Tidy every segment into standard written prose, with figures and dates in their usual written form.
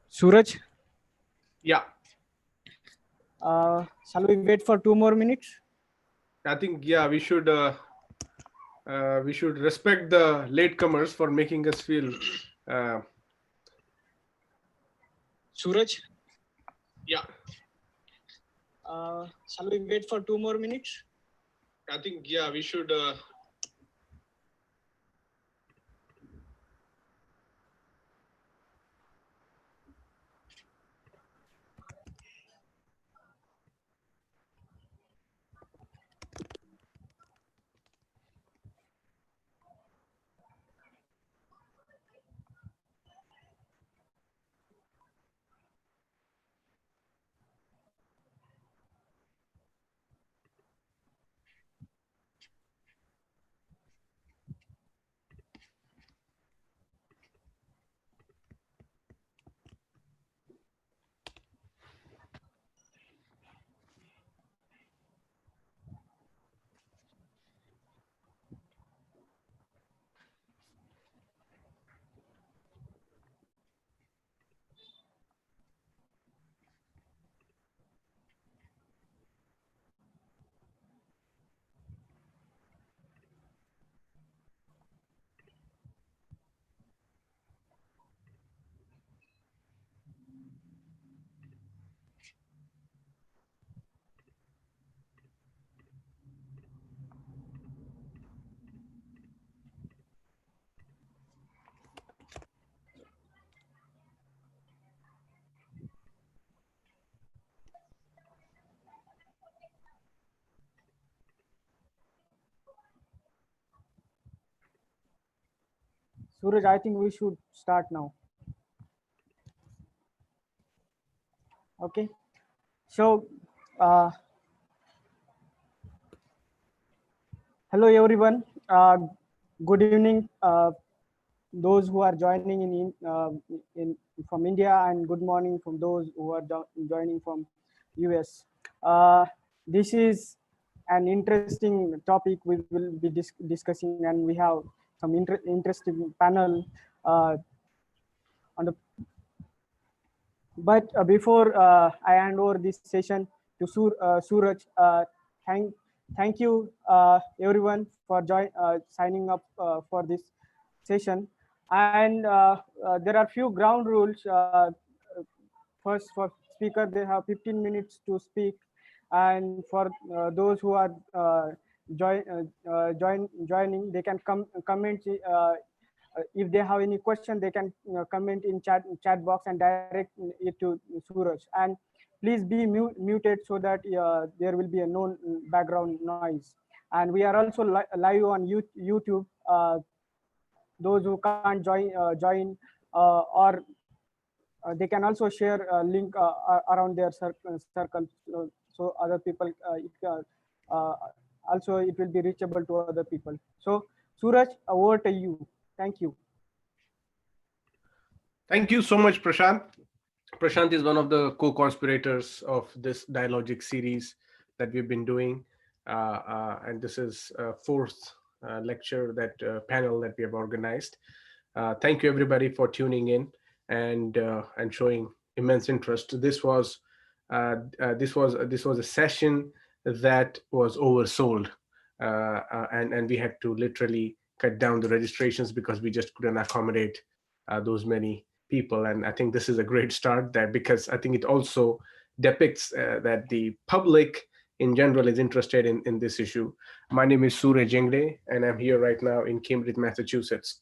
Suraj, Yeah, shall we wait for 2 more minutes? I think we should respect the latecomers for making us feel. Suraj, Yeah, shall we wait for 2 more minutes? I think we should. Suraj, I think we should start now. Okay. So, hello everyone. Good evening. Those who are joining in from India, and good morning from those who are joining from US. This is an interesting topic we will be discussing, and we have some interesting panel on the. But before I hand over this session to Suraj, thank you everyone for signing up for this session. And there are few ground rules. First, for speaker, they have 15 minutes to speak, and for those who are joining, they can comment. If they have any question, they can comment in chat box and direct it to Suraj. And please be muted so that there will be a no background noise. And we are also live on YouTube. Those who can't join or they can also share a link around their circle, so other people also it will be reachable to other people. So Suraj, over to you. Thank you. Thank you so much, Prashant. Prashant is one of the co-conspirators of this Dialogics series that we've been doing, and this is fourth lecture panel that we have organized. Thank you everybody for tuning in and showing immense interest. This was a session that was oversold, and we had to literally cut down the registrations because we just couldn't accommodate those many people. And I think this is a great start there, because I think it also depicts that the public in general is interested in this issue. My name is Suraj Yengde, and I'm here right now in Cambridge, Massachusetts.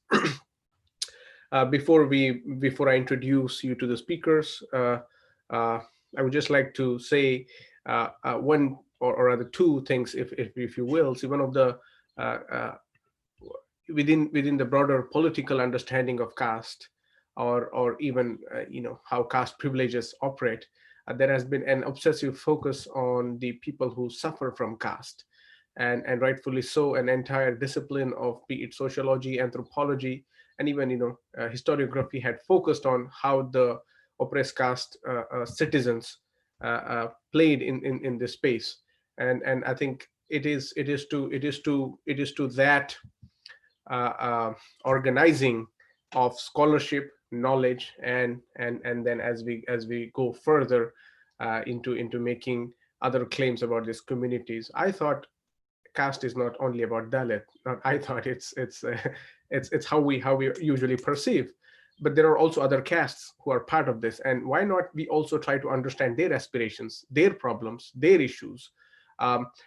Before I introduce you to the speakers, I would just like to say one or rather two things, if you will. See, one of the within the broader political understanding of caste, or even how caste privileges operate, there has been an obsessive focus on the people who suffer from caste, and rightfully so. An entire discipline of, be it sociology, anthropology, and even historiography, had focused on how the oppressed caste citizens played in this space. And I think it is to that organizing of scholarship, knowledge, and then as we go further into making other claims about these communities, I thought caste is not only about Dalit. Not I thought it's how we usually perceive, but there are also other castes who are part of this, and why not we also try to understand their aspirations, their problems, their issues,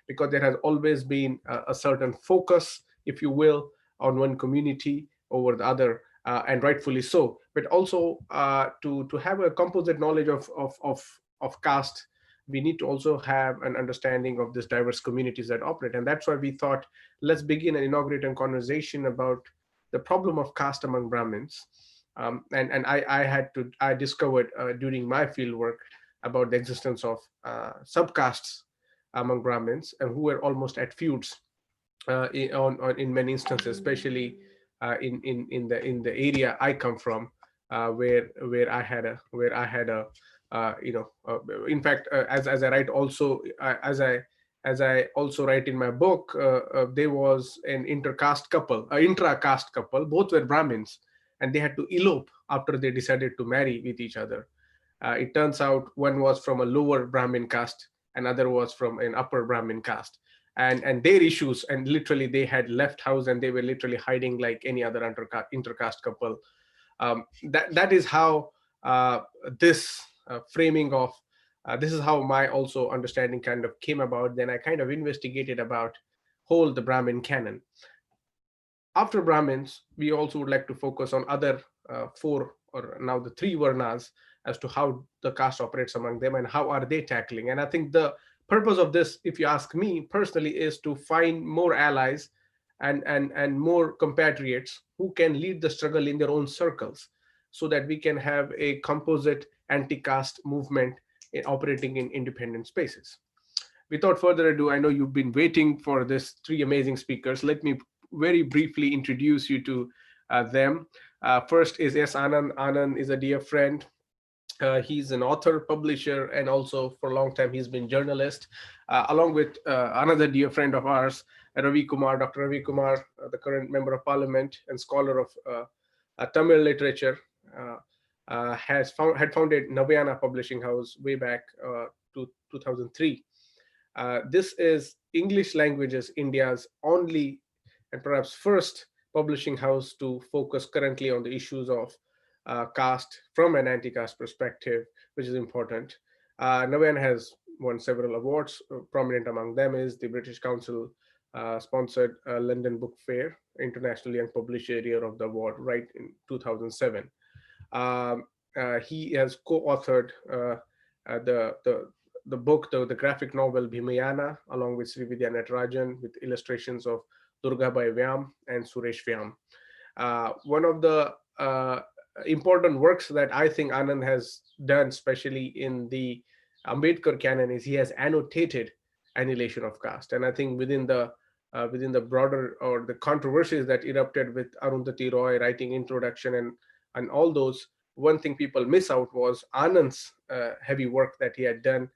because there has always been a certain focus, if you will, on one community over the other, and rightfully so. But also to have a composite knowledge of caste, we need to also have an understanding of this diverse communities that operate. And that's why we thought, let's begin and inaugurate a conversation about the problem of caste among Brahmins. I discovered during my field work about the existence of subcastes among Brahmins, and who were almost at feuds in many instances, especially in the area I come from, where I had a in fact, as I write also, as I also write in my book, there was an intra-caste couple. Both were Brahmins, and they had to elope after they decided to marry with each other. It turns out one was from a lower Brahmin caste, another was from an upper Brahmin caste, and their issues, and literally they had left house and they were literally hiding like any other intercaste couple. That is how this framing of this is how my also understanding kind of came about. Then I kind of investigated about whole the Brahmin canon. After Brahmins, we also would like to focus on other four, or now the three varnas, as to how the caste operates among them and how are they tackling. And I think the purpose of this, if you ask me personally, is to find more allies and more compatriots who can lead the struggle in their own circles, so that we can have a composite anti-caste movement operating in independent spaces. Without further ado, I know you've been waiting for this three amazing speakers. Let me very briefly introduce you to them. First is Anand. Anand is a dear friend. He's an author, publisher, and also for a long time he's been journalist, along with another dear friend of ours, Ravi Kumar, Dr. Ravi Kumar, the current member of parliament and scholar of Tamil literature, had founded Navayana Publishing House way back to 2003. This is English languages India's only and perhaps first publishing house to focus currently on the issues of caste from an anti-caste perspective, which is important. Navayana has won several awards. Prominent among them is the British Council sponsored London Book Fair International Young Publisher Year of the Award right in 2007. He has co-authored the book, the graphic novel Bhimayana, along with Srividya Natarajan, with illustrations of Durgabai Vyam and Suresh Vyam. One of the important works that I think Anand has done, especially in the Ambedkar canon, is he has annotated annihilation of caste. And I think within the broader or the controversies that erupted with Arundhati Roy writing introduction and all those, one thing people miss out was Anand's heavy work that he had done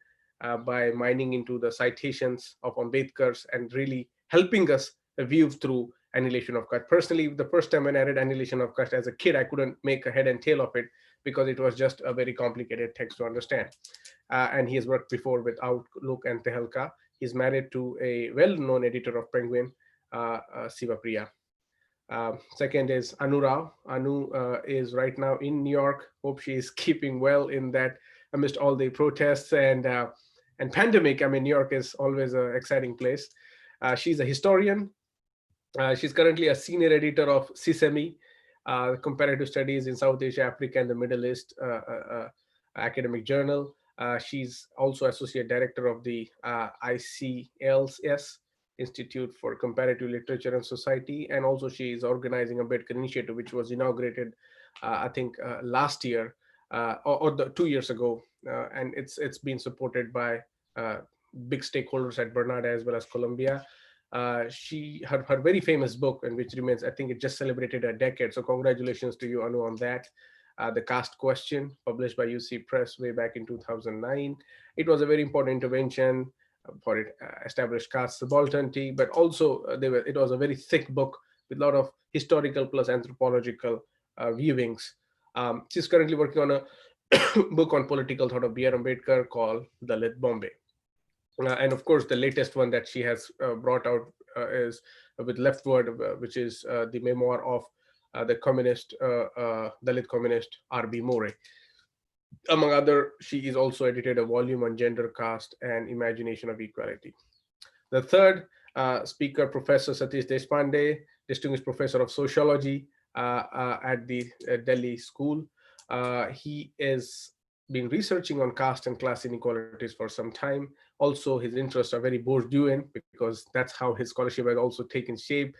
by mining into the citations of Ambedkar's and really helping us view through Annihilation of Caste. Personally, the first time when I read Annihilation of Caste as a kid, I couldn't make a head and tail of it because it was just a very complicated text to understand. And he has worked before with Outlook and Tehelka. He's married to a well-known editor of Penguin, Siva Priya. Second is Anu Rao. Anu is right now in New York. Hope she is keeping well in that amidst all the protests and pandemic. I mean, New York is always an exciting place. She's a historian. She's currently a senior editor of Sesame, Comparative Studies in South Asia, Africa, and the Middle East academic journal. She's also associate director of the ICLS, Institute for Comparative Literature and Society, and also she is organizing a Ambedkar initiative, which was inaugurated, I think, last year or 2 years ago, and it's been supported by big stakeholders at Bernard as well as Columbia. Her very famous book, and which remains, I think it just celebrated a decade. So congratulations to you, Anu, on that. The Caste Question, published by UC Press way back in 2009. It was a very important intervention for it established caste subalternity, but also it was a very thick book with a lot of historical plus anthropological viewings. She's currently working on a book on political thought of B.R. Ambedkar called Dalit Bombay. And of course, the latest one that she has brought out is with Leftward, which is the memoir of the communist, Dalit communist R.B. More. Among other, she is also edited a volume on gender, caste, and imagination of equality. The third speaker, Professor Satish Deshpande, distinguished professor of sociology at the Delhi School. He has been researching on caste and class inequalities for some time. Also, his interests are very Bourdieuian because that's how his scholarship has also taken shape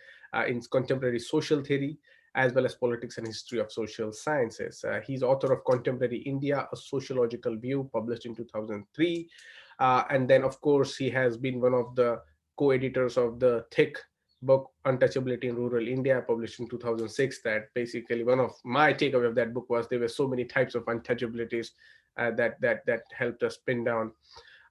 in contemporary social theory, as well as politics and history of social sciences. He's author of Contemporary India, a Sociological View, published in 2003. And then, of course, he has been one of the co-editors of the thick book Untouchability in Rural India, published in 2006. That basically, one of my takeaway of that book was there were so many types of untouchabilities that helped us pin down.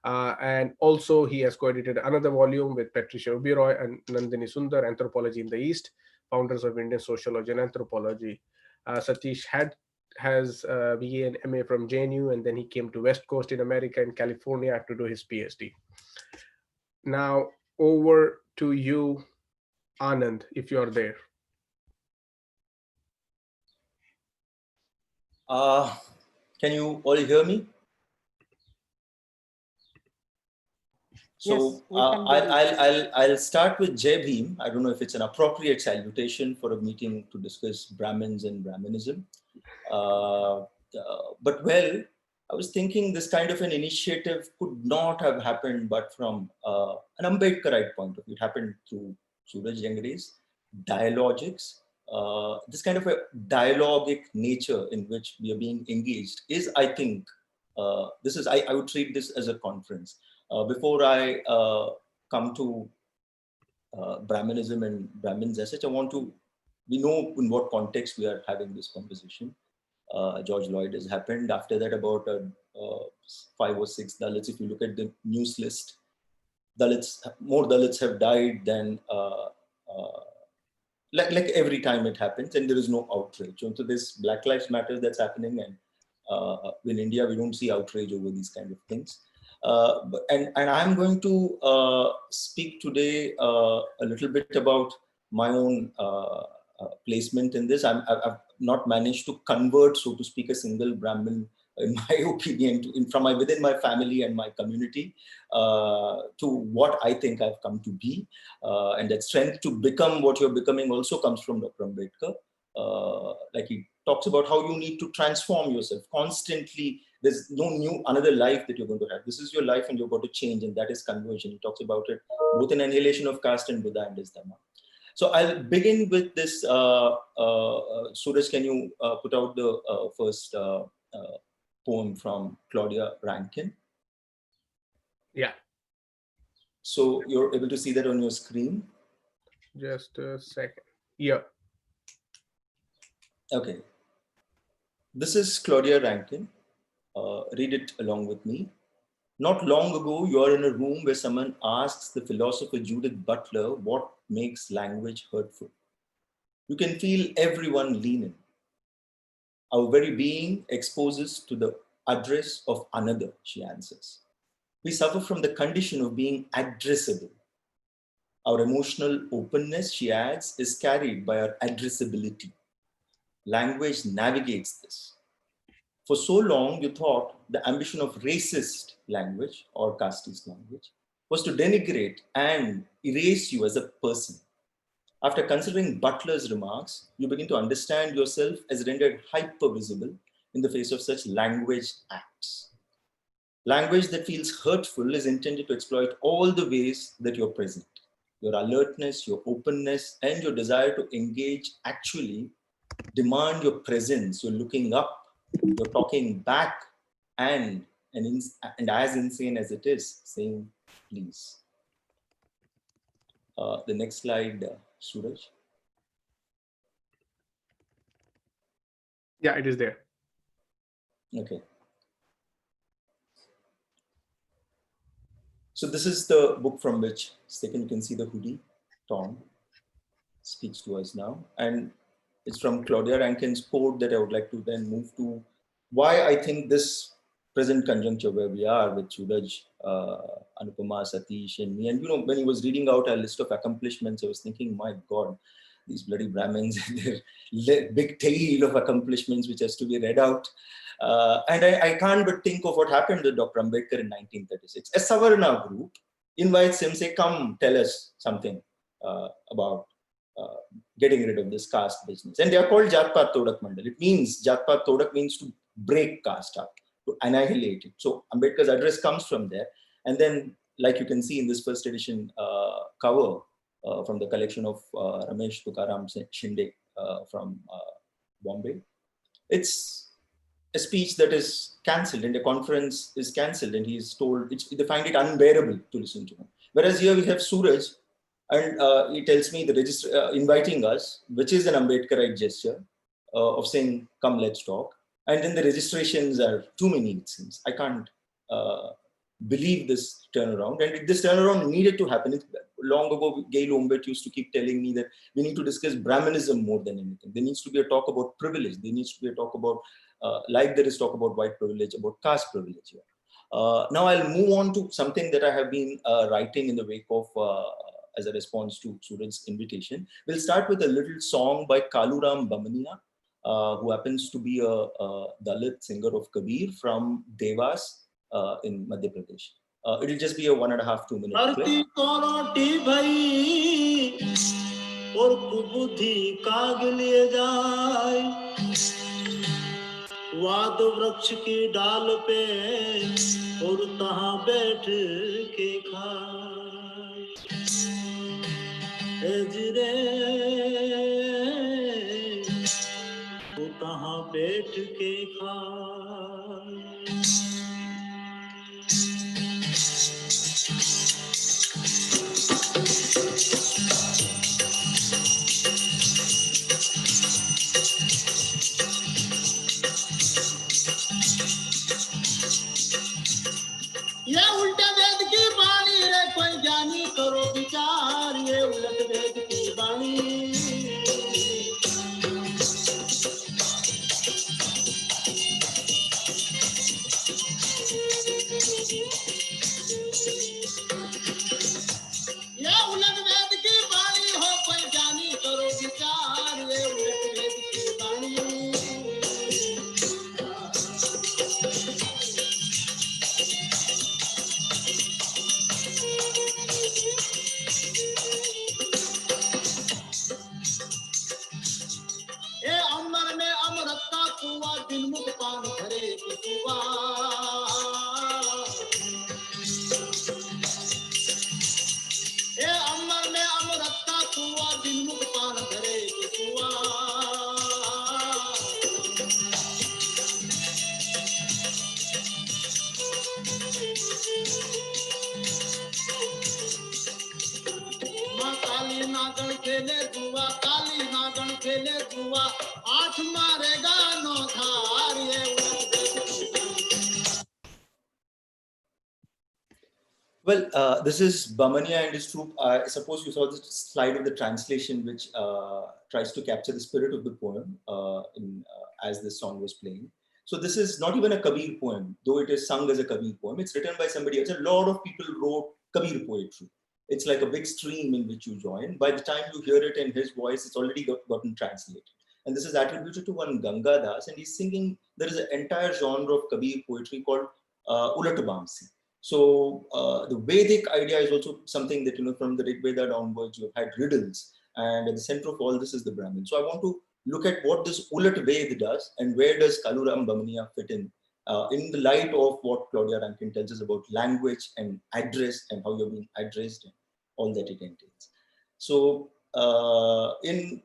And also, he has co-edited another volume with Patricia Oberoi and Nandini Sundar, Anthropology in the East, Founders of Indian Sociology and Anthropology. Satish has BA and MA from JNU, and then he came to West Coast in America and California to do his PhD. Now, over to you, Anand, if you're there. Can you all hear me? So yes, I'll start with Jai Bhim. I don't know if it's an appropriate salutation for a meeting to discuss Brahmins and Brahmanism. But well, I was thinking this kind of an initiative could not have happened but from an Ambedkarite point of view. It happened through Suraj Yengde's Dialogics. This kind of a dialogic nature in which we are being engaged is, I think, I would treat this as a conference. Before I come to Brahmanism and Brahmins as such, we know in what context we are having this conversation. George Lloyd has happened. After that, about 5 or 6 Dalits, if you look at the news list, more Dalits have died than, like every time it happens, and there is no outrage. So this Black Lives Matter that's happening, and in India, we don't see outrage over these kind of things. And I'm going to speak today a little bit about my own placement in this. I've not managed to convert, so to speak, a single Brahmin, in my opinion, from within my family and my community to what I think I've come to be. And that strength to become what you're becoming also comes from Dr. Ambedkar. Like he talks about how you need to transform yourself constantly. There's no another life that you're going to have. This is your life and you're going to change, and that is conversion. He talks about it both in Annihilation of Caste and Buddha and his Dhamma. So I'll begin with this. Suraj, can you put out the first poem from Claudia Rankine? Yeah. So you're able to see that on your screen? Just a second. Yeah. Okay. This is Claudia Rankine. Read it along with me. Not long ago, you are in a room where someone asks the philosopher Judith Butler what makes language hurtful. You can feel everyone lean in. Our very being exposes to the address of another, she answers. We suffer from the condition of being addressable. Our emotional openness, she adds, is carried by our addressability. Language navigates this. For so long, you thought the ambition of racist language or casteist language was to denigrate and erase you as a person. After considering Butler's remarks, you begin to understand yourself as rendered hyper-visible in the face of such language acts. Language that feels hurtful is intended to exploit all the ways that you're present. Your alertness, your openness, and your desire to engage actually demand your presence. You're looking up, you're talking back, and as insane as it is, saying please. The next slide, Suraj. Yeah, it is there. Okay. So this is the book from which it's taken. You can see the hoodie. Tom speaks to us now. And It's from Claudia Rankine's quote that I would like to then move to why I think this present conjuncture where we are with Suraj, Anupama, Satish, and me. And when he was reading out our list of accomplishments, I was thinking, my God, these bloody Brahmins and their big tail of accomplishments which has to be read out. And I can't but think of what happened to Dr. Ambedkar in 1936. A Savarna group invites him, say, come tell us something about getting rid of this caste business. And they are called Jatpat Todak Mandal. It means, Jatpat Todak means to break caste up, to annihilate it. So Ambedkar's address comes from there. And then, like you can see in this first edition cover from the collection of Ramesh Tukaram Shinde from Bombay, it's a speech that is cancelled and the conference is cancelled and he is told, they find it unbearable to listen to him. Whereas here we have Suraj and he tells me the inviting us, which is an Ambedkarite gesture of saying, come, let's talk. And then the registrations are too many, it seems. I can't believe this turnaround. And this turnaround needed to happen. Long ago, Gail Ombet used to keep telling me that we need to discuss Brahmanism more than anything. There needs to be a talk about privilege. There needs to be a talk about, like there is talk about white privilege, about caste privilege here. Now I'll move on to something that I have been writing in the wake of, as a response to Suraj's invitation. We'll start with a little song by Kaluram Bamaniya, who happens to be a Dalit singer of Kabir from Devas in Madhya Pradesh. It'll just be a 1.5 to 2 minute clip. वाद वृक्ष की डाल पे और तहां बैठ के खाए जिरे वो तहां बैठ के खाए ये उल्टे वेद की वाणी है कोई ज्ञानी करो विचार ये उलट वेद की वाणी ये उलट वेद की वाणी हो कोई ज्ञानी करो विचार ये उलट वेद की वाणी दिलमुख पान भरे कुआ ए अमर में अमृत का कुआ दिलमुख पान भरे कुआ मां काली नागण खेले जुआ काली नागण खेले जुआ आठ मारेगा नो धार ये Well, this is Bamaniya and his troupe. I suppose you saw the slide of the translation, which tries to capture the spirit of the poem as this song was playing. So this is not even a Kabir poem, though it is sung as a Kabir poem. It's written by somebody else. A lot of people wrote Kabir poetry. It's like a big stream in which you join. By the time you hear it in his voice, it's already gotten translated. And this is attributed to one Ganga Das, and he's singing. There is an entire genre of Kabir poetry called Ulat Bamsi. So the Vedic idea is also something that, from the Rig Veda downwards, you've had riddles. And at the center of all this is the Brahmin. So I want to look at what this Ulat Ved does and where does Kaluram Bamaniya fit in the light of what Claudia Rankine tells us about language and address and how you're being addressed and all that it entails. So in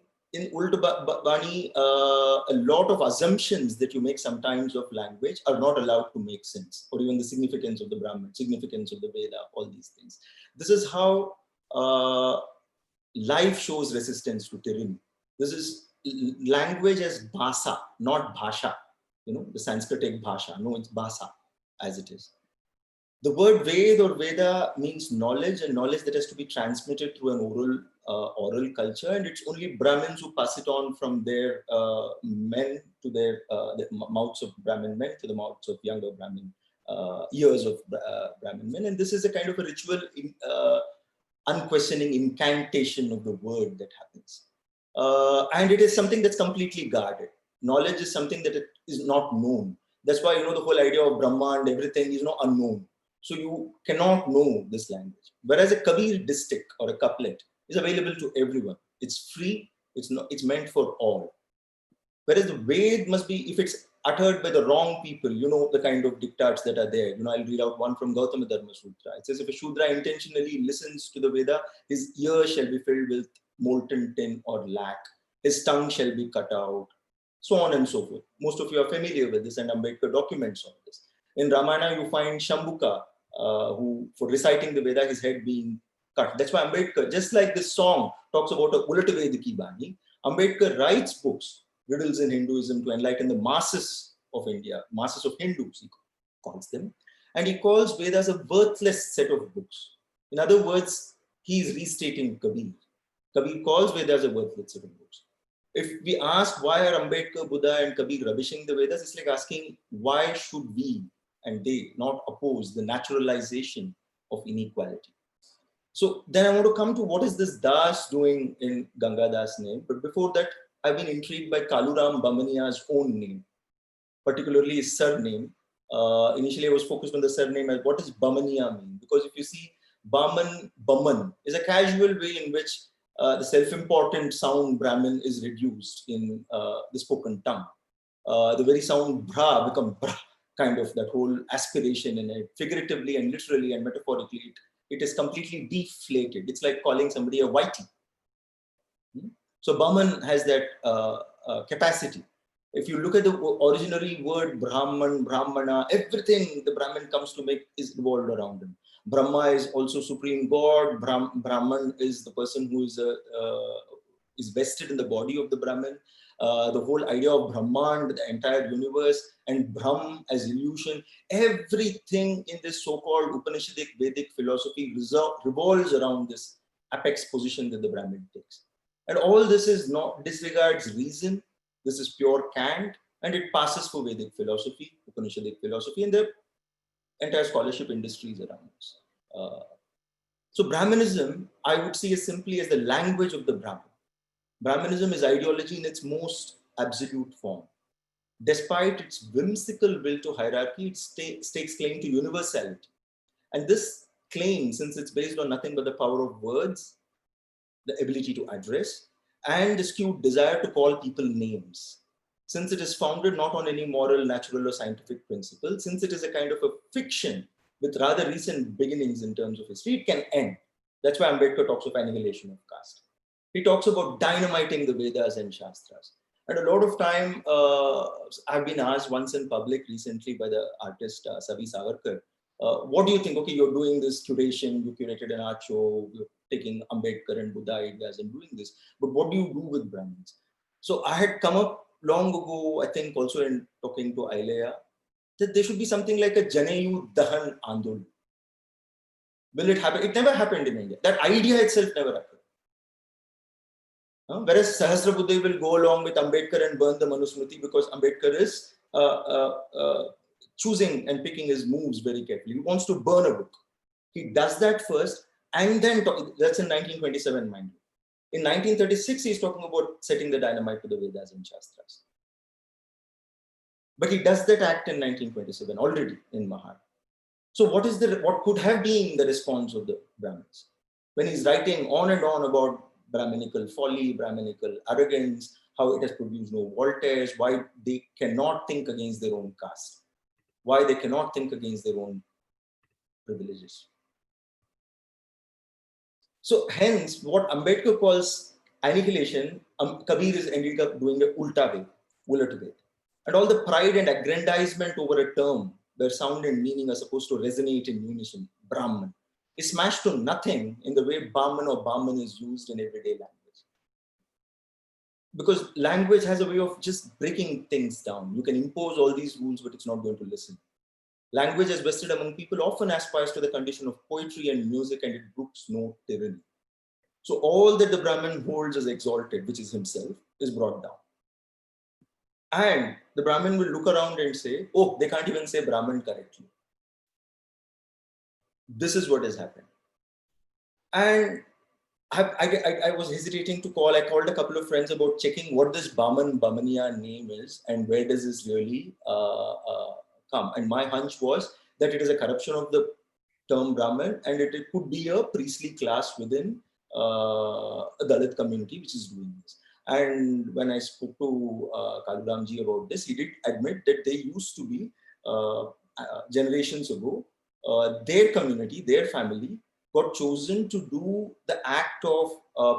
Ulat Bani, a lot of assumptions that you make sometimes of language are not allowed to make sense, or even the significance of the Brahman, significance of the Veda, all these things. This is how life shows resistance to tyranny. This is language as bhasa, not bhasha. The Sanskritic bhasha. No, it's bhasa as it is. The word Ved or Veda means knowledge, and knowledge that has to be transmitted through an oral culture, and it's only Brahmins who pass it on from their men to the mouths of Brahmin men to the mouths of younger Brahmin ears of Brahmin men, and this is a kind of a ritual, unquestioning incantation of the word that happens, and it is something that's completely guarded. Knowledge is something that is not known. That's why the whole idea of Brahma and everything is unknown. So you cannot know this language. Whereas a Kabir distich or a couplet is available to everyone. It's free. It's meant for all. Whereas the Ved must be, if it's uttered by the wrong people, the kind of diktats that are there. I'll read out one from Gautama Dharma Sutra. It says, if a Shudra intentionally listens to the Veda, his ear shall be filled with molten tin or lac. His tongue shall be cut out, so on and so forth. Most of you are familiar with this, and Ambedkar documents on this. In Ramayana, you find Shambhuka, who, for reciting the Veda, his head being cut. That's why Ambedkar, just like this song talks about a Ulat Ved ki Bani, Ambedkar writes books, riddles in Hinduism, to enlighten the masses of India, masses of Hindus, he calls them. And he calls Vedas a worthless set of books. In other words, he is restating Kabir. Kabir calls Vedas a worthless set of books. If we ask why are Ambedkar, Buddha and Kabir rubbishing the Vedas, it's like asking why should we and they not oppose the naturalization of inequality. So then I want to come to what is this Das doing in Ganga Das' name. But before that, I've been intrigued by Kaluram Bamaniya's own name, particularly his surname. Initially, I was focused on the surname as what does Bamaniya mean? Because if you see, Baman is a casual way in which the self-important sound Brahmin is reduced in the spoken tongue. The very sound Bra become Bra, kind of that whole aspiration in it, figuratively and literally and metaphorically, it is completely deflated. It's like calling somebody a whitey. So Baman has that capacity. If you look at the originary word Brahman, Brahmana, everything the Brahmin comes to make is revolved around him. Brahma is also supreme God. Brahman is the person who is vested in the body of the Brahmin. The whole idea of Brahman, the entire universe, and Brahm as illusion, everything in this so-called Upanishadic Vedic philosophy revolves around this apex position that the Brahmin takes. And all this is not disregards reason. This is pure cant, and it passes for Vedic philosophy, Upanishadic philosophy, and the entire scholarship industries around us. So Brahmanism, I would see as simply as the language of the Brahmin. Brahmanism is ideology in its most absolute form. Despite its whimsical will to hierarchy, it stakes claim to universality. And this claim, since it's based on nothing but the power of words, the ability to address, and the skewed desire to call people names, since it is founded not on any moral, natural, or scientific principle, since it is a kind of a fiction with rather recent beginnings in terms of history, it can end. That's why Ambedkar talks of annihilation of caste. He talks about dynamiting the Vedas and Shastras. And a lot of time, I've been asked once in public recently by the artist Savi Savarkar, what do you think? Okay, you're doing this curation, you curated an art show, you're taking Ambedkar and Buddha ideas and doing this, but what do you do with Brahmins? So I had come up long ago, I think also in talking to Aileya, that there should be something like a Janeyu Dahan Andol. Will it happen? It never happened in India. That idea itself never happened. Whereas Sahasrabuddhe will go along with Ambedkar and burn the Manusmriti because Ambedkar is choosing and picking his moves very carefully. He wants to burn a book. He does that first and then that's in 1927, mind you. In 1936, he's talking about setting the dynamite to the Vedas and Shastras. But he does that act in 1927 already in Mahar. So what could have been the response of the Brahmins? When he's writing on and on about Brahminical folly, Brahminical arrogance, how it has produced no Voltaires, why they cannot think against their own caste, why they cannot think against their own privileges. So hence, what Ambedkar calls annihilation, Kabir is ended up doing a ulta way. And all the pride and aggrandizement over a term where sound and meaning are supposed to resonate in unison, Brahman, is smashed to nothing in the way Brahman or Brahman is used in everyday language. Because language has a way of just breaking things down. You can impose all these rules, but it's not going to listen. Language as vested among people often aspires to the condition of poetry and music, and it brooks no tyranny. So all that the Brahmin holds as exalted, which is himself, is brought down. And the Brahmin will look around and say, oh, they can't even say Brahmin correctly. This is what has happened. And I was hesitating to call. I called a couple of friends about checking what this Bamaniya name is and where does this really come. And my hunch was that it is a corruption of the term Brahmin, and it could be a priestly class within a Dalit community which is doing this. And when I spoke to Kaluramji about this, he did admit that they used to be, generations ago, their community, their family, got chosen to do the act of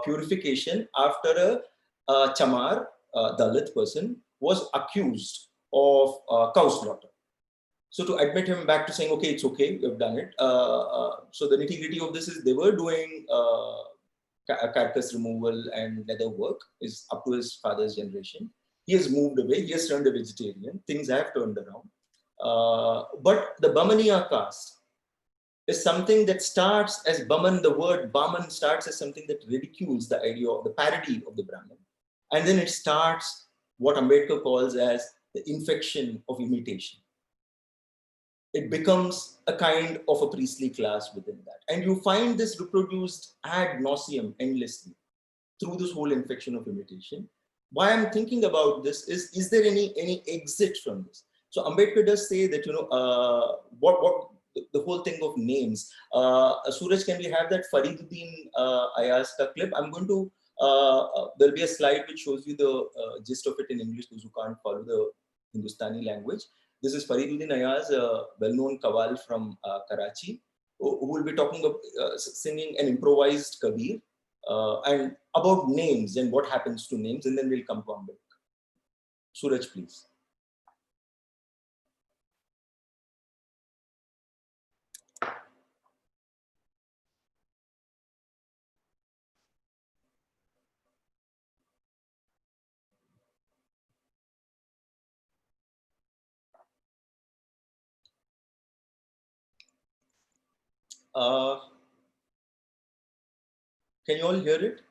purification after a chamar, Dalit person, was accused of cow slaughter. So to admit him back to saying, okay, it's okay, you've done it. So the nitty-gritty of this is they were doing carcass removal and leather work is up to his father's generation. He has moved away, he has turned a vegetarian, things have turned around. But the Bamaniya caste is something that starts as Baman, the word Baman starts as something that ridicules the idea of the parody of the Brahmin. And then it starts what Ambedkar calls as the infection of imitation. It becomes a kind of a priestly class within that. And you find this reproduced ad nauseum endlessly through this whole infection of imitation. Why I'm thinking about this is there any exit from this? So Ambedkar does say that, what the whole thing of names. Suraj, can we have that Fariduddin Ayaz clip? I'm going to, there'll be a slide which shows you the gist of it in English, those who can't follow the Hindustani language. This is Fariduddin Ayaz, a well-known Qawwal from Karachi, who will be talking of singing an improvised Kabir and about names and what happens to names, and then we'll come to Ambedkar. Suraj, please. Can you all hear it?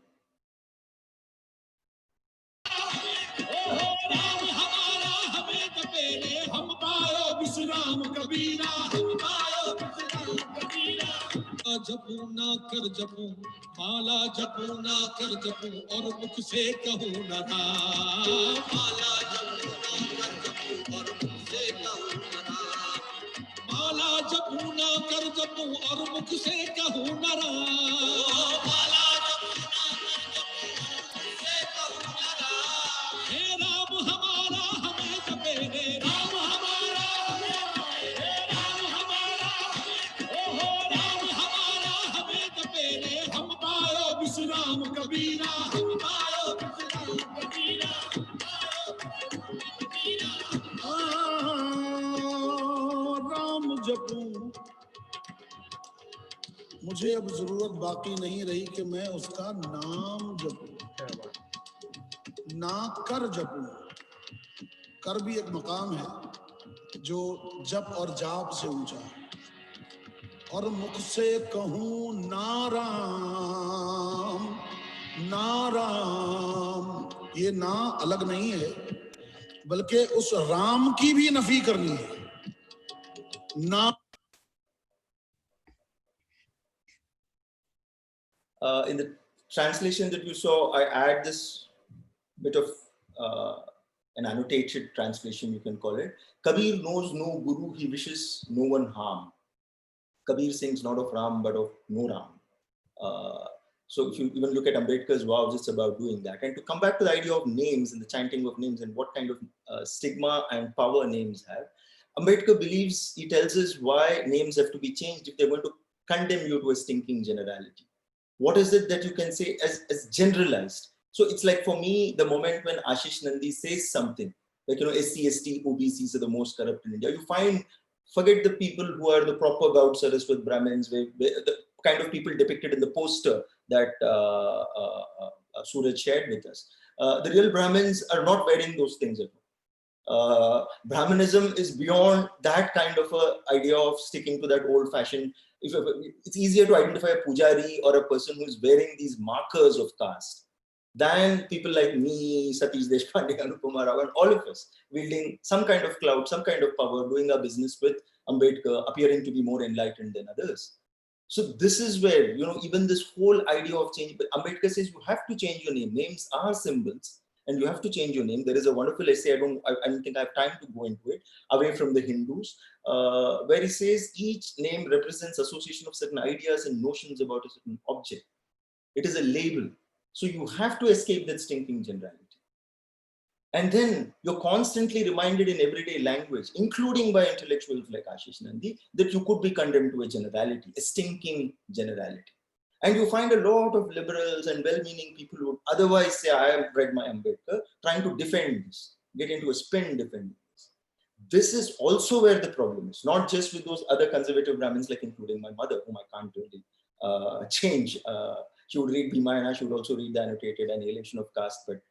जपू ना कर जपू माला जपू ना कर जपू और मुख से कहूँ ना राम माला जपू ना कर जपू और मुख से कहूँ ना राम माला जपू ना कर जपू और मुख से कहूँ ना राम माला जपू ना कर जपू और मुख से कहूँ ना राम हे राम हमारा हमें जपे रे राम हमारा हमें जपे रे राम हमारा ओहो राम हमारा हमें जपे रे हम पायो विश्राम कबीरा हम पायो विश्राम कबीरा राम जपूं मुझे अब जरूरत बाकी नहीं रही कि मैं उसका नाम जपूं ना कर जपूं कर भी एक मकाम है जो जप और जाप से ऊंचा है और मुख से कहूं नाराम नाराम ये ना अलग नहीं है बल्कि उस राम की भी नफी करनी है ना In the translation that you saw, I add this bit of an annotated translation, you can call it. Kabir knows no guru, he wishes no one harm. Kabir sings not of Ram, but of no Ram. So if you even look at Ambedkar's vows, it's about doing that. And to come back to the idea of names and the chanting of names and what kind of stigma and power names have, Ambedkar believes, he tells us why names have to be changed if they're going to condemn you to a stinking generality. What is it that you can say as generalized? So it's like for me, the moment when Ashish Nandi says something, like, SC, ST, OBCs are the most corrupt in India, you find, forget the people who are the proper Gaud Saraswat Brahmins, the kind of people depicted in the poster that Suraj shared with us. The real Brahmins are not wearing those things at all. Brahmanism is beyond that kind of a idea of sticking to that old-fashioned. It's easier to identify a pujari or a person who's wearing these markers of caste than people like me, Satish Deshpande, Anupama Rao, and all of us wielding some kind of clout, some kind of power, doing our business with Ambedkar, appearing to be more enlightened than others. So this is where, even this whole idea of change, but Ambedkar says you have to change your name. Names are symbols and you have to change your name. There is a wonderful essay, I don't think I have time to go into it, Away from the Hindus, where he says each name represents association of certain ideas and notions about a certain object. It is a label. So you have to escape that stinking generality. And then you're constantly reminded in everyday language, including by intellectuals like Ashish Nandi, that you could be condemned to a generality, a stinking generality. And you find a lot of liberals and well-meaning people who would otherwise say, I have read my Ambedkar, trying to defend this, get into a spin defending this. This is also where the problem is, not just with those other conservative Brahmins, like including my mother, whom I can't really change. She would read Bhimayana, she would also read the annotated Annihilation of Caste, but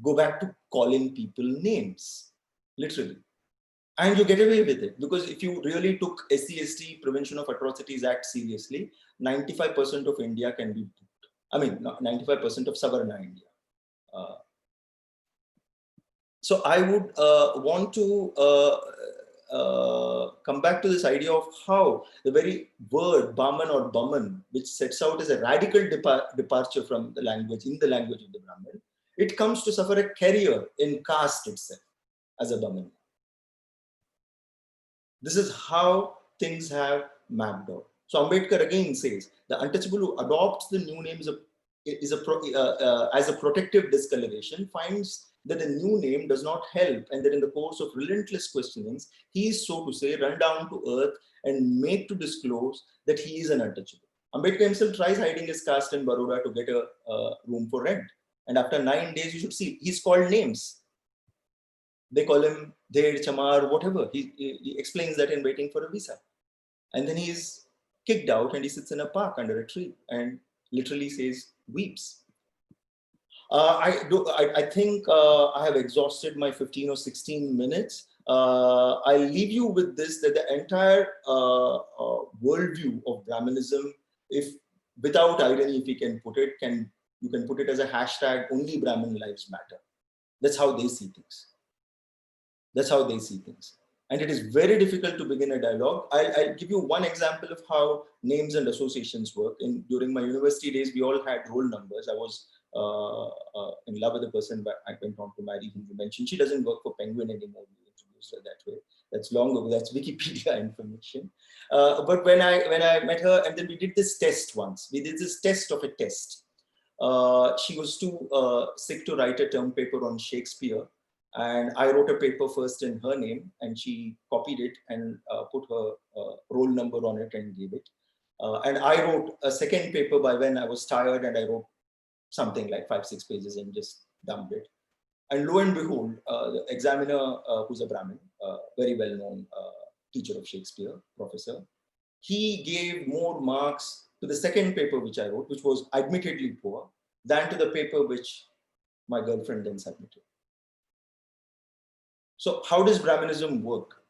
go back to calling people names, literally. And you get away with it, because if you really took SC/ST Prevention of Atrocities Act seriously, 95% of India can be booked. I mean, 95% of Savarna India. So I would want to come back to this idea of how the very word Brahman or Baman, which sets out as a radical departure from the language, in the language of the Brahmin, it comes to suffer a career in caste itself as a Brahmin. This is how things have mapped out. So Ambedkar again says, the untouchable who adopts the new name as a protective discoloration finds that the new name does not help, and that in the course of relentless questionings, he is, so to say, run down to earth and made to disclose that he is an untouchable. Ambedkar himself tries hiding his caste in Baroda to get a room for rent. And after 9 days, you should see, he's called names. They call him Dhed, Chamar, whatever. He explains that in waiting for a visa. And then he's kicked out and he sits in a park under a tree and literally says, weeps. I think I have exhausted my 15 or 16 minutes. I'll leave you with this, that the entire worldview of Brahmanism, if without irony, if you can put it, you can put it as a hashtag, only Brahmin lives matter. That's how they see things. That's how they see things. And it is very difficult to begin a dialogue. I'll give you one example of how names and associations work. During my university days, we all had roll numbers. I was in love with the person, but I went on to marry whom you mentioned. She doesn't work for Penguin anymore. We introduced her that way. That's long ago. That's Wikipedia information. But when I met her, and then we did this test once. We did this test of a test. She was too sick to write a term paper on Shakespeare. And I wrote a paper first in her name, and she copied it and put her roll number on it and gave it. And I wrote a second paper by when I was tired, and I wrote something like 5-6 pages and just dumped it. And lo and behold, the examiner, who's a Brahmin, very well-known teacher of Shakespeare, professor, he gave more marks to the second paper which I wrote, which was admittedly poor, than to the paper which my girlfriend then submitted. So how does Brahmanism work?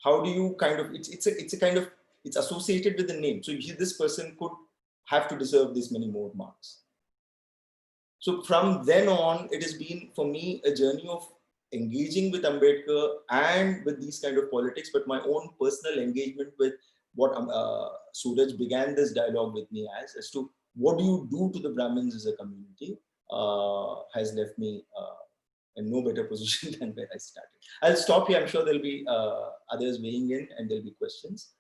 How do you kind of, it's associated with the name. So this person could have to deserve this many more marks. So from then on, it has been for me a journey of engaging with Ambedkar and with these kind of politics, but my own personal engagement with what Suraj began this dialogue with me as to what do you do to the Brahmins as a community, has left me in no better position than where I started. I'll stop here. I'm sure there'll be others weighing in and there'll be questions.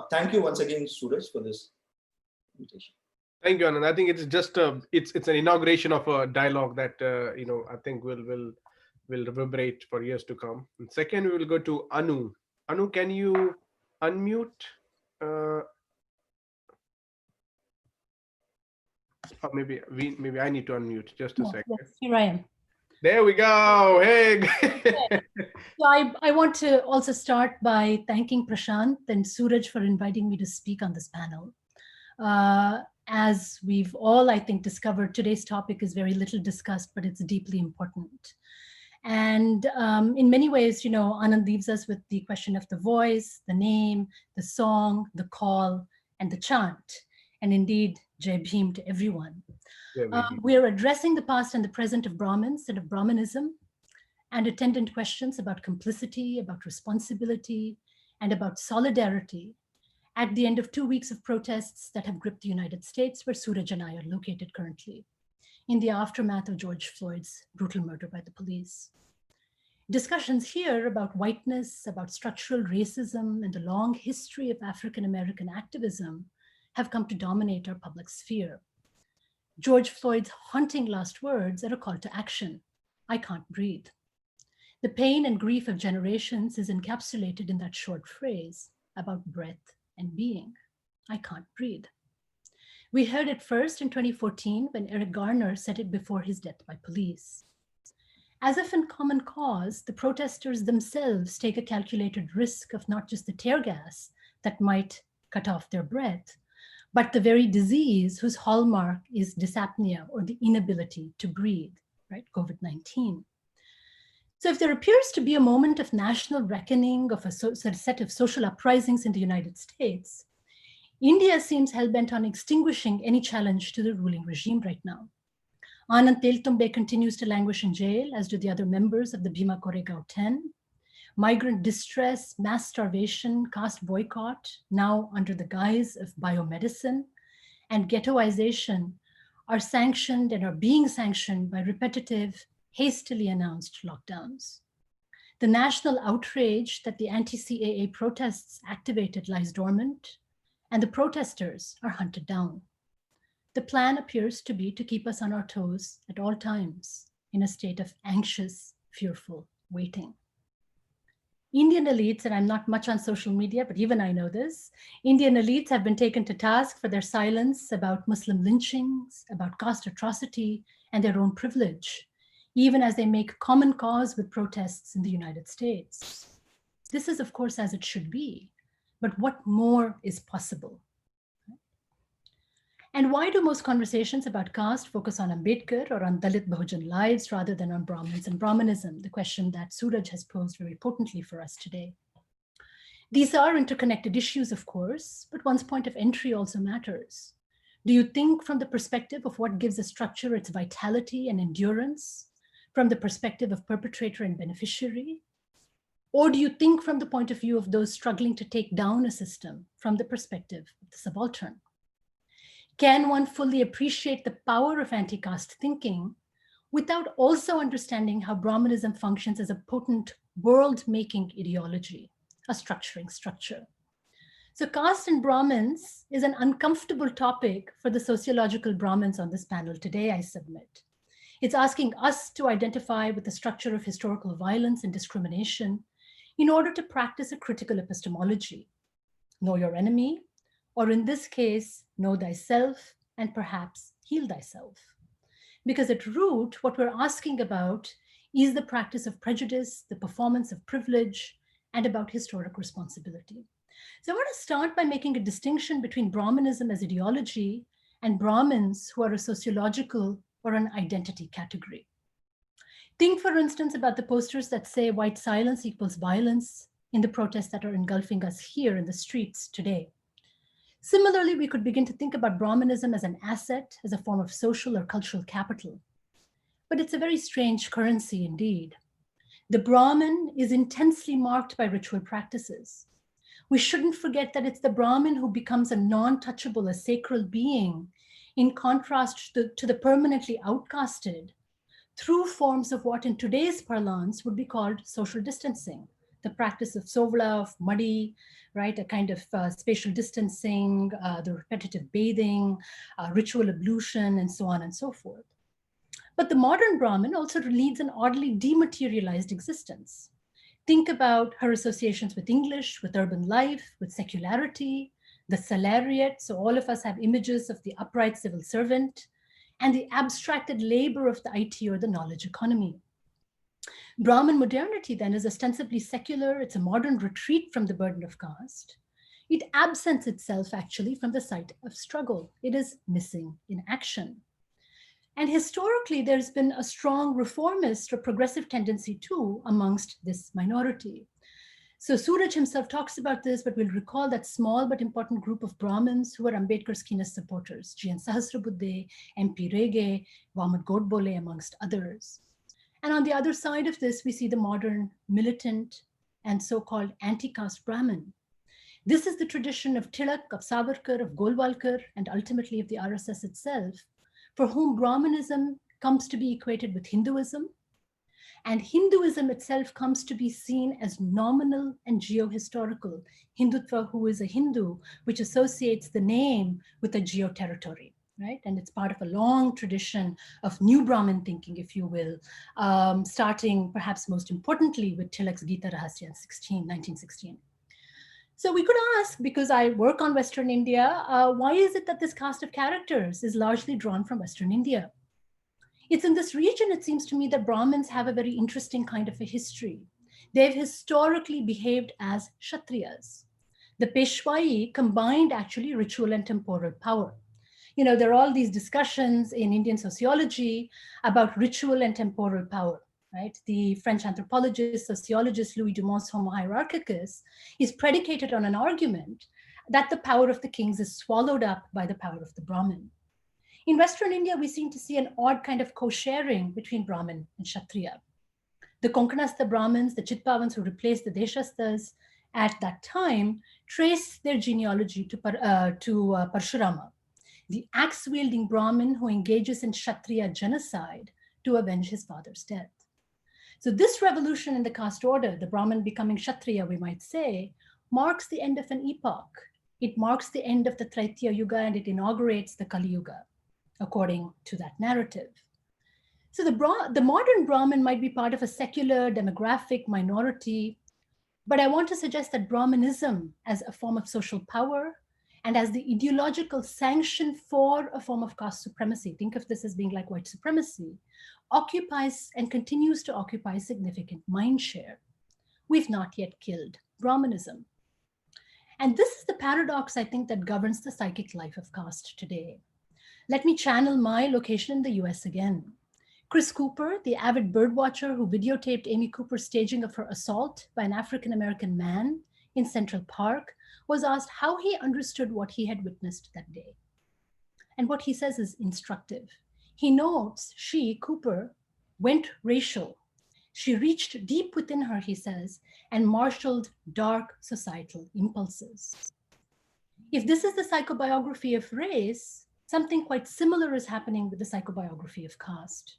Thank you once again, Suraj, for this invitation. Thank you, Anand. I think it's just it's an inauguration of a dialogue that I think will reverberate for years to come. And second, we will go to Anu. Anu, can you unmute? Or maybe I need to unmute. Just a second. Yes, here I am. There we go. Hey. So I want to also start by thanking Prashant and Suraj for inviting me to speak on this panel. As we've all, I think, discovered, today's topic is very little discussed, but it's deeply important. And in many ways, Anand leaves us with the question of the voice, the name, the song, the call, and the chant. And indeed, Jai Bhim to everyone. We are addressing the past and the present of Brahmins and of Brahmanism, and attendant questions about complicity, about responsibility, and about solidarity at the end of 2 weeks of protests that have gripped the United States, where Suraj and I are located currently, in the aftermath of George Floyd's brutal murder by the police. Discussions here about whiteness, about structural racism, and the long history of African-American activism have come to dominate our public sphere. George Floyd's haunting last words are a call to action. I can't breathe. The pain and grief of generations is encapsulated in that short phrase about breath and being. I can't breathe. We heard it first in 2014 when Eric Garner said it before his death by police. As if in common cause, the protesters themselves take a calculated risk of not just the tear gas that might cut off their breath, but the very disease whose hallmark is dyspnea, or the inability to breathe, right? COVID-19. So if there appears to be a moment of national reckoning, of a set of social uprisings in the United States, India seems hell-bent on extinguishing any challenge to the ruling regime right now. Anand Teltumbe continues to languish in jail, as do the other members of the Bhima Koregaon 10. Migrant distress, mass starvation, caste boycott, now under the guise of biomedicine, and ghettoization are sanctioned and are being sanctioned by repetitive, hastily announced lockdowns. The national outrage that the anti-CAA protests activated lies dormant, and the protesters are hunted down. The plan appears to be to keep us on our toes at all times in a state of anxious, fearful waiting. Indian elites, and I'm not much on social media, but even I know this, Indian elites have been taken to task for their silence about Muslim lynchings, about caste atrocity, and their own privilege, even as they make common cause with protests in the United States. This is, of course, as it should be, but what more is possible? And why do most conversations about caste focus on Ambedkar or on Dalit Bahujan lives rather than on Brahmins and Brahmanism? The question that Suraj has posed very potently for us today. These are interconnected issues, of course, but one's point of entry also matters. Do you think from the perspective of what gives a structure its vitality and endurance, from the perspective of perpetrator and beneficiary? Or do you think from the point of view of those struggling to take down a system, from the perspective of the subaltern? Can one fully appreciate the power of anti-caste thinking without also understanding how Brahmanism functions as a potent world-making ideology, a structuring structure? So caste and Brahmins is an uncomfortable topic for the sociological Brahmins on this panel today, I submit. It's asking us to identify with the structure of historical violence and discrimination in order to practice a critical epistemology. Know your enemy, or in this case, know thyself, and perhaps heal thyself. Because at root, what we're asking about is the practice of prejudice, the performance of privilege, and about historic responsibility. So I want to start by making a distinction between Brahmanism as ideology and Brahmins who are a sociological or an identity category. Think, for instance, about the posters that say white silence equals violence in the protests that are engulfing us here in the streets today. Similarly, we could begin to think about Brahmanism as an asset, as a form of social or cultural capital. But it's a very strange currency indeed. The Brahmin is intensely marked by ritual practices. We shouldn't forget that it's the Brahmin who becomes a non-touchable, a sacred being, in contrast to the permanently outcasted, through forms of what in today's parlance would be called social distancing. The practice of sovla, of muddy, right, a kind of spatial distancing, the repetitive bathing, ritual ablution, and so on and so forth. But the modern Brahmin also leads an oddly dematerialized existence. Think about her associations with English, with urban life, with secularity, the salariate. So all of us have images of the upright civil servant and the abstracted labor of the IT or the knowledge economy. Brahmin modernity then is ostensibly secular. It's a modern retreat from the burden of caste. It absents itself actually from the site of struggle. It is missing in action. And historically, there's been a strong reformist or progressive tendency too amongst this minority. So Suraj himself talks about this, but we'll recall that small but important group of Brahmins who were Ambedkar's keenest supporters, G.N. Sahasrabudhe, M.P. Rege, Vamad Godbole, amongst others. And on the other side of this, we see the modern militant and so-called anti-caste Brahmin. This is the tradition of Tilak, of Savarkar, of Golwalkar, and ultimately of the RSS itself, for whom Brahmanism comes to be equated with Hinduism, and Hinduism itself comes to be seen as nominal and geo-historical. Hindutva, who is a Hindu, which associates the name with a geo-territory, right? And it's part of a long tradition of new Brahmin thinking, if you will, starting perhaps most importantly with Tilak's Gita Rahasya in 1916. So we could ask, because I work on Western India, why is it that this cast of characters is largely drawn from Western India? It's in this region, it seems to me, that Brahmins have a very interesting kind of a history. They've historically behaved as Kshatriyas. The Peshwai combined actually ritual and temporal power. You know, there are all these discussions in Indian sociology about ritual and temporal power, right? The French anthropologist, sociologist Louis Dumont's Homo hierarchicus is predicated on an argument that the power of the kings is swallowed up by the power of the Brahmin. In Western India, we seem to see an odd kind of co-sharing between Brahmin and Kshatriya. The Konkanastha Brahmins, the Chitpavans who replaced the Deshasthas at that time, trace their genealogy to Parshurama, the axe-wielding Brahmin who engages in Kshatriya genocide to avenge his father's death. So this revolution in the caste order, the Brahmin becoming Kshatriya, we might say, marks the end of an epoch. It marks the end of the Traitya Yuga and it inaugurates the Kali Yuga, according to that narrative. So the modern Brahmin might be part of a secular demographic minority, but I want to suggest that Brahmanism as a form of social power and as the ideological sanction for a form of caste supremacy, think of this as being like white supremacy, occupies and continues to occupy significant mind share. We've not yet killed Brahmanism. And this is the paradox, I think, that governs the psychic life of caste today. Let me channel my location in the US again. Chris Cooper, the avid birdwatcher who videotaped Amy Cooper's staging of her assault by an African-American man in Central Park, was asked how he understood what he had witnessed that day. And what he says is instructive. He notes she, Cooper, went racial. She reached deep within her, he says, and marshaled dark societal impulses. If this is the psychobiography of race, something quite similar is happening with the psychobiography of caste.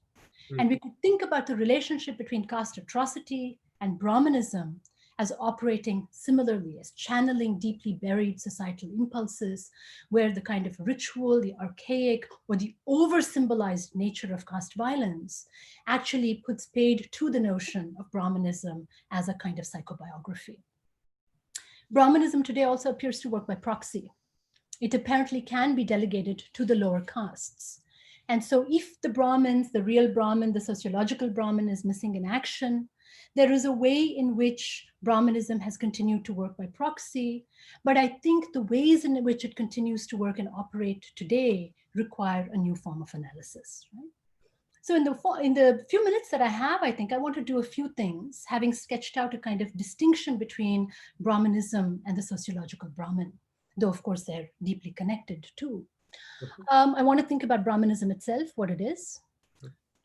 And we could think about the relationship between caste atrocity and Brahmanism as operating similarly, as channeling deeply buried societal impulses, where the kind of ritual, the archaic, or the over-symbolized nature of caste violence actually puts paid to the notion of Brahmanism as a kind of psychobiography. Brahmanism today also appears to work by proxy. It apparently can be delegated to the lower castes. And so if the Brahmins, the real Brahmin, the sociological Brahmin is missing in action, there is a way in which Brahmanism has continued to work by proxy, but I think the ways in which it continues to work and operate today require a new form of analysis. Right? So in the few minutes that I have, I think I want to do a few things, having sketched out a kind of distinction between Brahmanism and the sociological Brahmin, though of course they're deeply connected too. I want to think about Brahmanism itself, what it is.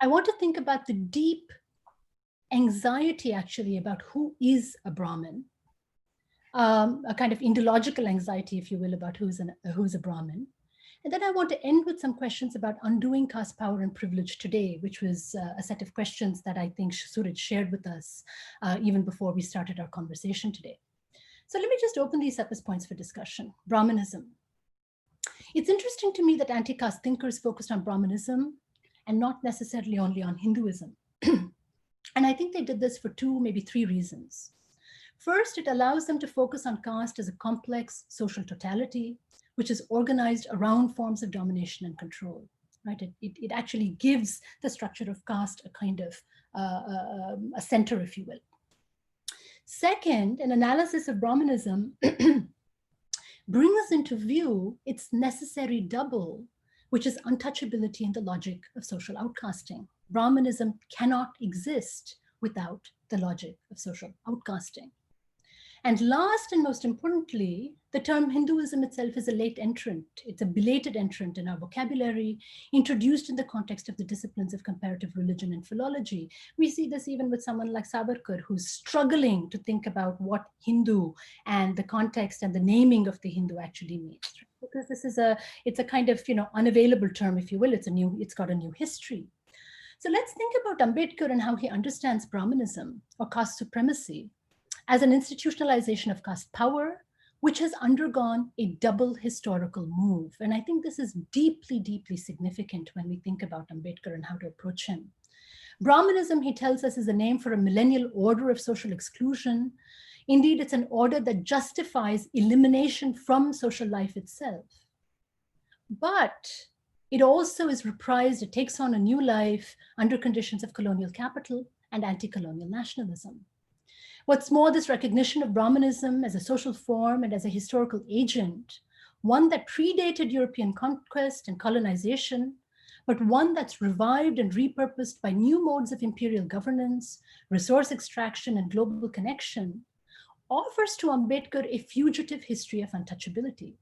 I want to think about the deep anxiety actually about who is a Brahmin, a kind of ideological anxiety, if you will, about who's a Brahmin. And then I want to end with some questions about undoing caste power and privilege today, which was a set of questions that I think Suraj shared with us even before we started our conversation today. So let me just open these up as points for discussion. Brahmanism. It's interesting to me that anti-caste thinkers focused on Brahmanism and not necessarily only on Hinduism. And I think they did this for two, maybe three reasons. First, it allows them to focus on caste as a complex social totality, which is organized around forms of domination and control. Right? It actually gives the structure of caste a kind of a center, if you will. Second, an analysis of Brahmanism brings into view its necessary double, which is untouchability in the logic of social outcasting. Brahmanism cannot exist without the logic of social outcasting. And last and most importantly, the term Hinduism itself is a late entrant. It's a belated entrant in our vocabulary, introduced in the context of the disciplines of comparative religion and philology. We see this even with someone like Savarkar, who's struggling to think about what Hindu and the context and the naming of the Hindu actually means. Because it's a kind of, unavailable term, if you will. It's got a new history. So let's think about Ambedkar and how he understands Brahmanism or caste supremacy as an institutionalization of caste power, which has undergone a double historical move. And I think this is deeply, deeply significant when we think about Ambedkar and how to approach him. Brahmanism, he tells us, is a name for a millennial order of social exclusion. Indeed, it's an order that justifies elimination from social life itself. But it also is reprised, it takes on a new life under conditions of colonial capital and anti-colonial nationalism. What's more, this recognition of Brahmanism as a social form and as a historical agent, one that predated European conquest and colonization, but one that's revived and repurposed by new modes of imperial governance, resource extraction, and global connection, offers to Ambedkar a fugitive history of untouchability.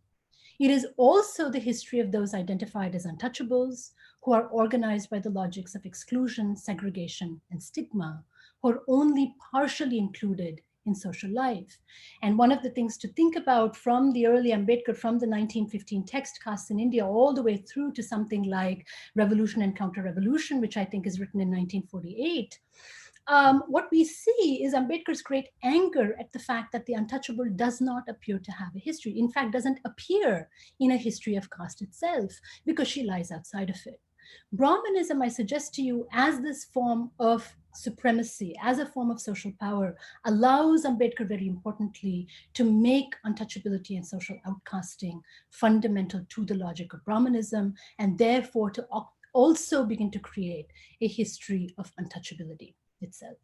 It is also the history of those identified as untouchables, who are organized by the logics of exclusion, segregation, and stigma, who are only partially included in social life. And one of the things to think about from the early Ambedkar, from the 1915 text castes in India, all the way through to something like Revolution and Counter-Revolution, which I think is written in 1948, what we see is Ambedkar's great anger at the fact that the untouchable does not appear to have a history. In fact, doesn't appear in a history of caste itself, because she lies outside of it. Brahmanism, I suggest to you, as this form of supremacy, as a form of social power, allows Ambedkar, very importantly, to make untouchability and social outcasting fundamental to the logic of Brahmanism, and therefore to also begin to create a history of untouchability itself.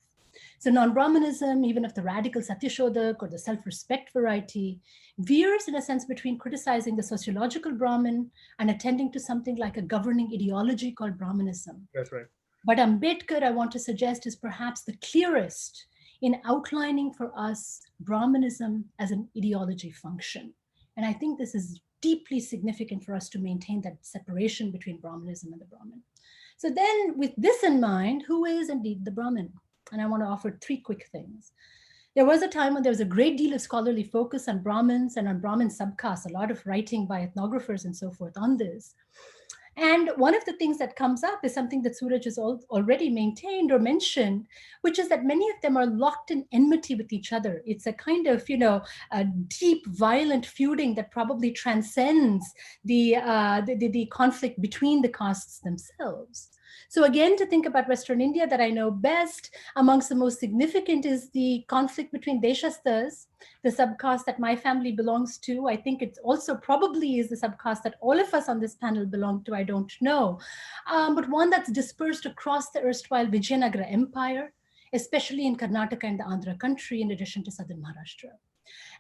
So non-Brahmanism, even of the radical Satishodak or the self-respect variety, veers in a sense between criticizing the sociological Brahmin and attending to something like a governing ideology called Brahmanism. That's right. But Ambedkar, I want to suggest, is perhaps the clearest in outlining for us Brahmanism as an ideology function. And I think this is deeply significant for us to maintain that separation between Brahmanism and the Brahmin. So then, with this in mind, who is indeed the Brahmin? And I want to offer three quick things. There was a time when there was a great deal of scholarly focus on Brahmins and on Brahmin subcastes, a lot of writing by ethnographers and so forth on this. And one of the things that comes up is something that Suraj has already maintained or mentioned, which is that many of them are locked in enmity with each other. It's a kind of, a deep, violent feuding that probably transcends the conflict between the castes themselves. So again, to think about Western India that I know best, amongst the most significant is the conflict between Deshastas, the subcaste that my family belongs to. I think it also probably is the subcaste that all of us on this panel belong to, I don't know. But one that's dispersed across the erstwhile Vijayanagara Empire, especially in Karnataka and the Andhra country, in addition to southern Maharashtra.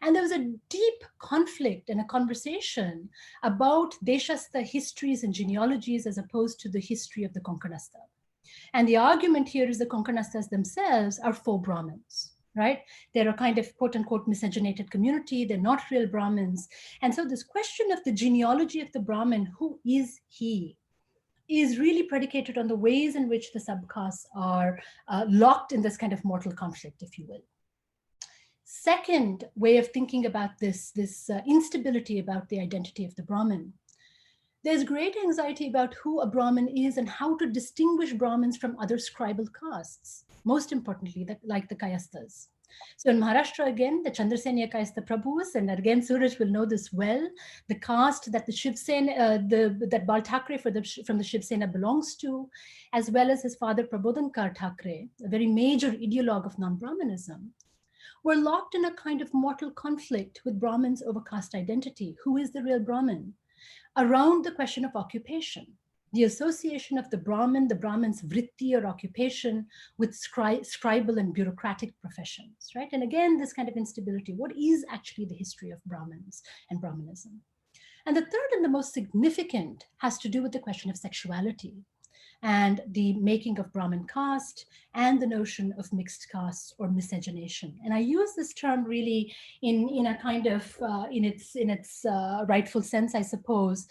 And there was a deep conflict and a conversation about Deshasta histories and genealogies as opposed to the history of the Konkanasta. And the argument here is the Konkanastas themselves are faux Brahmins, right? They're a kind of quote unquote miscegenated community. They're not real Brahmins. And so this question of the genealogy of the Brahmin, who is he, is really predicated on the ways in which the subcastes are locked in this kind of mortal conflict, if you will. Second way of thinking about this instability about the identity of the Brahmin. There's great anxiety about who a Brahmin is and how to distinguish Brahmins from other scribal castes, most importantly, like the Kayasthas. So in Maharashtra, again, the Chandraseniya Kayastha Prabhus, and again, Suraj will know this well, the caste that the Shiv Sena, that Bal Thackeray from the Shiv Sena belongs to, as well as his father Prabodhankar Thackeray, a very major ideologue of non-Brahmanism, were locked in a kind of mortal conflict with Brahmins over caste identity. Who is the real Brahmin? Around the question of occupation, the association of the Brahmin's vritti or occupation with scribal and bureaucratic professions, right? And again, this kind of instability. What is actually the history of Brahmins and Brahmanism? And the third and the most significant has to do with the question of sexuality and the making of Brahmin caste and the notion of mixed castes or miscegenation. And I use this term really in a kind of, in its rightful sense, I suppose,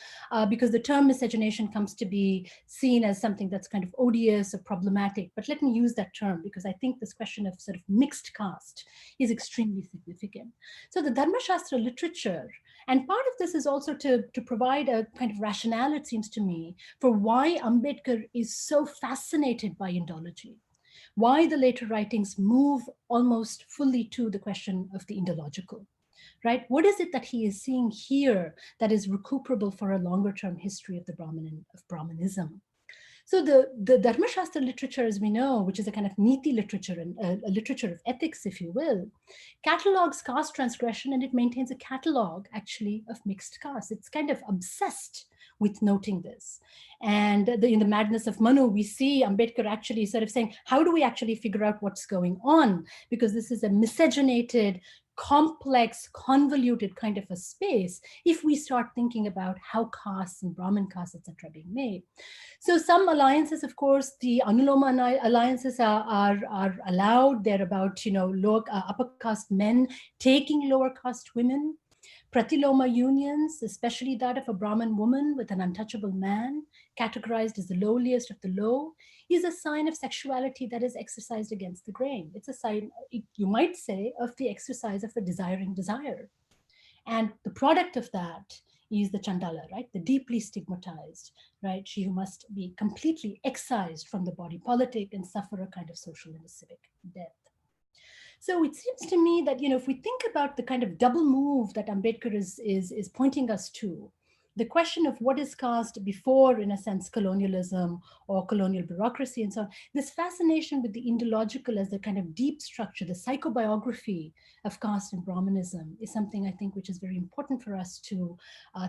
because the term miscegenation comes to be seen as something that's kind of odious or problematic. But let me use that term because I think this question of sort of mixed caste is extremely significant. So the Dharma Shastra literature, and part of this is also to provide a kind of rationale, it seems to me, for why Ambedkar is so fascinated by Indology, why the later writings move almost fully to the question of the Indological, right? What is it that he is seeing here that is recuperable for a longer term history of the Brahmanism? So the Dharma Shastra literature, as we know, which is a kind of niti literature and a literature of ethics, if you will, catalogs caste transgression, and it maintains a catalog actually of mixed castes. It's kind of obsessed with noting this. And in the Madness of Manu, we see Ambedkar actually sort of saying, how do we actually figure out what's going on? Because this is a miscegenated, complex, convoluted kind of a space if we start thinking about how castes and Brahmin castes, etc., are being made. So some alliances, of course, the Anuloma alliances are allowed. They're about, lower, upper caste men taking lower caste women. Pratiloma unions, especially that of a Brahmin woman with an untouchable man, categorized as the lowliest of the low, is a sign of sexuality that is exercised against the grain. It's a sign, you might say, of the exercise of a desiring desire. And the product of that is the Chandala, right? The deeply stigmatized, right? She who must be completely excised from the body politic and suffer a kind of social and civic death. So it seems to me that, if we think about the kind of double move that Ambedkar is pointing us to, the question of what is caste before, in a sense, colonialism or colonial bureaucracy and so on, this fascination with the Indological as the kind of deep structure, the psychobiography of caste and Brahmanism is something I think which is very important for us to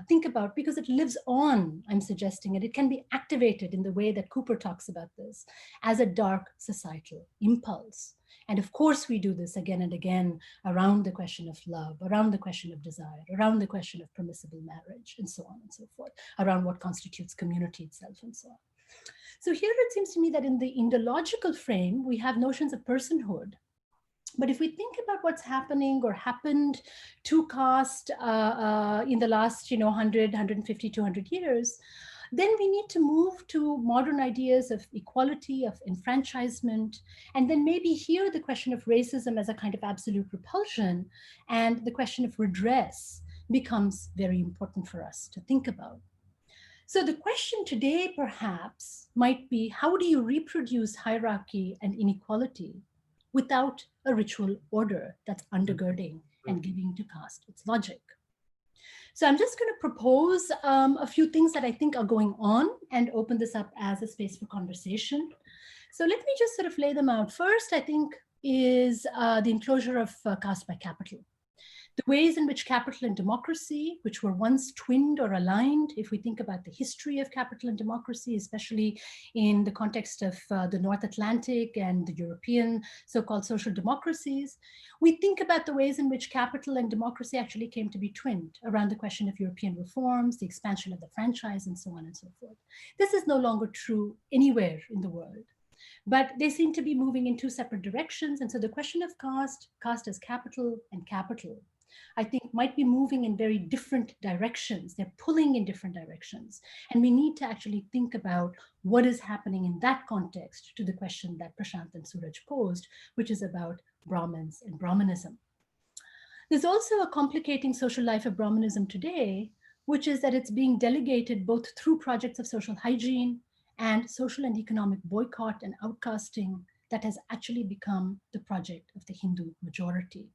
think about, because it lives on, I'm suggesting, and it can be activated in the way that Cooper talks about this as a dark societal impulse. And of course, we do this again and again around the question of love, around the question of desire, around the question of permissible marriage, and so on and so forth, around what constitutes community itself, and so on. So here it seems to me that in the Indological frame, we have notions of personhood. But if we think about what's happening or happened to caste in the last 100, 150, 200 years, then we need to move to modern ideas of equality, of enfranchisement, and then maybe here the question of racism as a kind of absolute repulsion and the question of redress becomes very important for us to think about. So the question today perhaps might be, how do you reproduce hierarchy and inequality without a ritual order that's undergirding and giving to caste its logic? So I'm just going to propose a few things that I think are going on and open this up as a space for conversation. So let me just sort of lay them out. First, I think, is the enclosure of caste by capital. The ways in which capital and democracy, which were once twinned or aligned, if we think about the history of capital and democracy, especially in the context of the North Atlantic and the European so-called social democracies, we think about the ways in which capital and democracy actually came to be twinned around the question of European reforms, the expansion of the franchise, and so on and so forth. This is no longer true anywhere in the world, but they seem to be moving in two separate directions. And so the question of caste as capital and capital, I think might be moving in very different directions. They're pulling in different directions. And we need to actually think about what is happening in that context to the question that Prashant and Suraj posed, which is about Brahmins and Brahmanism. There's also a complicating social life of Brahmanism today, which is that it's being delegated both through projects of social hygiene and social and economic boycott and outcasting that has actually become the project of the Hindu majority.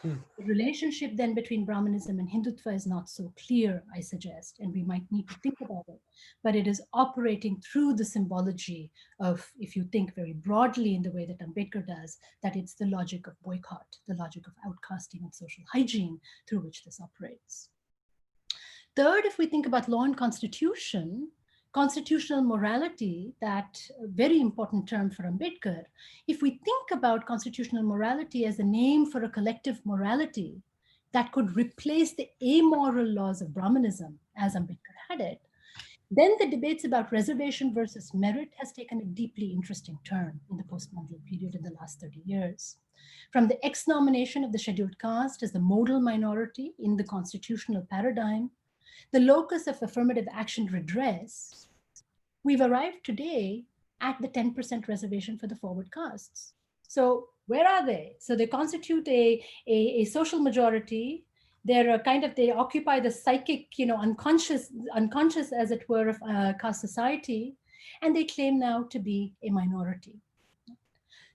The relationship then between Brahmanism and Hindutva is not so clear, I suggest, and we might need to think about it, but it is operating through the symbology of, if you think very broadly in the way that Ambedkar does, that it's the logic of boycott, the logic of outcasting and social hygiene through which this operates. Third, if we think about law and constitution, constitutional morality, that very important term for Ambedkar, if we think about constitutional morality as a name for a collective morality that could replace the amoral laws of Brahmanism as Ambedkar had it, then the debates about reservation versus merit has taken a deeply interesting turn in the post-Mandal period in the last 30 years. From the ex-nomination of the scheduled caste as the modal minority in the constitutional paradigm, the locus of affirmative action redress, we've arrived today at the 10% reservation for the forward castes. So where are they? So they constitute a social majority. They're they occupy the psychic, unconscious as it were of caste society, and they claim now to be a minority.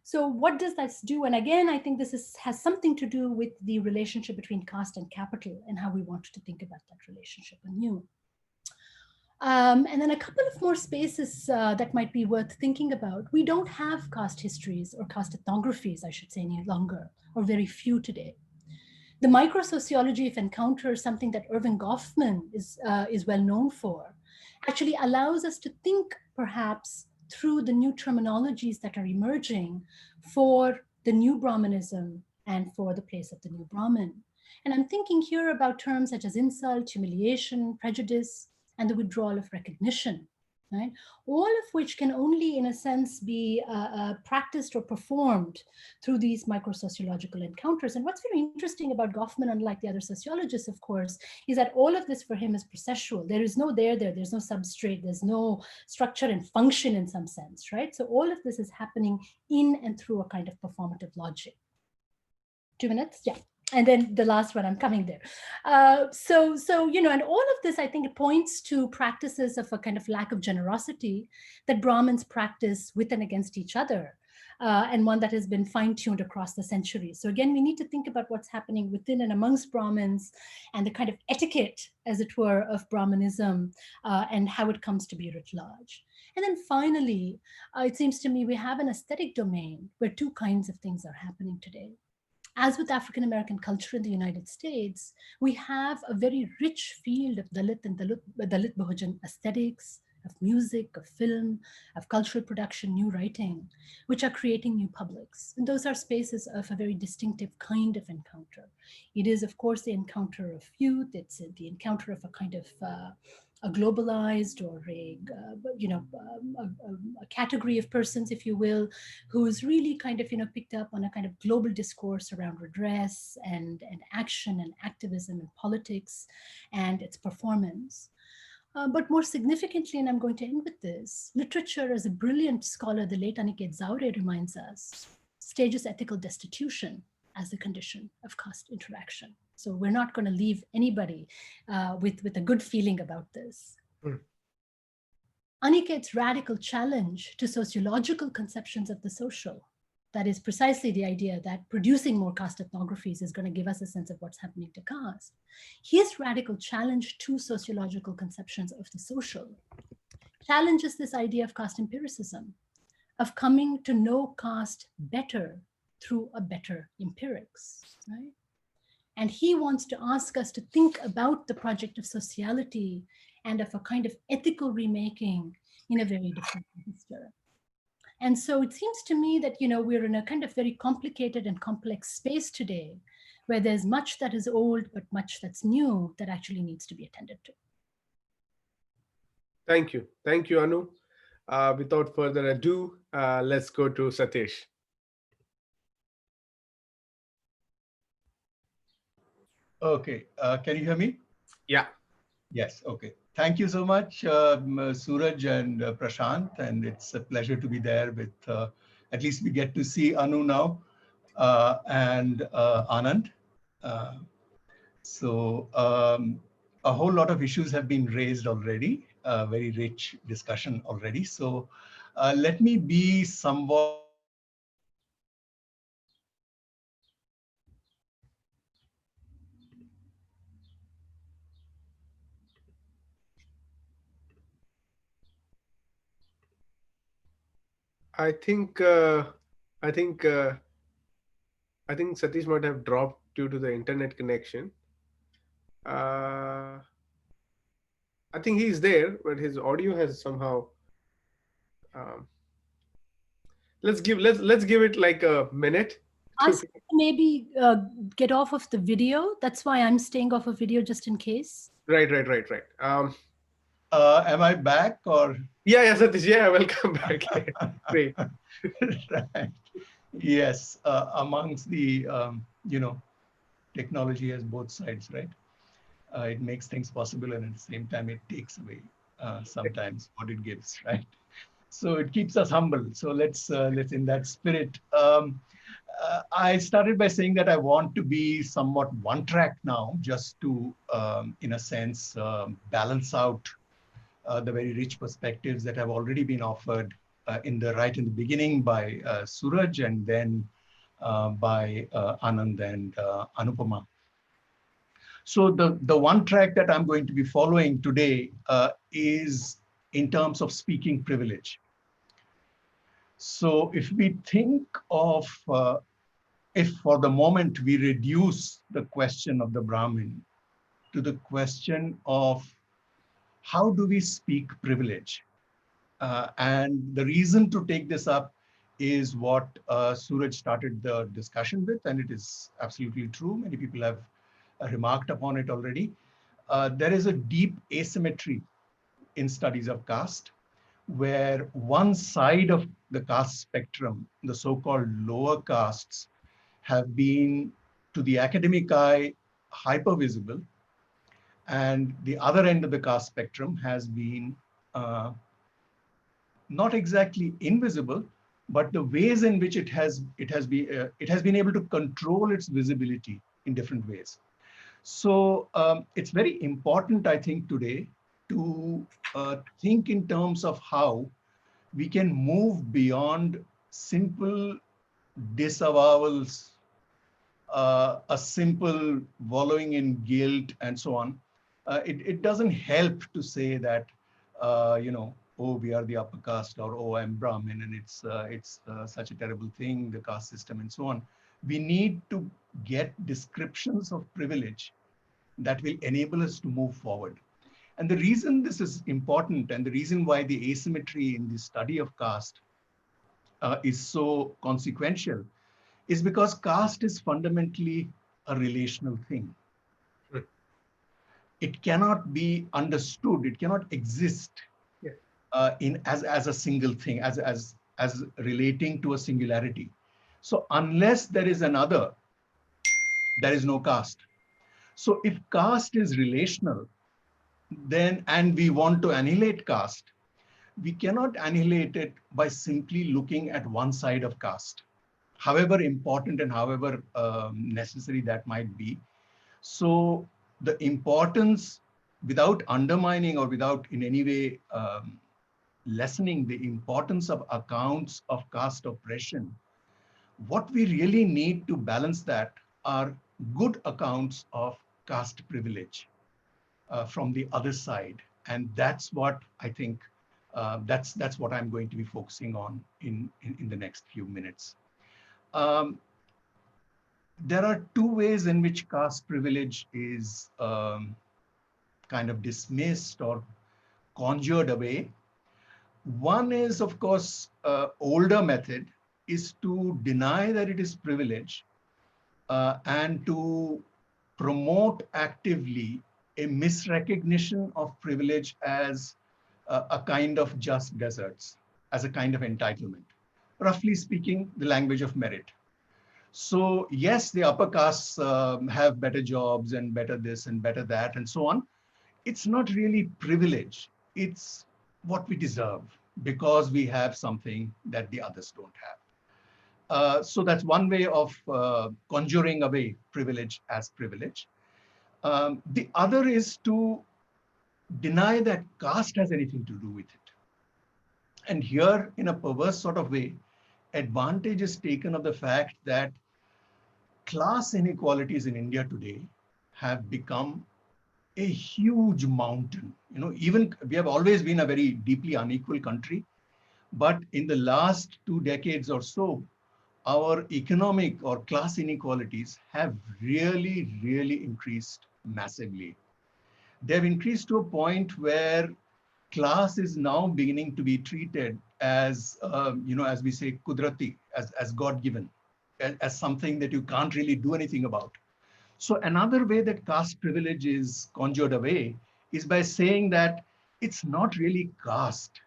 So what does that do? And again, I think this has something to do with the relationship between caste and capital and how we want to think about that relationship anew. And then a couple of more spaces that might be worth thinking about. We don't have caste histories or caste ethnographies, I should say, any longer, or very few today. The microsociology of encounter, something that Irving Goffman is well known for, actually allows us to think perhaps through the new terminologies that are emerging for the new Brahmanism and for the place of the new Brahmin. And I'm thinking here about terms such as insult, humiliation, prejudice, and the withdrawal of recognition, right? All of which can only, in a sense, be practiced or performed through these microsociological encounters. And what's very interesting about Goffman, unlike the other sociologists, of course, is that all of this for him is processual. There is no there's no substrate, there's no structure and function in some sense, right? So all of this is happening in and through a kind of performative logic. 2 minutes? Yeah. And then the last one, I'm coming there. So and all of this, I think it points to practices of a kind of lack of generosity that Brahmins practice with and against each other, and one that has been fine-tuned across the centuries. So again, we need to think about what's happening within and amongst Brahmins and the kind of etiquette, as it were, of Brahmanism and how it comes to be writ large. And then finally, it seems to me we have an aesthetic domain where two kinds of things are happening today. As with African-American culture in the United States, we have a very rich field of Dalit and Dalit Bahujan aesthetics, of music, of film, of cultural production, new writing, which are creating new publics. And those are spaces of a very distinctive kind of encounter. It is, of course, the encounter of youth. It's the encounter of a kind of a globalized or a category of persons, if you will, who's really kind of picked up on a kind of global discourse around redress and action and activism and politics and its performance. But more significantly, and I'm going to end with this, literature, as a brilliant scholar, the late Aniket Zaure reminds us, stages ethical destitution as the condition of caste interaction. So we're not going to leave anybody with a good feeling about this. Aniket's radical challenge to sociological conceptions of the social, that is precisely the idea that producing more caste ethnographies is going to give us a sense of what's happening to caste. His radical challenge to sociological conceptions of the social challenges this idea of caste empiricism, of coming to know caste better through a better empirics, right? And he wants to ask us to think about the project of sociality and of a kind of ethical remaking in a very different register. And so it seems to me that, we're in a kind of very complicated and complex space today, where there's much that is old, but much that's new that actually needs to be attended to. Thank you. Thank you, Anu. Without further ado, let's go to Satish. Okay, can you hear me? Yeah. Yes, okay. Thank you so much, Suraj and Prashant, and it's a pleasure to be there with, at least we get to see Anu now and Anand. So a whole lot of issues have been raised already, very rich discussion already. So let me be somewhat I think Satish might have dropped due to the internet connection. I think he's there, but his audio has somehow. Let's give it like a minute. Ask maybe get off of the video. That's why I'm staying off of video, just in case. Right. Am I back or? Yeah, Satish. Yeah, welcome back. Great. Right. Yes, amongst the, technology has both sides, right? It makes things possible, and at the same time, it takes away sometimes what it gives, right? So it keeps us humble. So let's in that spirit. I started by saying that I want to be somewhat one track now, just to, in a sense, balance out the very rich perspectives that have already been offered in the beginning by Suraj, and then by Anand and Anupama. So the one track that I'm going to be following today is in terms of speaking privilege. So if we think of, if for the moment we reduce the question of the Brahmin to the question of how do we speak privilege? And the reason to take this up is what Suraj started the discussion with, and it is absolutely true. Many people have remarked upon it already. There is a deep asymmetry in studies of caste, where one side of the caste spectrum, the so-called lower castes, have been, to the academic eye, hyper-visible, and the other end of the caste spectrum has been not exactly invisible, but the ways in which it has been able to control its visibility in different ways. So it's very important, I think, today to think in terms of how we can move beyond simple disavowals, a simple wallowing in guilt, and so on. It doesn't help to say that, oh, we are the upper caste, or oh, I'm Brahmin, and it's such a terrible thing, the caste system, and so on. We need to get descriptions of privilege that will enable us to move forward. And the reason this is important, and the reason why the asymmetry in the study of caste is so consequential, is because caste is fundamentally a relational thing. It cannot be understood, it cannot exist as a single thing, as relating to a singularity. So unless there is another, there is no caste. So if caste is relational, then, and we want to annihilate caste, we cannot annihilate it by simply looking at one side of caste, however important and however necessary that might be. So the importance, without undermining or without in any way lessening the importance of accounts of caste oppression, what we really need to balance that are good accounts of caste privilege from the other side. And that's what I think, that's what I'm going to be focusing on in the next few minutes. There are two ways in which caste privilege is kind of dismissed or conjured away. One is, of course, older method is to deny that it is privilege and to promote actively a misrecognition of privilege as a kind of just deserts, as a kind of entitlement. Roughly speaking, the language of merit. So yes, the upper castes have better jobs and better this and better that and so on. It's not really privilege. It's what we deserve because we have something that the others don't have. So that's one way of conjuring away privilege as privilege. The other is to deny that caste has anything to do with it. And here, in a perverse sort of way, advantage is taken of the fact that class inequalities in India today have become a huge mountain. Even we have always been a very deeply unequal country, but in the last 2 decades or so, our economic or class inequalities have really, really increased massively. They've increased to a point where class is now beginning to be treated as, as we say, kudrati, as God-given, as something that you can't really do anything about. So another way that caste privilege is conjured away is by saying that it's not really caste,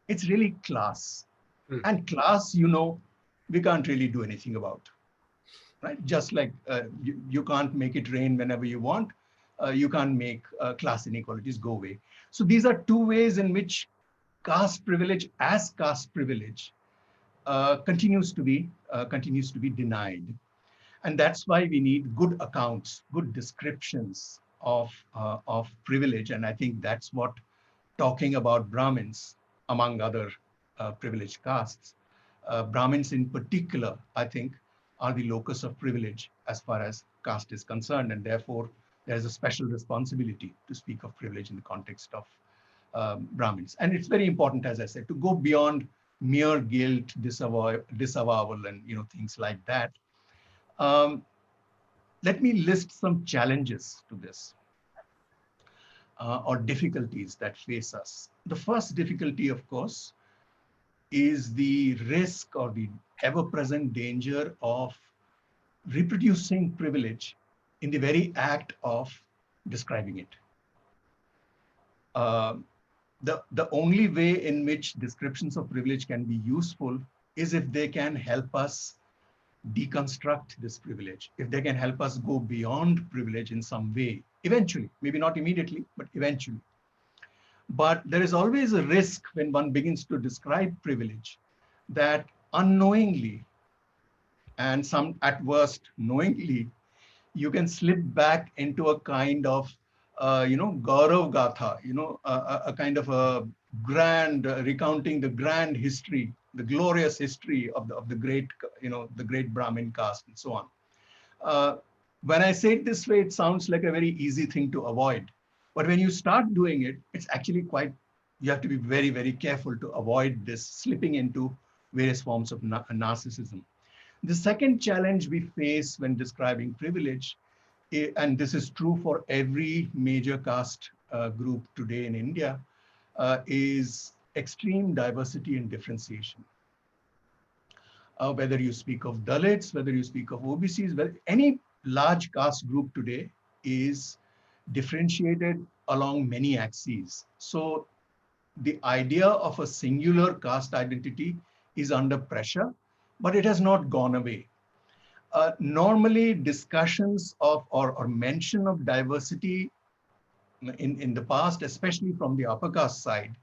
it's really class. And class, we can't really do anything about, right? Just like you can't make it rain whenever you want, you can't make class inequalities go away. So these are two ways in which caste privilege as caste privilege continues to be denied. And that's why we need good accounts, good descriptions of privilege. And I think that's what talking about Brahmins, among other privileged castes, Brahmins in particular, I think, are the locus of privilege as far as caste is concerned. And therefore, there is a special responsibility to speak of privilege in the context of Brahmins. And it's very important, as I said, to go beyond mere guilt, disavowal, and things like that. Let me list some challenges to this or difficulties that face us. The first difficulty, of course, is the risk or the ever-present danger of reproducing privilege in the very act of describing it. The only way in which descriptions of privilege can be useful is if they can help us deconstruct this privilege, if they can help us go beyond privilege in some way, eventually, maybe not immediately, but eventually. But there is always a risk when one begins to describe privilege that unknowingly, and some at worst knowingly, you can slip back into a kind of Gaurav Gatha, a kind of a grand, recounting the grand history, the glorious history of the great, the great Brahmin caste and so on. When I say it this way, it sounds like a very easy thing to avoid. But when you start doing it, it's actually you have to be very, very careful to avoid this slipping into various forms of narcissism. The second challenge we face when describing privilege, and this is true for every major caste group today in India, is extreme diversity and differentiation. Whether you speak of Dalits, whether you speak of OBCs, any large caste group today is differentiated along many axes. So the idea of a singular caste identity is under pressure, but it has not gone away. Normally, discussions of or mention of diversity in the past, especially from the upper caste side,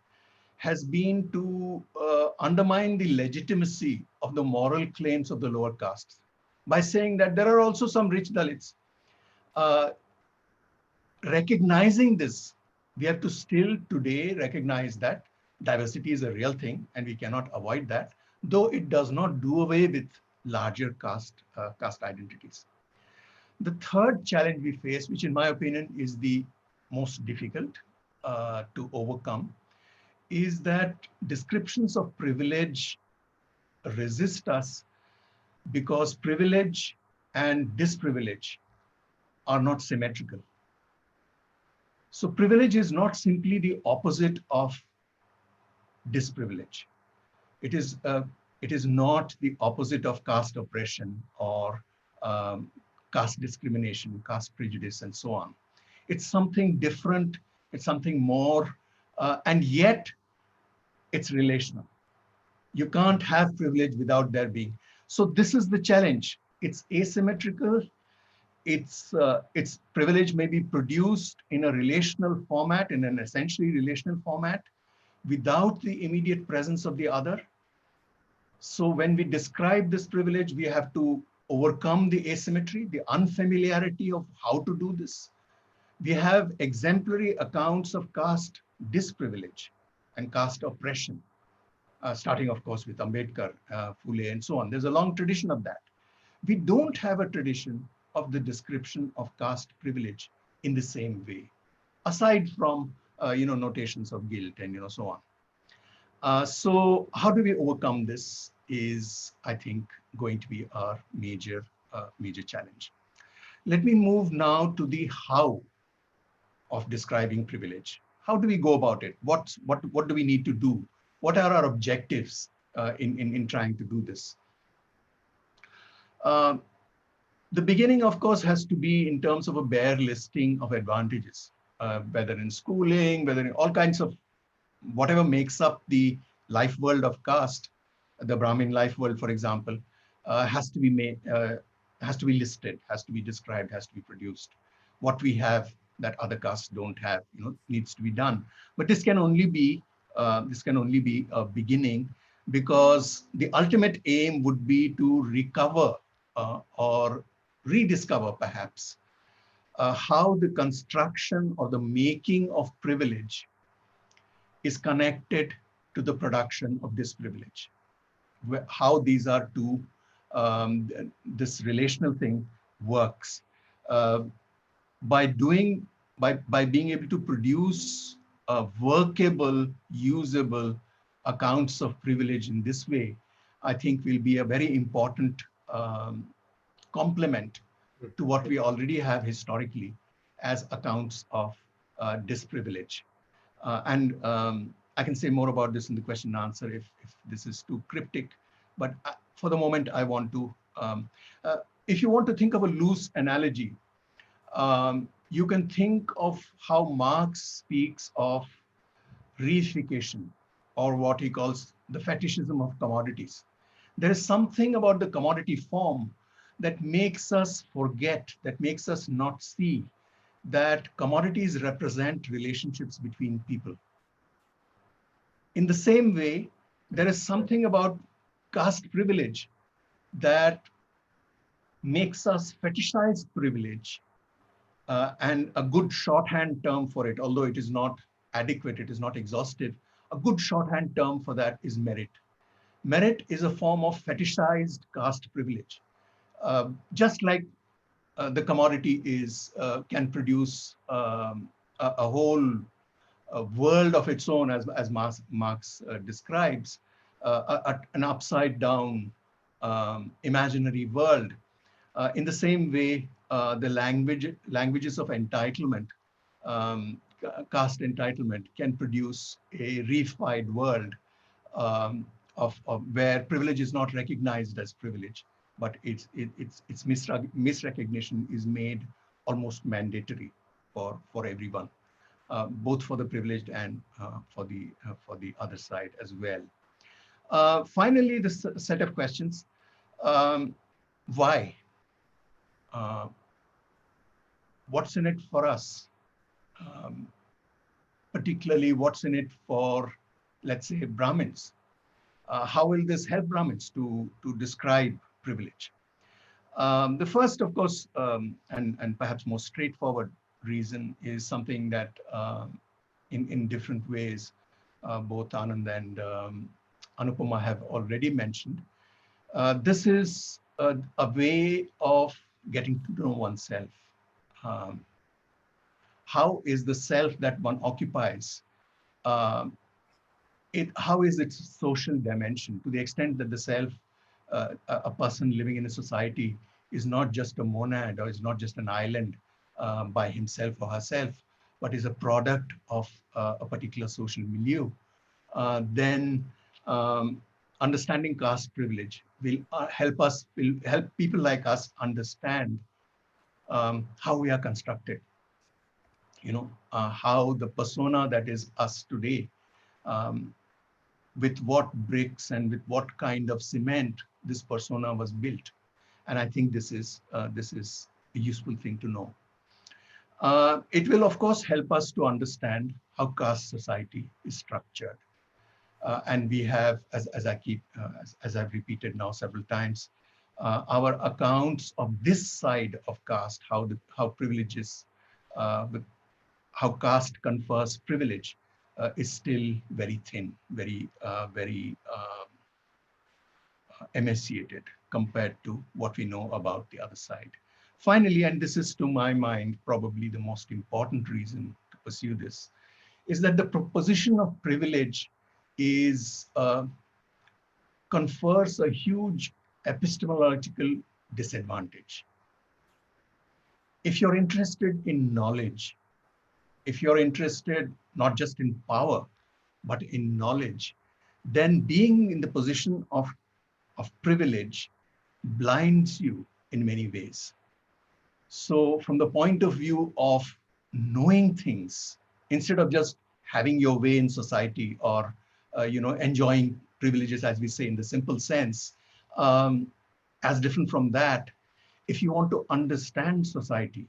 has been to undermine the legitimacy of the moral claims of the lower castes by saying that there are also some rich Dalits. Recognizing this, we have to still today recognize that diversity is a real thing and we cannot avoid that, though it does not do away with larger caste identities. The third challenge we face, which in my opinion is the most difficult to overcome, is that descriptions of privilege resist us because privilege and disprivilege are not symmetrical. So privilege is not simply the opposite of disprivilege. It is not the opposite of caste oppression or caste discrimination, caste prejudice, and so on. It's something different, it's something more, and yet it's relational. You can't have privilege without there being. So this is the challenge. It's asymmetrical. Its privilege may be produced in a relational format, in an essentially relational format, without the immediate presence of the other. So when we describe this privilege, we have to overcome the asymmetry, the unfamiliarity of how to do this. We have exemplary accounts of caste disprivilege and caste oppression, starting, of course, with Ambedkar, Phule, and so on. There's a long tradition of that. We don't have a tradition of the description of caste privilege in the same way, aside from notations of guilt and so on. So how do we overcome this is, I think, going to be our major challenge. Let me move now to the how of describing privilege. How do we go about it? What do we need to do? What are our objectives in trying to do this? The beginning, of course, has to be in terms of a bare listing of advantages, whether in schooling, whether in all kinds of whatever makes up the life world of caste, the Brahmin life world, for example, has to be made, has to be listed, has to be described, has to be produced. What we have that other castes don't have, needs to be done. But this can only be a beginning, because the ultimate aim would be to recover or rediscover, perhaps, how the construction or the making of privilege is connected to the production of this privilege. How these are two, this relational thing works. By being able to produce workable, usable accounts of privilege in this way, I think will be a very important complement to what we already have historically as accounts of disprivilege. And I can say more about this in the question and answer if this is too cryptic, but for the moment, I want to, if you want to think of a loose analogy, you can think of how Marx speaks of reification, or what he calls the fetishism of commodities. There is something about the commodity form that makes us forget, that makes us not see that commodities represent relationships between people. In the same way, there is something about caste privilege that makes us fetishize privilege, and a good shorthand term for it, although it is not adequate, it is not exhaustive, a good shorthand term for that is merit. Merit is a form of fetishized caste privilege. Just like the commodity can produce a whole world of its own, as Marx describes, an upside down imaginary world. In the same way, the languages of entitlement, caste entitlement, can produce a reified world of where privilege is not recognized as privilege, but its misrecognition is made almost mandatory for everyone, both for the privileged and for the other side as well. Finally, this set of questions: why? What's in it for us? Particularly, what's in it for, let's say, Brahmins? How will this help Brahmins to describe privilege? The first, of course, and perhaps most straightforward reason is something that in different ways, both Anand and Anupama have already mentioned. This is a way of getting to know oneself. How is the self that one occupies? How is its social dimension, to the extent that the self, a person living in a society, is not just a monad or is not just an island by himself or herself, but is a product of a particular social milieu. Then understanding caste privilege will help people like us understand how we are constructed. How the persona that is us today, with what bricks and with what kind of cement this persona was built. And I think this is a useful thing to know. It will, of course, help us to understand how caste society is structured. And we have, as I've repeated now several times, our accounts of this side of caste, how privileges, how caste confers privilege, is still very thin, very emaciated compared to what we know about the other side. Finally, and this is to my mind probably the most important reason to pursue this, is that the proposition of privilege confers a huge epistemological disadvantage. If you're interested in knowledge, if you're interested not just in power, but in knowledge, then being in the position of privilege blinds you in many ways. So from the point of view of knowing things, instead of just having your way in society or enjoying privileges, as we say in the simple sense, as different from that, if you want to understand society,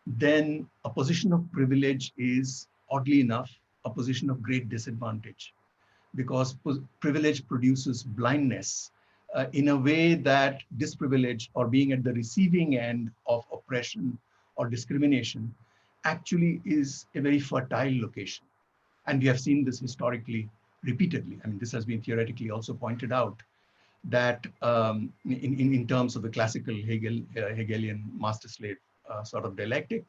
then a position of privilege is, oddly enough, a position of great disadvantage, because privilege produces blindness in a way that disprivilege, or being at the receiving end of oppression or discrimination, actually is a very fertile location. And we have seen this historically repeatedly. I mean, this has been theoretically also pointed out, that in terms of the classical Hegelian master-slave sort of dialectic,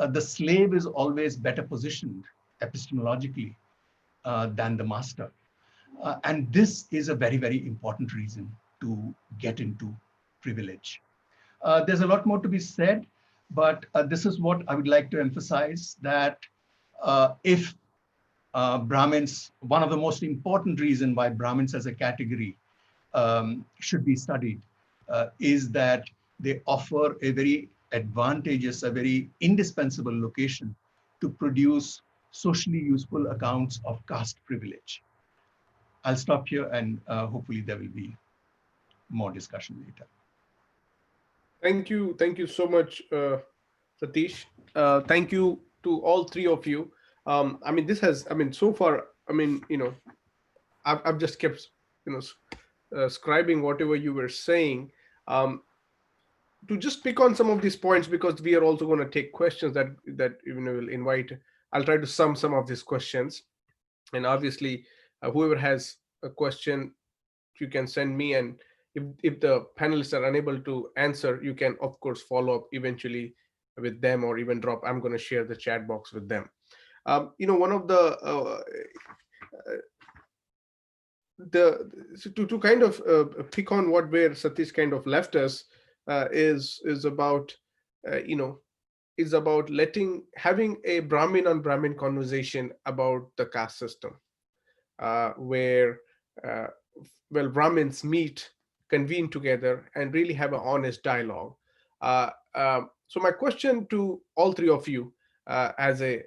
the slave is always better positioned epistemologically than the master. And this is a very, very important reason to get into privilege. There's a lot more to be said, but this is what I would like to emphasize, that if Brahmins, one of the most important reasons why Brahmins as a category should be studied is that they offer a very advantageous, a very indispensable location to produce socially useful accounts of caste privilege. I'll stop here, and hopefully there will be more discussion later. Thank you so much, Satish. Thank you to all three of you. I mean, this has, I mean, so far, I mean, I've just kept, scribing whatever you were saying. To just pick on some of these points, because we are also going to take questions that will invite. I'll try to sum some of these questions, and obviously, whoever has a question, you can send me, and if the panelists are unable to answer, you can of course follow up eventually with them, or even drop. I'm going to share the chat box with them. One of to kind of pick on where Satish kind of left us is about having a Brahmin on Brahmin conversation about the caste system, where Brahmins meet, convene together, and really have an honest dialogue. So my question to all three of you, as a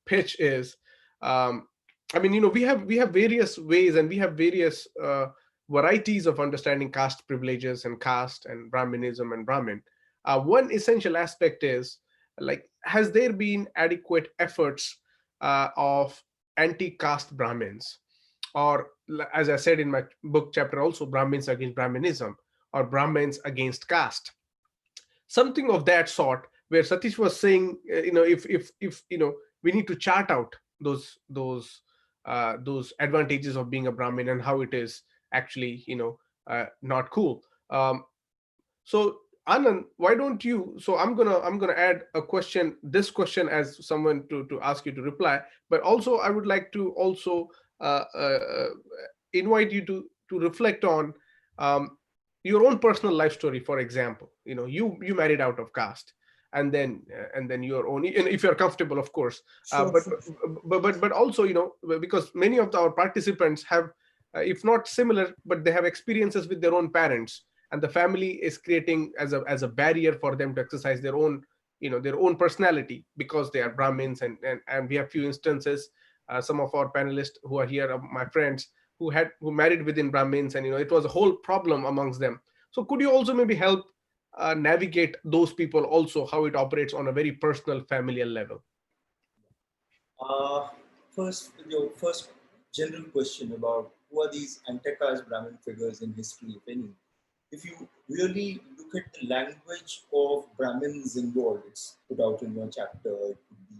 pitch is, I mean, we have various ways, and we have various varieties of understanding caste privileges and caste and Brahminism and Brahmin. One essential aspect is, like, has there been adequate efforts of anti-caste Brahmins, or as I said in my book chapter also, Brahmins against Brahminism, or Brahmins against caste, something of that sort, where Satish was saying, if we need to chart out those advantages of being a Brahmin and how it is actually not cool. So Anand, why don't you? So I'm gonna add a question. This question as someone to ask you to reply, but also I would like to also invite you to reflect on your own personal life story. For example, you married out of caste, and then your own, and if you're comfortable, of course. Sure, but also, because many of our participants have, if not similar, but they have experiences with their own parents, and the family is creating as a barrier for them to exercise their own personality, because they are Brahmins, and we have few instances. Some of our panelists who are here are my friends who married within Brahmins, and it was a whole problem amongst them. So could you also maybe help navigate those people also, how it operates on a very personal, familial level? First, your first general question about who are these anti-caste Brahmin figures in history, if any. If you really look at the language of Brahmins involved, it's put out in your chapter. It could be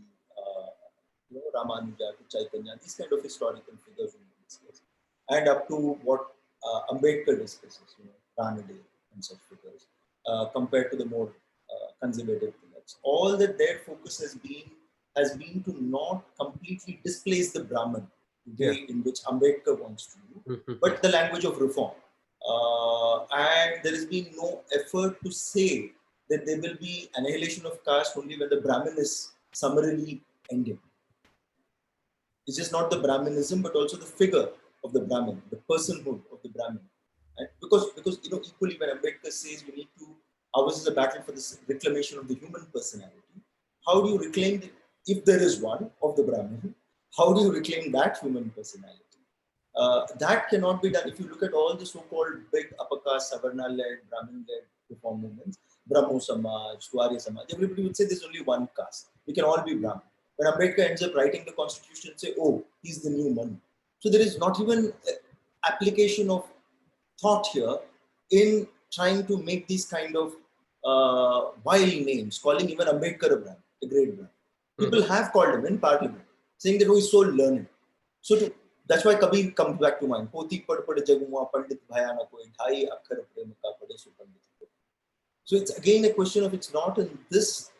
Ramanuja to Chaitanya, these kind of historical figures we discuss, and up to what Ambedkar discusses, Ranade and such figures, compared to the more conservative figures. All that their focus has been to not completely displace the Brahmin, the way in which Ambedkar wants to do, but the language of reform. And there has been no effort to say that there will be annihilation of caste only when the Brahmin is summarily ended. It's just not the Brahminism, but also the figure of the Brahmin, the personhood of the Brahmin. And because equally when Ambedkar says we need to Ours is a battle for this reclamation of the human personality. How do you reclaim, if there is one, of the Brahmin? How do you reclaim that human personality? That cannot be done. If you look at all the so-called big upper caste, Savarna-led, Brahmin-led reform movements, Brahmo Samaj, Arya Samaj, everybody would say there's only one caste. We can all be Brahmin. When Ambedkar ends up writing the constitution, say, oh, he's the new Manu. So there is not even application of thought here in trying to make these kind of wild names, calling even Ambedkar a Brahmin, a great Brahmin. People have called him in parliament, saying that oh, he's so learned. So that's why Kabir comes back to mind. Poti pad pad jagua pandit bhayana koi dhai akhar prem ka pade so pandit. So it's again a question of, it's not in this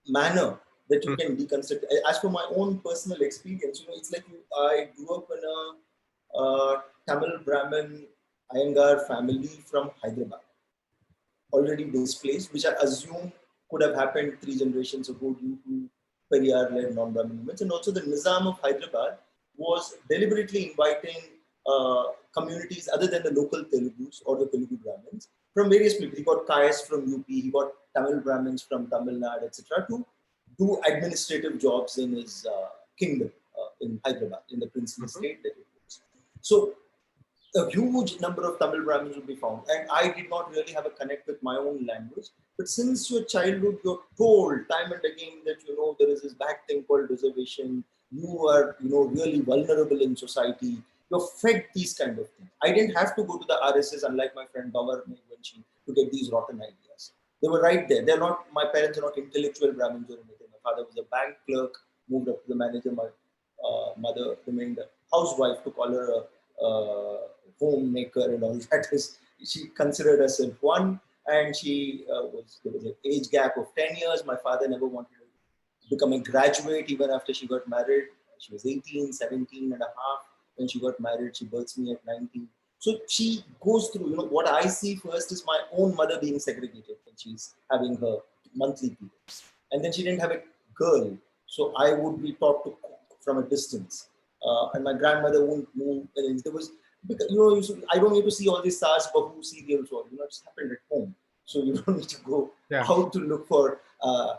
manner that you can deconstruct. As for my own personal experience, it's like I grew up in a Tamil Brahmin Iyengar family from Hyderabad, already displaced, which I assume could have happened 3 generations ago due to Periyar-led non-Brahmin movements. And also the Nizam of Hyderabad was deliberately inviting communities other than the local Telugus or the Telugu Brahmins from various people. He got Kayas from UP, he got Tamil Brahmins from Tamil Nadu, etc., to do administrative jobs in his kingdom in Hyderabad, in the princely state that it was. So a huge number of Tamil Brahmins would be found. And I did not really have a connect with my own language. But since your childhood, you're told time and again that, there is this bad thing called reservation. You are, really vulnerable in society. You're fed these kind of things. I didn't have to go to the RSS, unlike my friend Bawar Megwanshi, to get these rotten ideas. They were right there. My parents are not intellectual Brahmins or anything. My father was a bank clerk, moved up to the manager. My mother remained a housewife, to call her a homemaker and all that. She considered herself one, and there was an age gap of 10 years. My father never wanted to become a graduate even after she got married. She was 18, 17 and a half. When she got married, she births me at 19. So she goes through, what I see first is my own mother being segregated when she's having her monthly periods. And then she didn't have a girl. So I would be taught to cook from a distance. And my grandmother wouldn't move. And there was, I don't need to see all these Saas Bahu serials or, it's happened at home. So you don't need to go out to look for,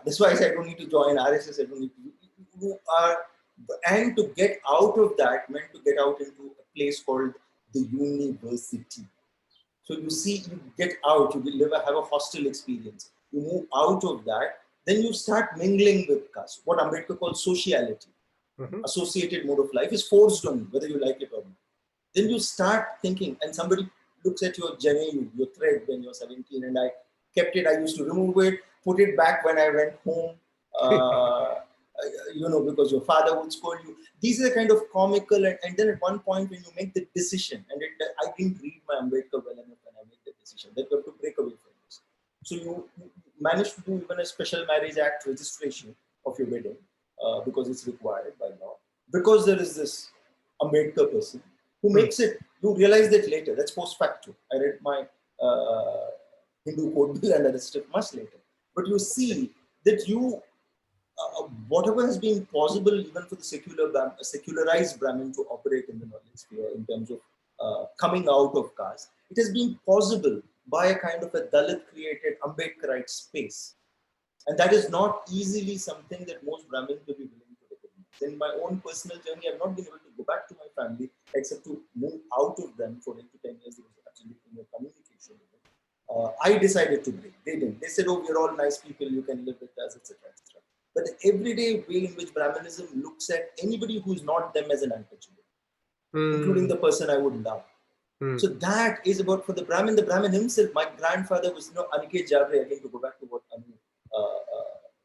that's why I said I don't need to join RSS, I don't need to, and to get out of that meant to get out into a place called the university. So you get out, you have a hostel experience, you move out of that, then you start mingling with caste. What Ambedkar calls sociality, associated mode of life is forced on you, whether you like it or not. Then you start thinking, and somebody looks at your janayu, your thread when you're 17, and I kept it, I used to remove it, put it back when I went home, because your father would scold you. These are the kind of comical, and then at one point when you make the decision, and I didn't read my Ambedkar well enough when I made the decision, that you have to break away from this. So you managed to do even a special marriage act registration of your wedding, because it's required by law. Because there is this Ambedkar person who makes it, you realize that later, that's post facto. I read my Hindu code bill and other stuff much later. But you see that whatever has been possible even for the secularized Brahmin to operate in the knowledge sphere in terms of coming out of caste, it has been possible by a kind of a Dalit created Ambedkarite space. And that is not easily something that most Brahmins will be willing to recognize. In my own personal journey, I've not been able to go back to my family except to move out of them for 8 to 10 years. There was absolutely no communication with them. I decided to break. They didn't. They said, oh, we're all nice people, you can live with us, etc. etc. But the everyday way in which Brahmanism looks at anybody who's not them as an untouchable, including the person I would love. So that is about, for the Brahmin himself. My grandfather was, Aniket Javre, again to go back to what Anu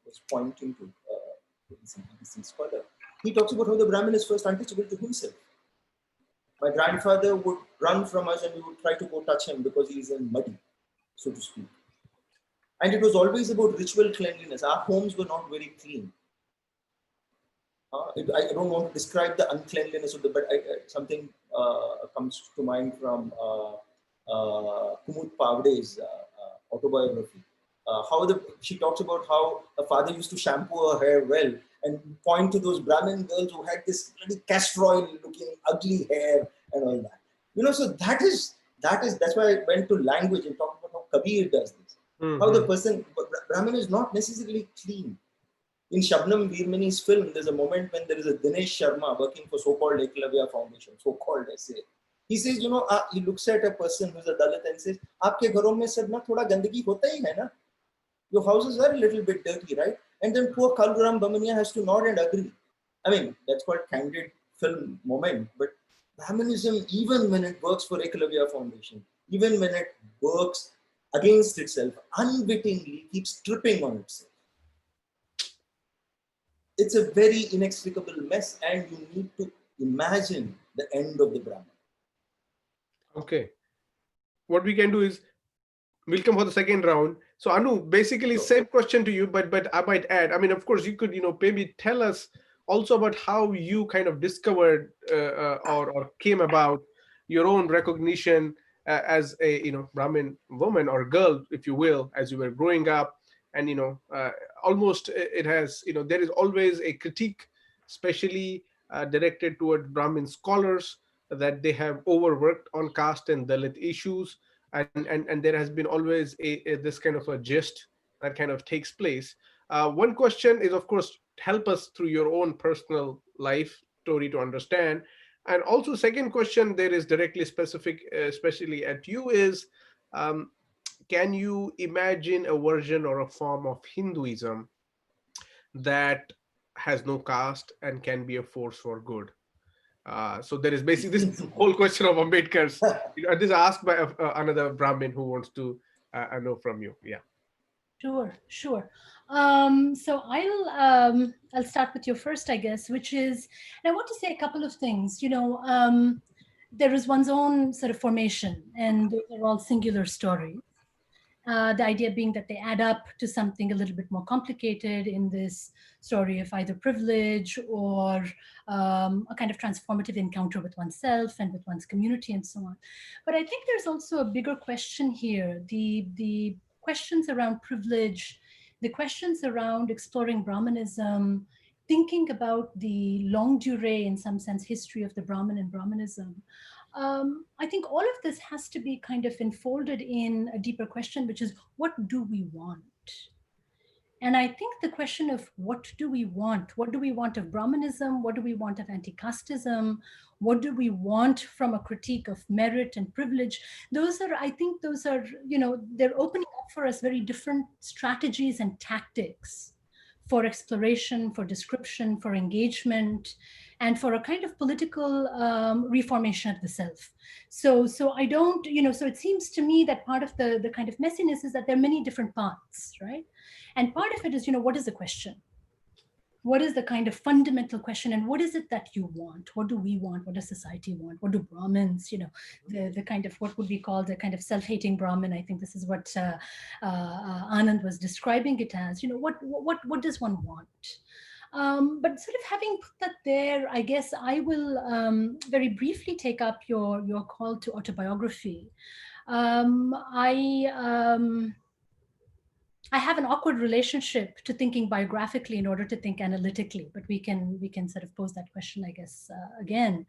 was pointing to, he's an BBC scholar. He talks about how the Brahmin is first untouchable to himself. My grandfather would run from us and we would try to go touch him because he's in muddy, so to speak. And it was always about ritual cleanliness. Our homes were not very clean. I don't want to describe the uncleanliness of but something comes to mind from Kumud Pavde's autobiography. She talks about how her father used to shampoo her hair well and point to those Brahmin girls who had this bloody castor oil looking ugly hair and all that. So that's why I went to language and talked about how Kabir does this. How the person, Brahmin is not necessarily clean. In Shabnam Veermani's film, there's a moment when there is a Dinesh Sharma working for so-called Eklavya Foundation, so-called I say. He says, you know, he looks at a person who's a Dalit and says, "Aapke gharon mein sab na thoda gandagi hota hi hai na? Your houses are a little bit dirty, right?" And then poor Kalram Bamania has to nod and agree. I mean, that's quite candid film moment. But Brahmanism, even when it works for Eklavya Foundation, even when it works against itself, unwittingly keeps tripping on itself. It's a very inextricable mess, and you need to imagine the end of the Brahman. Okay. What we can do is, we'll come for the second round. So Anu, basically same question to you, but I might add, I mean, of course, you could, maybe tell us also about how you kind of discovered or came about your own recognition as a, Brahmin woman or girl, if you will, as you were growing up. And, almost it has, there is always a critique, especially directed toward Brahmin scholars, that they have overworked on caste and Dalit issues. And there has been always this kind of a gist that kind of takes place. One question is, of course, help us through your own personal life story to understand. And also, second question, there is directly specific, especially at you, is can you imagine a version or a form of Hinduism that has no caste and can be a force for good? So there is basically this whole question of Ambedkar's. This is asked by another Brahmin who wants to know from you. Yeah. Sure. So I'll start with your first, I guess, which is, and I want to say a couple of things. There is one's own sort of formation, and they're all singular stories. The idea being that they add up to something a little bit more complicated in this story of either privilege or a kind of transformative encounter with oneself and with one's community and so on. But I think there's also a bigger question here. The questions around privilege, the questions around exploring Brahmanism, thinking about the longue durée, in some sense, history of the Brahmin and Brahmanism. I think all of this has to be kind of enfolded in a deeper question, which is, what do we want? And I think the question of what do we want of Brahmanism? What do we want of anti-casteism? What do we want from a critique of merit and privilege? I think those are, they're opening up for us very different strategies and tactics for exploration, for description, for engagement, and for a kind of political reformation of the self. So I don't, so it seems to me that part of the kind of messiness is that there are many different paths, right? And part of it is, what is the question? What is the kind of fundamental question, and what is it that you want? What do we want? What does society want? What do Brahmins, the kind of, what would we call the kind of self-hating Brahmin? I think this is what Anand was describing it as. What does one want? But sort of having put that there, I guess I will very briefly take up your call to autobiography. I have an awkward relationship to thinking biographically in order to think analytically, but we can sort of pose that question, I guess, again.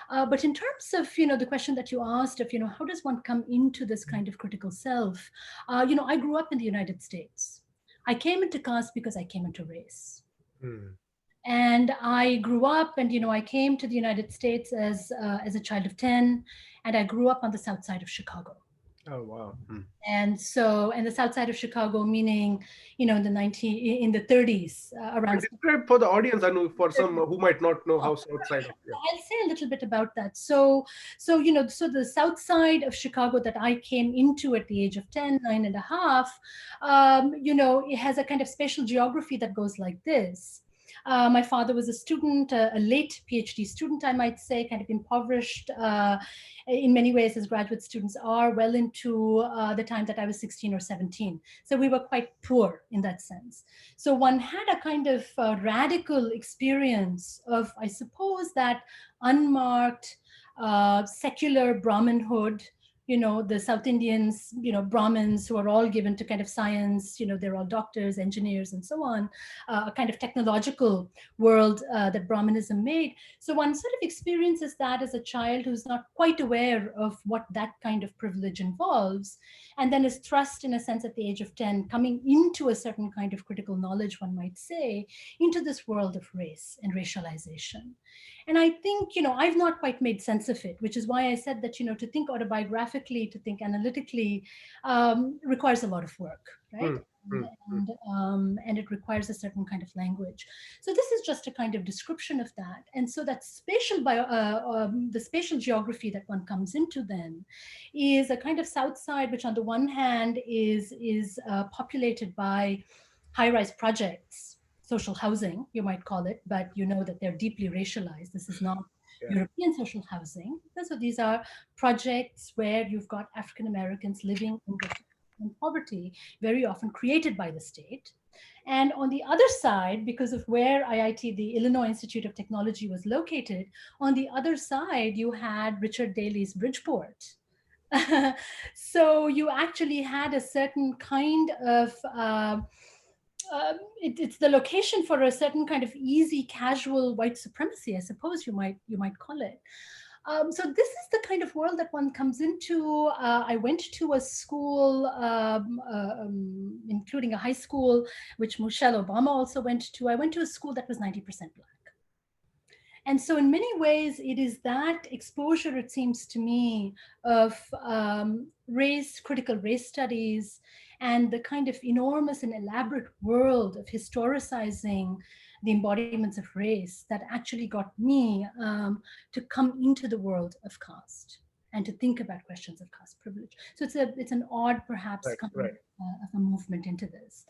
But in terms of, the question that you asked of, how does one come into this kind of critical self? I grew up in the United States. I came into caste because I came into race. And I grew up, and I came to the United States as a child of 10, and I grew up on the south side of Chicago. Oh wow! And so, and the south side of Chicago, meaning, in the 30s, around. Describe for the audience, Anu, for some who might not know how south side. I'll say a little bit about that. So the south side of Chicago that I came into at the age of 10, 9 and a half, it has a kind of spatial geography that goes like this. My father was a student, a late PhD student, I might say, kind of impoverished in many ways, as graduate students are, well into the time that I was 16 or 17. So we were quite poor in that sense. So one had a kind of radical experience of, I suppose, that unmarked secular Brahminhood, the South Indians, Brahmins, who are all given to kind of science, they're all doctors, engineers, and so on, a kind of technological world that Brahmanism made. So one sort of experiences that as a child who's not quite aware of what that kind of privilege involves, and then is thrust, in a sense, at the age of 10, coming into a certain kind of critical knowledge, one might say, into this world of race and racialization. And I think, I've not quite made sense of it, which is why I said that, to think autobiographically, to think analytically, requires a lot of work, right? And it requires a certain kind of language. So this is just a kind of description of that. And so that the spatial geography that one comes into then is a kind of South Side, which on the one hand is populated by high-rise projects, social housing, you might call it, but that they're deeply racialized. This is not European social housing. So these are projects where you've got African Americans living in poverty, very often created by the state. And on the other side, because of where IIT, the Illinois Institute of Technology, was located, on the other side, you had Richard Daley's Bridgeport. So you actually had a certain kind of it's the location for a certain kind of easy, casual white supremacy, I suppose you might call it. So this is the kind of world that one comes into. I went to a school, including a high school, which Michelle Obama also went to. I went to a school that was 90% Black. And so in many ways, it is that exposure, it seems to me, of critical race studies, and the kind of enormous and elaborate world of historicizing the embodiments of race that actually got me to come into the world of caste and to think about questions of caste privilege. So it's an odd, perhaps, kind of a movement into this.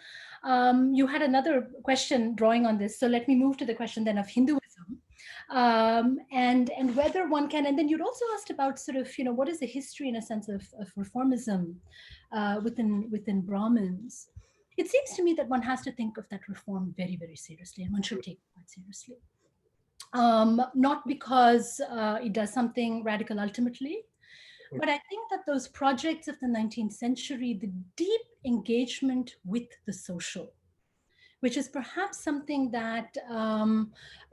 You had another question drawing on this, so let me move to the question then of Hinduism. And whether one can, and then you'd also asked about sort of, what is the history, in a sense, of reformism within Brahmins. It seems to me that one has to think of that reform very, very seriously, and one should take it quite seriously. Not because it does something radical ultimately, but I think that those projects of the 19th century, the deep engagement with the social, which is perhaps something that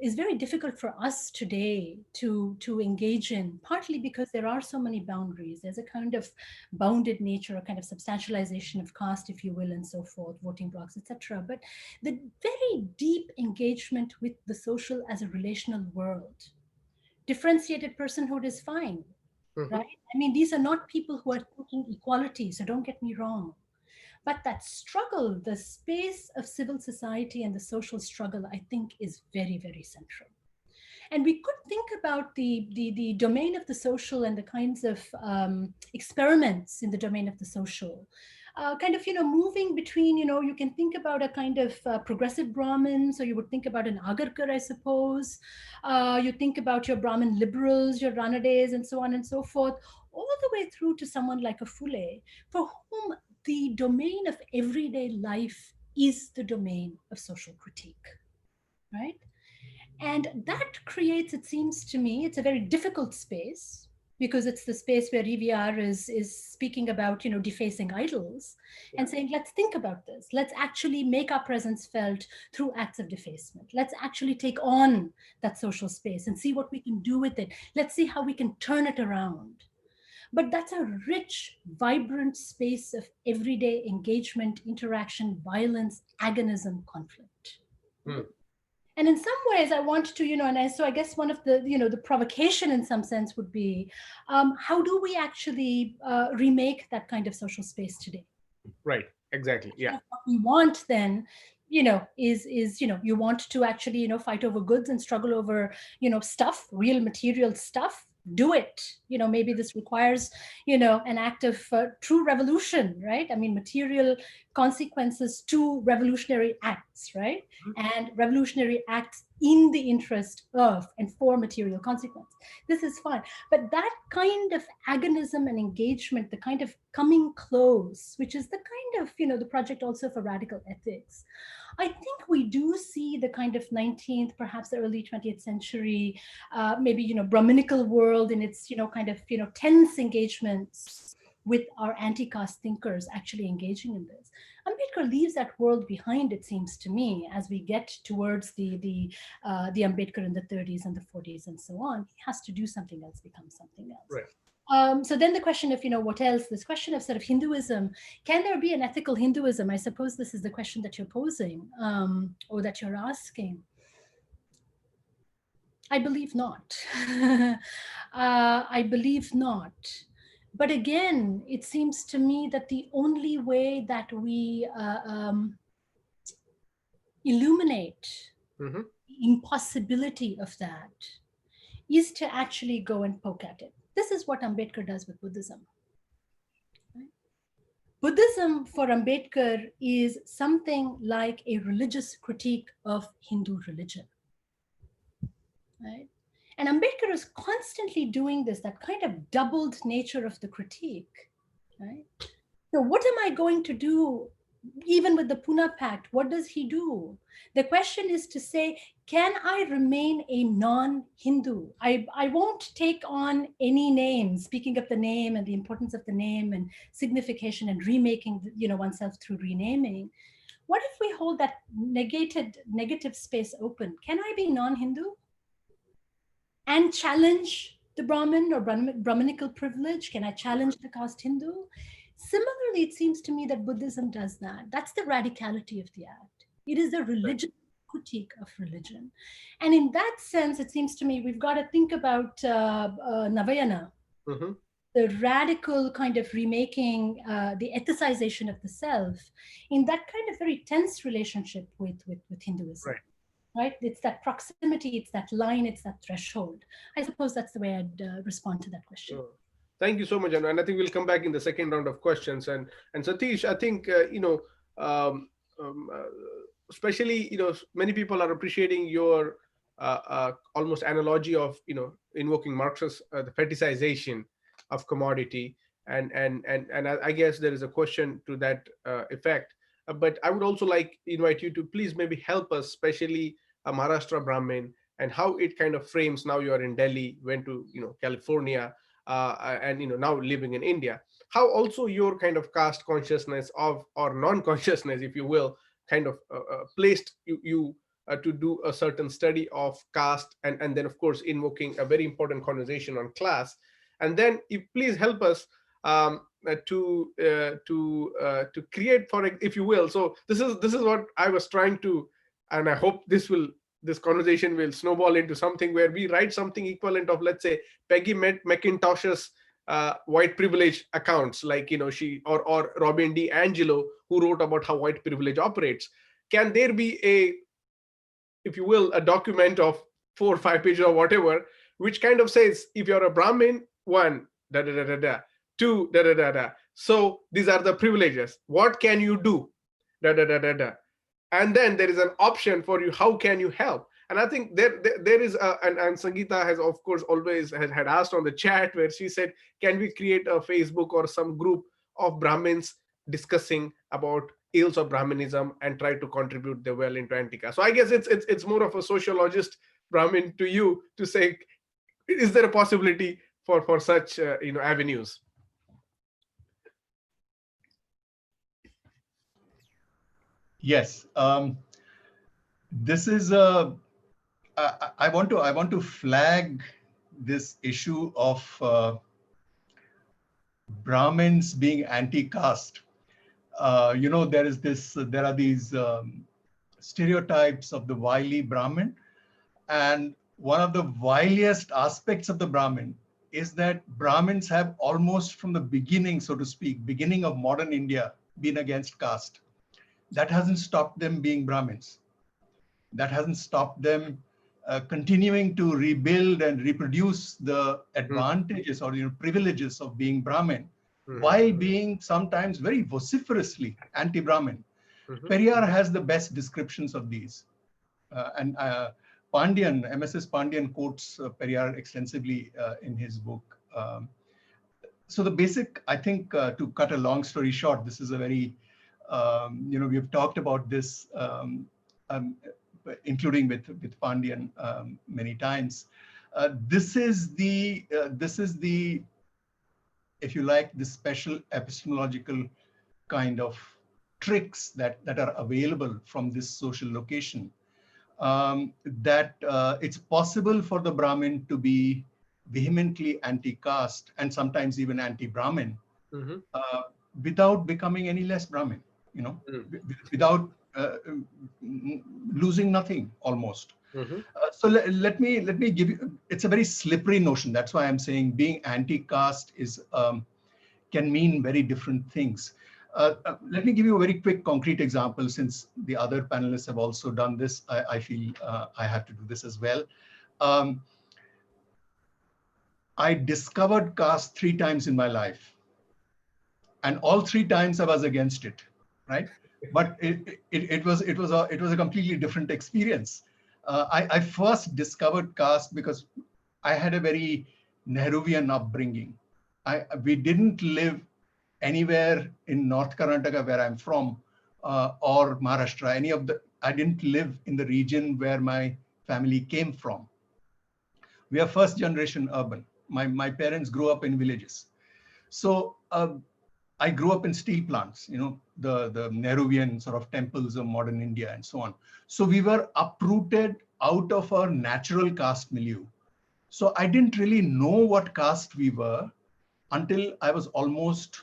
is very difficult for us today to engage in, partly because there are so many boundaries. There's a kind of bounded nature, a kind of substantialization of caste, if you will, and so forth, voting blocks, etc. But the very deep engagement with the social as a relational world. Differentiated personhood is fine, right? I mean, these are not people who are thinking equality, so don't get me wrong. But that struggle, the space of civil society and the social struggle, I think, is very, very central. And we could think about the domain of the social and the kinds of experiments in the domain of the social, kind of, moving between, you can think about a kind of progressive Brahmin. So you would think about an Agarkar, I suppose. You think about your Brahmin liberals, your Ranades, and so on and so forth, all the way through to someone like a Phule, for whom the domain of everyday life is the domain of social critique, right? And that creates, it seems to me, it's a very difficult space, because it's the space where EVR is speaking about, defacing idols, and saying, let's think about this. Let's actually make our presence felt through acts of defacement. Let's actually take on that social space and see what we can do with it. Let's see how we can turn it around. But that's a rich, vibrant space of everyday engagement, interaction, violence, agonism, conflict. And in some ways, I want to, so I guess one of the, the provocation in some sense would be, how do we actually remake that kind of social space today? Right, exactly, yeah. What we want then, is you want to actually, fight over goods and struggle over, stuff, real material stuff. Do it. Maybe this requires, an act of true revolution, right? I mean, material consequences to revolutionary acts, right? And revolutionary acts in the interest of and for material consequence. This is fine. But that kind of agonism and engagement, the kind of coming close, which is the kind of, the project also for radical ethics, I think we do see the kind of 19th, perhaps the early 20th century, maybe, Brahminical world in its, kind of, tense engagements with our anti-caste thinkers actually engaging in this. Ambedkar leaves that world behind, it seems to me, as we get towards the Ambedkar in the 30s and the 40s and so on. He has to do something else, become something else. Right. So then the question of, what else, this question of sort of Hinduism, can there be an ethical Hinduism? I suppose this is the question that you're posing, or that you're asking. I believe not. I believe not. But again, it seems to me that the only way that we illuminate Mm-hmm. the impossibility of that is to actually go and poke at it. This is what Ambedkar does with Buddhism. Right? Buddhism for Ambedkar is something like a religious critique of Hindu religion. Right? And Ambedkar is constantly doing this, that kind of doubled nature of the critique. Right? So what am I going to do? Even with the Pune Pact, what does he do? The question is to say, can I remain a non-Hindu? I won't take on any name, speaking of the name and the importance of the name and signification and remaking, oneself through renaming. What if we hold that negative space open? Can I be non-Hindu and challenge the Brahmin or Brahminical privilege? Can I challenge the caste Hindu? Similarly, it seems to me that Buddhism does that. That's the radicality of the act. It is a religious critique of religion. And in that sense, it seems to me we've got to think about Navayana, Mm-hmm. the radical kind of remaking, the ethicization of the self, in that kind of very tense relationship with Hinduism. Right. Right? It's that proximity, it's that line, it's that threshold. I suppose that's the way I'd respond to that question. Sure. Thank you so much, Anu. And I think we'll come back in the second round of questions. And Satish, I think especially many people are appreciating your almost analogy of invoking Marx's the fetishization of commodity, and I guess there is a question to that effect. But I would also like invite you to please maybe help us, especially a Maharashtra Brahmin, and how it kind of frames. Now you are in Delhi, went to California, and now living in India. How also your kind of caste consciousness or non-consciousness, if you will, kind of placed you to do a certain study of caste, and then of course invoking a very important conversation on class. And then if please help us to create, for, if you will. So this is what I was trying to, and I hope this conversation will snowball into something where we write something equivalent of, let's say, Peggy McIntosh's white privilege accounts, like she or Robin DiAngelo, who wrote about how white privilege operates. Can there be a, if you will, a document of 4 or 5 pages or whatever, which kind of says, if you're a Brahmin, 1 da da da da da, 2 da da da da, so these are the privileges, what can you do, da da da da da, and then there is an option for you, how can you help? And I think there is and Sangeeta has of course always had asked on the chat, where she said, can we create a Facebook or some group of Brahmins discussing about ills of Brahmanism and try to contribute their well into Anti-Caste? So I guess it's more of a sociologist Brahmin to you to say, is there a possibility for such avenues? Yes, this is a. I want to flag this issue of Brahmins being anti-caste. There are these stereotypes of the wily Brahmin, and one of the wiliest aspects of the Brahmin is that Brahmins have almost from the beginning, so to speak, beginning of modern India, been against caste. That hasn't stopped them being Brahmins. That hasn't stopped them continuing to rebuild and reproduce the advantages or privileges of being Brahmin, while being sometimes very vociferously anti-Brahmin. Periyar has the best descriptions of these. And Pandian, MSS Pandian quotes Periyar extensively in his book. So the basic, I think, to cut a long story short, this is a very, we've talked about this, including with Pandian many times. This is the if you like, the special epistemological kind of tricks that are available from this social location, that it's possible for the Brahmin to be vehemently anti-caste and sometimes even anti-Brahmin without becoming any less Brahmin, you know, without losing nothing almost. So let me give you, it's a very slippery notion. That's why I'm saying being anti-caste is can mean very different things. Let me give you a very quick concrete example, since the other panelists have also done this. I feel I have to do this as well. I discovered caste 3 times in my life, and all 3 times I was against it, right? But it was a completely different experience. I first discovered caste because I had a very Nehruvian upbringing. We didn't live anywhere in North Karnataka, where I'm from, or Maharashtra. I didn't live in the region where my family came from. We are first generation urban. My parents grew up in villages. So I grew up in steel plants, you know, the Nehruvian sort of temples of modern India and so on. So we were uprooted out of our natural caste milieu. So I didn't really know what caste we were until I was almost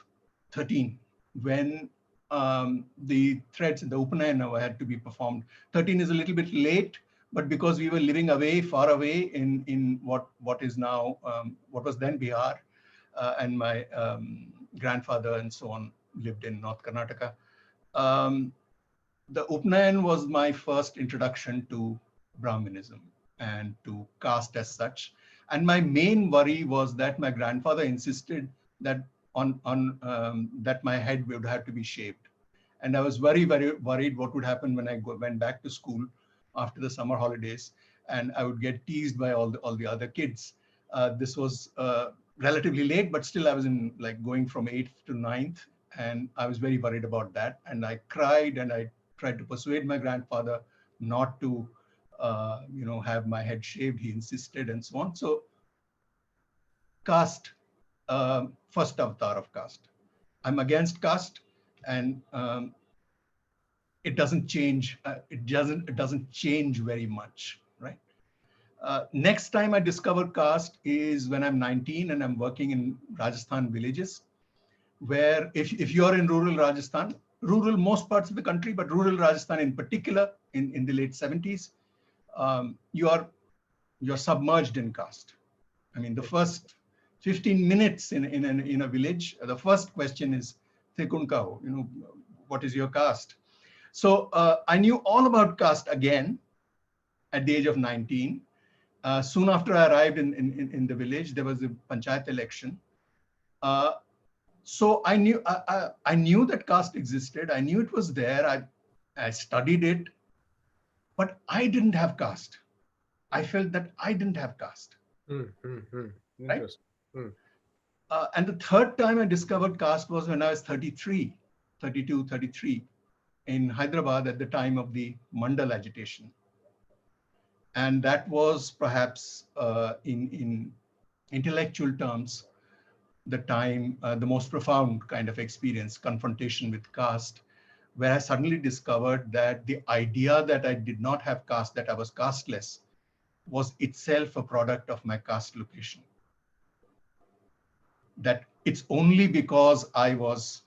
13, when the threads in the Upanayana had to be performed. 13 is a little bit late, but because we were living away, far away in what is now, what was then Bihar, and my grandfather and so on lived in North Karnataka. The Upanayan was my first introduction to Brahmanism and to caste as such. And my main worry was that my grandfather insisted that that my head would have to be shaved. And I was very, very worried what would happen when I went back to school after the summer holidays, and I would get teased by all the other kids. This was relatively late, but still I was in like going from 8th to 9th, and I was very worried about that. And I cried and I tried to persuade my grandfather not to, you know, have my head shaved. He insisted and so on. So caste, first avatar of caste. I'm against caste, and it doesn't change. It doesn't change very much, right? Next time I discovered caste is when I'm 19 and I'm working in Rajasthan villages, where if you're in rural Rajasthan, rural most parts of the country, but rural Rajasthan in particular, in the late 70s, you're submerged in caste. I mean, the first 15 minutes in a village, the first question is, "Tekun ka ho?" You know, what is your caste? So I knew all about caste again at the age of 19. Soon after I arrived in the village, there was a panchayat election. So I knew that caste existed. I knew it was there. I studied it, but I didn't have caste. I felt that I didn't have caste. Right? And the third time I discovered caste was when I was 32, 33 in Hyderabad at the time of the Mandal agitation. And that was perhaps in intellectual terms, the time, the most profound kind of experience, confrontation with caste, where I suddenly discovered that the idea that I did not have caste, that I was casteless, was itself a product of my caste location. That it's only because I was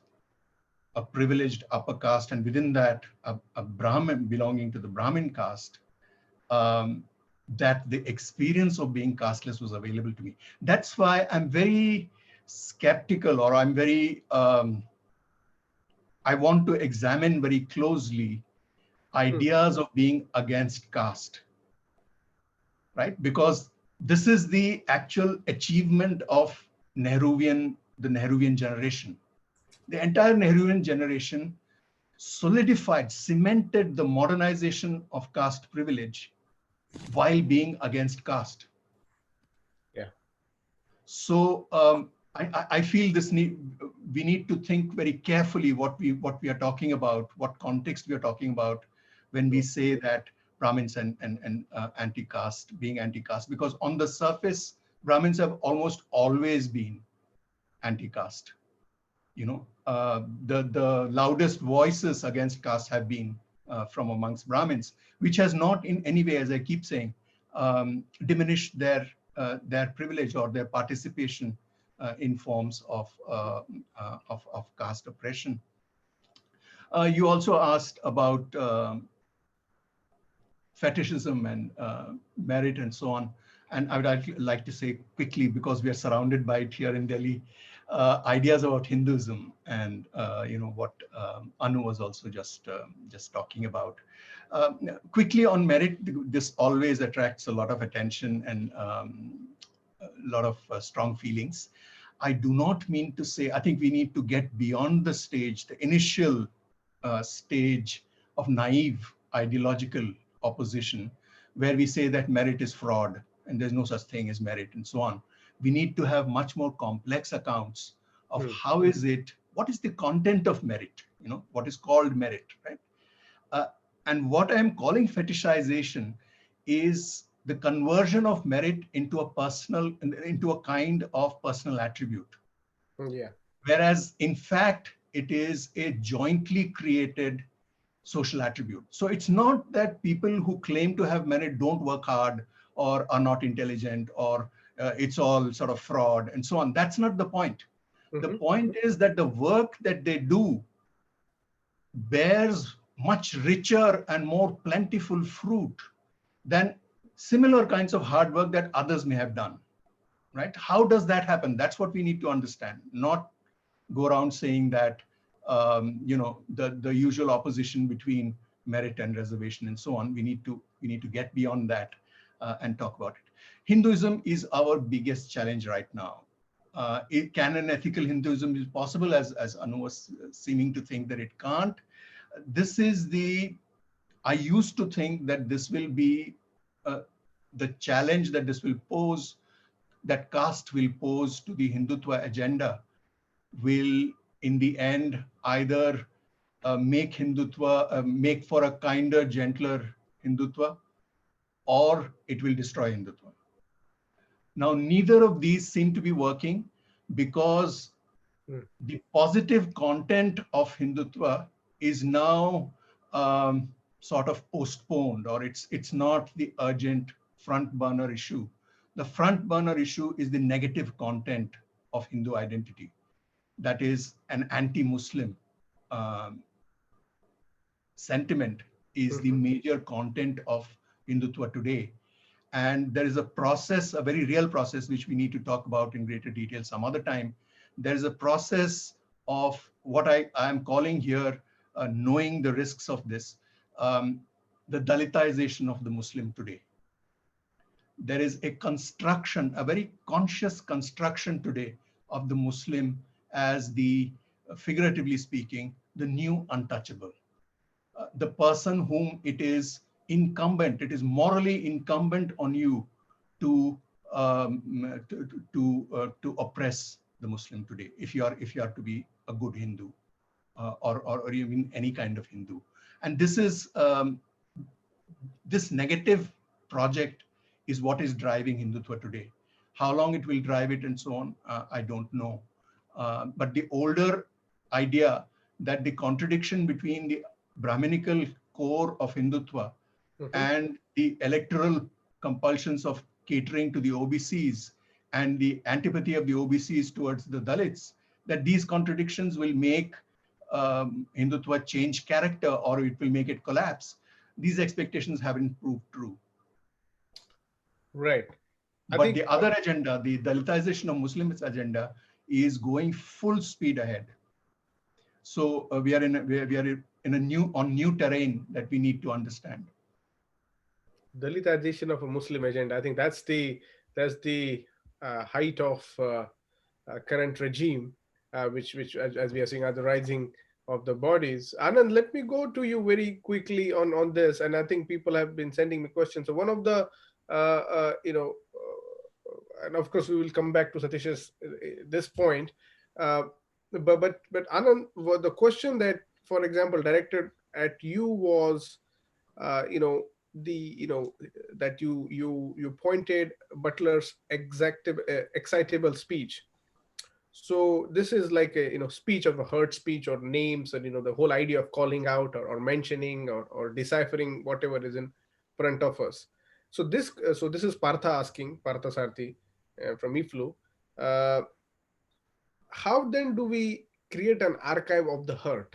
a privileged upper caste, and within that, a Brahmin belonging to the Brahmin caste, that the experience of being casteless was available to me. That's why I'm very skeptical, or I'm very, I want to examine very closely ideas of being against caste, right? Because this is the actual achievement of the Nehruvian generation. The entire Nehruvian generation solidified, cemented the modernization of caste privilege while being against caste. Yeah. So I feel we need to think very carefully what we are talking about, what context we are talking about when we say that Brahmins and anti-caste, being anti-caste, because on the surface, Brahmins have almost always been anti-caste. The loudest voices against caste have been from amongst Brahmins, which has not in any way, as I keep saying, diminished their privilege or their participation in forms of caste oppression. You also asked about fetishism and merit and so on. And I would like to say quickly, because we are surrounded by it here in Delhi, ideas about Hinduism and what Anu was also just talking about. Quickly on merit, this always attracts a lot of attention and a lot of strong feelings. I do not mean to say, I think we need to get beyond the stage, the initial stage of naive ideological opposition, where we say that merit is fraud and there's no such thing as merit and so on. We need to have much more complex accounts of how is it, what is the content of merit, what is called merit, right? And what I'm calling fetishization is the conversion of merit into a kind of personal attribute. Yeah. Whereas in fact, it is a jointly created social attribute. So it's not that people who claim to have merit don't work hard or are not intelligent or it's all sort of fraud and so on. That's not the point. The point is that the work that they do bears much richer and more plentiful fruit than similar kinds of hard work that others may have done, right? How does that happen? That's what we need to understand, not go around saying that, the usual opposition between merit and reservation and so on. We need to get beyond that and talk about it. Hinduism is our biggest challenge right now. Can an ethical Hinduism be possible, as Anu was seeming to think that it can't? I used to think that this will be the challenge that this will pose, that caste will pose to the Hindutva agenda, will in the end either make Hindutva, make for a kinder, gentler Hindutva, or it will destroy Hindutva. Now, neither of these seem to be working because the positive content of Hindutva is now sort of postponed, or it's not the urgent front burner issue. The front burner issue is the negative content of Hindu identity. That is an anti-Muslim sentiment is the major content of Hindutva today. And there is a process, a very real process, which we need to talk about in greater detail some other time. There is a process of what I am calling here, knowing the risks of this, the Dalitization of the Muslim today. There is a construction, a very conscious construction today of the Muslim as the, figuratively speaking, the new untouchable. The person whom it is incumbent, it is morally incumbent on you to oppress the Muslim today, if you are to be a good Hindu, or even any kind of Hindu. And this is this negative project is what is driving Hindutva today. How long it will drive it and so on, I don't know. But the older idea that the contradiction between the Brahminical core of Hindutva and the electoral compulsions of catering to the OBCs and the antipathy of the OBCs towards the Dalits, that these contradictions will make Hindutva change character or it will make it collapse. These expectations haven't proved true. Right. But the other agenda, the Dalitization of Muslims agenda, is going full speed ahead. So we are in a new terrain that we need to understand. Dalitization of a Muslim agenda. I think that's the height of current regime, which as we are seeing, are the rising of the bodies. Anand, let me go to you very quickly on this, and I think people have been sending me questions. So one of the and of course we will come back to Satish's this point, but Anand, the question that, for example, directed at you was, that you pointed Butler's excitable speech. So this is like a speech of a hurt speech or names, and the whole idea of calling out or mentioning or deciphering whatever is in front of us. So this is Partha asking, Partha Sarthi from IFLU. Uh, how then do we create an archive of the hurt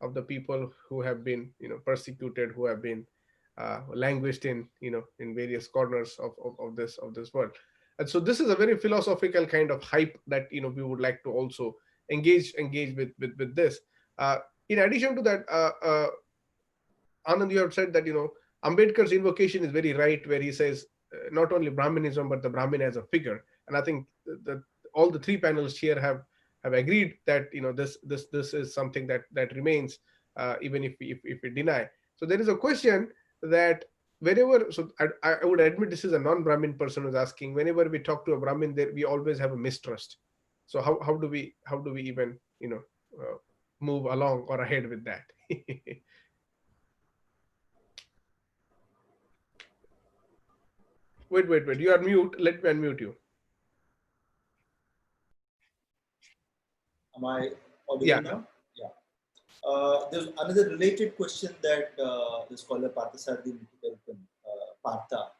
of the people who have been persecuted, who have been languished in various corners of this world? And so this is a very philosophical kind of hype that we would like to also engage with this. In addition to that, Anand, you have said that Ambedkar's invocation is very right, where he says not only Brahmanism but the Brahmin as a figure. And I think that all the three panelists here have agreed that this is something that remains, even if we deny. So there is a question that whenever, so I would admit this is a non-Brahmin person who's asking, whenever we talk to a Brahmin, there we always have a mistrust. So how do we even move along or ahead with that? Wait. You are mute. Let me unmute you. Am I audible Yeah. now? Yeah. There's another related question that the scholar Parthasarthi Partha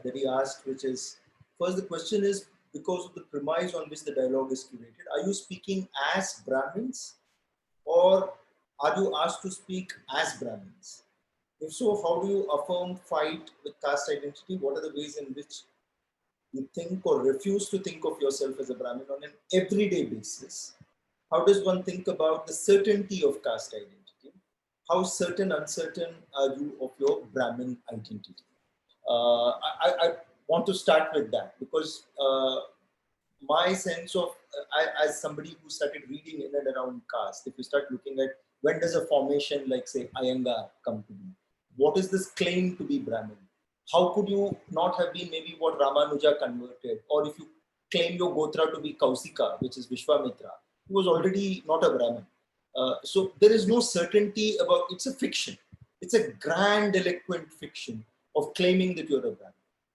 that he asked, which is, first the question is, because of the premise on which the dialogue is curated, are you speaking as Brahmins or are you asked to speak as Brahmins? If so, how do you affirm fight with caste identity? What are the ways in which you think or refuse to think of yourself as a Brahmin on an everyday basis? How does one think about the certainty of caste identity? How certain, uncertain are you of your Brahmin identity? I want to start with that because my sense of, as somebody who started reading in and around caste, if you start looking at when does a formation like say Iyengar come to be? What is this claim to be Brahmin? How could you not have been maybe what Ramanuja converted? Or if you claim your Gotra to be Kausika, which is Vishwamitra, he was already not a Brahmin. So there is no certainty about, it's a fiction. It's a grandiloquent fiction of claiming that you're a Brahmin.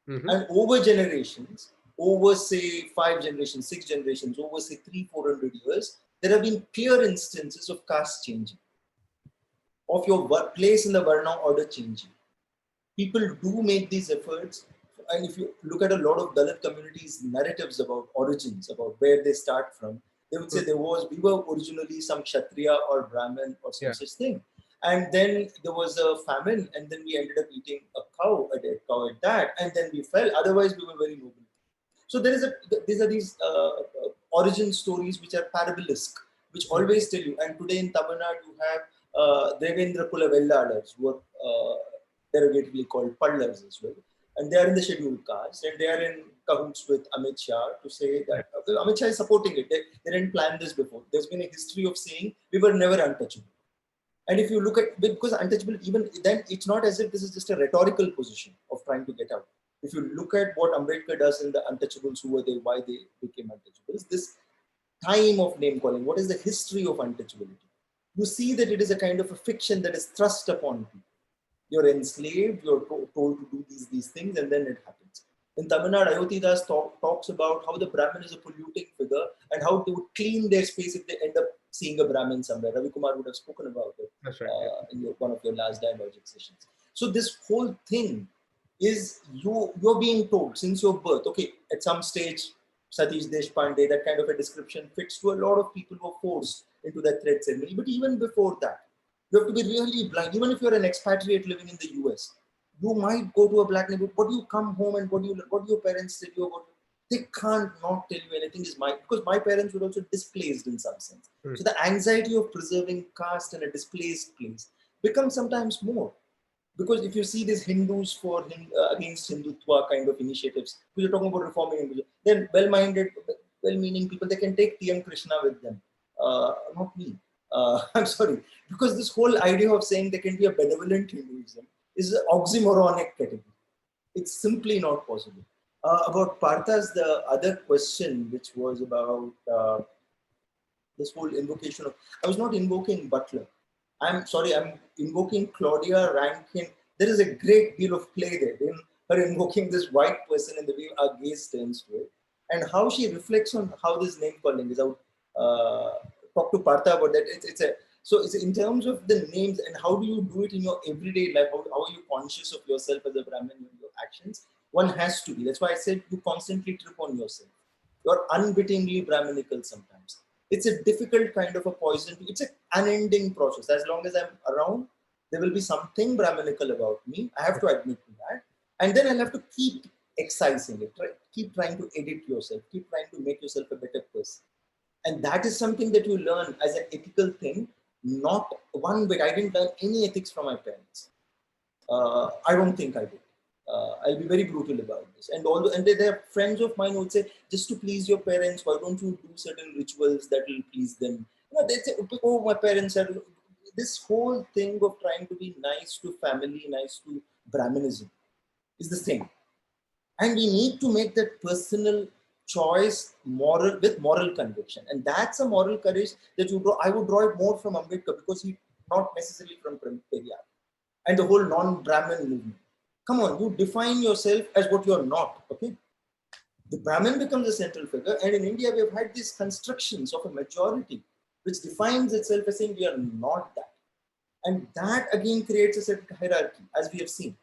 Mm-hmm. And over generations, over say 5 generations, 6 generations, over say 300-400 years, there have been clear instances of caste changing, of your place in the Varna order changing. People do make these efforts. And if you look at a lot of Dalit communities' narratives about origins, about where they start from, they would say we were originally some Kshatriya or Brahmin or some such thing. And then there was a famine, and then we ended up eating a dead cow at that, and then we fell. Otherwise, we were very noble. So these are these origin stories which are parabolesque, which always tell you. And today in Tamil Nadu, you have Devendra Kula Velladars, who are derogatively called Pallars as well. And they are in the scheduled caste, and they are in cahoots with Amit Shah to say that Amit Shah is supporting it. They didn't plan this before. There's been a history of saying we were never untouchable. And if you look at, because untouchable, even then, it's not as if this is just a rhetorical position of trying to get out. If you look at what Ambedkar does in the untouchables, who were they, why they became untouchables, this time of name calling, what is the history of untouchability? You see that it is a kind of a fiction that is thrust upon people. You're enslaved, you're told to do these things, and then it happens. In Tamil Nadu, Ayodhya Das talks about how the Brahmin is a polluting figure and how they would clean their space if they end up seeing a Brahmin somewhere. Ravi Kumar would have spoken about it. That's right. In one of your last Dialogics sessions. So this whole thing is you're being told since your birth, okay, at some stage, Satish Deshpande, that kind of a description fits to a lot of people who are forced into that thread ceremony. But even before that, you have to be really blind. Even if you're an expatriate living in the US, you might go to a black neighborhood. What do you come home and what do your parents tell you about? They can't not tell you anything because my parents were also displaced in some sense. So the anxiety of preserving caste in a displaced place becomes sometimes more. Because if you see these Hindus against Hindutva kind of initiatives, because you're talking about reforming Hinduism, then well-minded, well-meaning people, they can take TM Krishna with them. Not me. I'm sorry. Because this whole idea of saying there can be a benevolent Hinduism is an oxymoronic category. It's simply not possible. About Partha's, the other question, which was about this whole invocation of, I was not invoking Butler. I'm sorry, I'm invoking Claudia Rankine. There is a great deal of play there in her invoking this white person in the way our gaze turns to it. and how she reflects on how this name calling is out. Talk to Partha about that. It's in terms of the names and how do you do it in your everyday life? How are you conscious of yourself as a Brahmin in your actions? One has to be. That's why I said you constantly trip on yourself. You're unwittingly Brahminical sometimes. It's a difficult kind of a poison. It's an unending process. As long as I'm around, there will be something Brahminical about me. I have to admit to that. And then I'll have to keep excising it, right? Keep trying to edit yourself. Keep trying to make yourself a better person. And that is something that you learn as an ethical thing. Not one bit. I didn't learn any ethics from my parents. I don't think I did. I'll be very brutal about this. And there are friends of mine who would say, just to please your parents, why don't you do certain rituals that will please them? They say, oh, my parents are. This whole thing of trying to be nice to family, nice to Brahmanism is the same. And we need to make that personal choice with moral conviction. And that's a moral courage that you draw. I would draw it more from Ambedkar because he's not necessarily from Periyar and the whole non-Brahmin movement. Come on, you define yourself as what you're not, okay? The Brahmin becomes a central figure, and in India, we have had these constructions of a majority which defines itself as saying we are not that. And that again creates a certain hierarchy, as we have seen.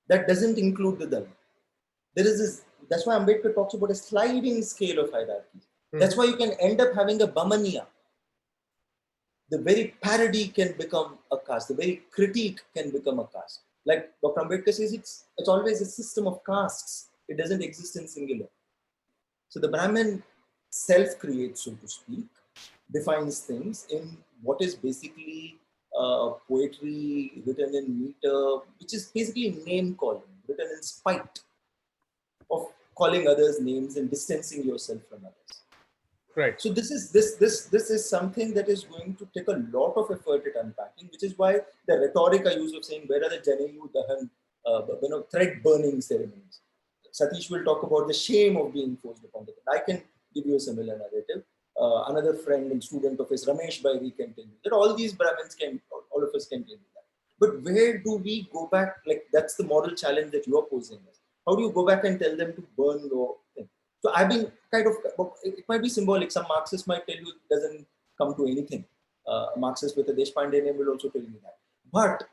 That doesn't include the Dalit. There is this, that's why Ambedkar talks about a sliding scale of hierarchy. That's why you can end up having a Bamaniya. The very parody can become a caste. The very critique can become a caste. Like Dr. Ambedkar says, it's always a system of castes. It doesn't exist in singular. So the Brahmin self-creates, so to speak, defines things in what is basically poetry written in meter, which is basically name calling, written in spite of calling others names and distancing yourself from others. Right. So this is something that is going to take a lot of effort at unpacking, which is why the rhetoric I use of saying where are the Janayu Dahan, thread burning ceremonies. Satish will talk about the shame of being forced upon the thread. I can give you a similar narrative. Another friend and student of his, Ramesh Bairi, can tell you that all these Brahmins all of us can tell you that. But where do we go back? Like that's the moral challenge that you are posing us. How do you go back and tell them to burn your thing? So I've been it might be symbolic. Some Marxists might tell you it doesn't come to anything. Marxists with a Deshpande name will also tell you that. But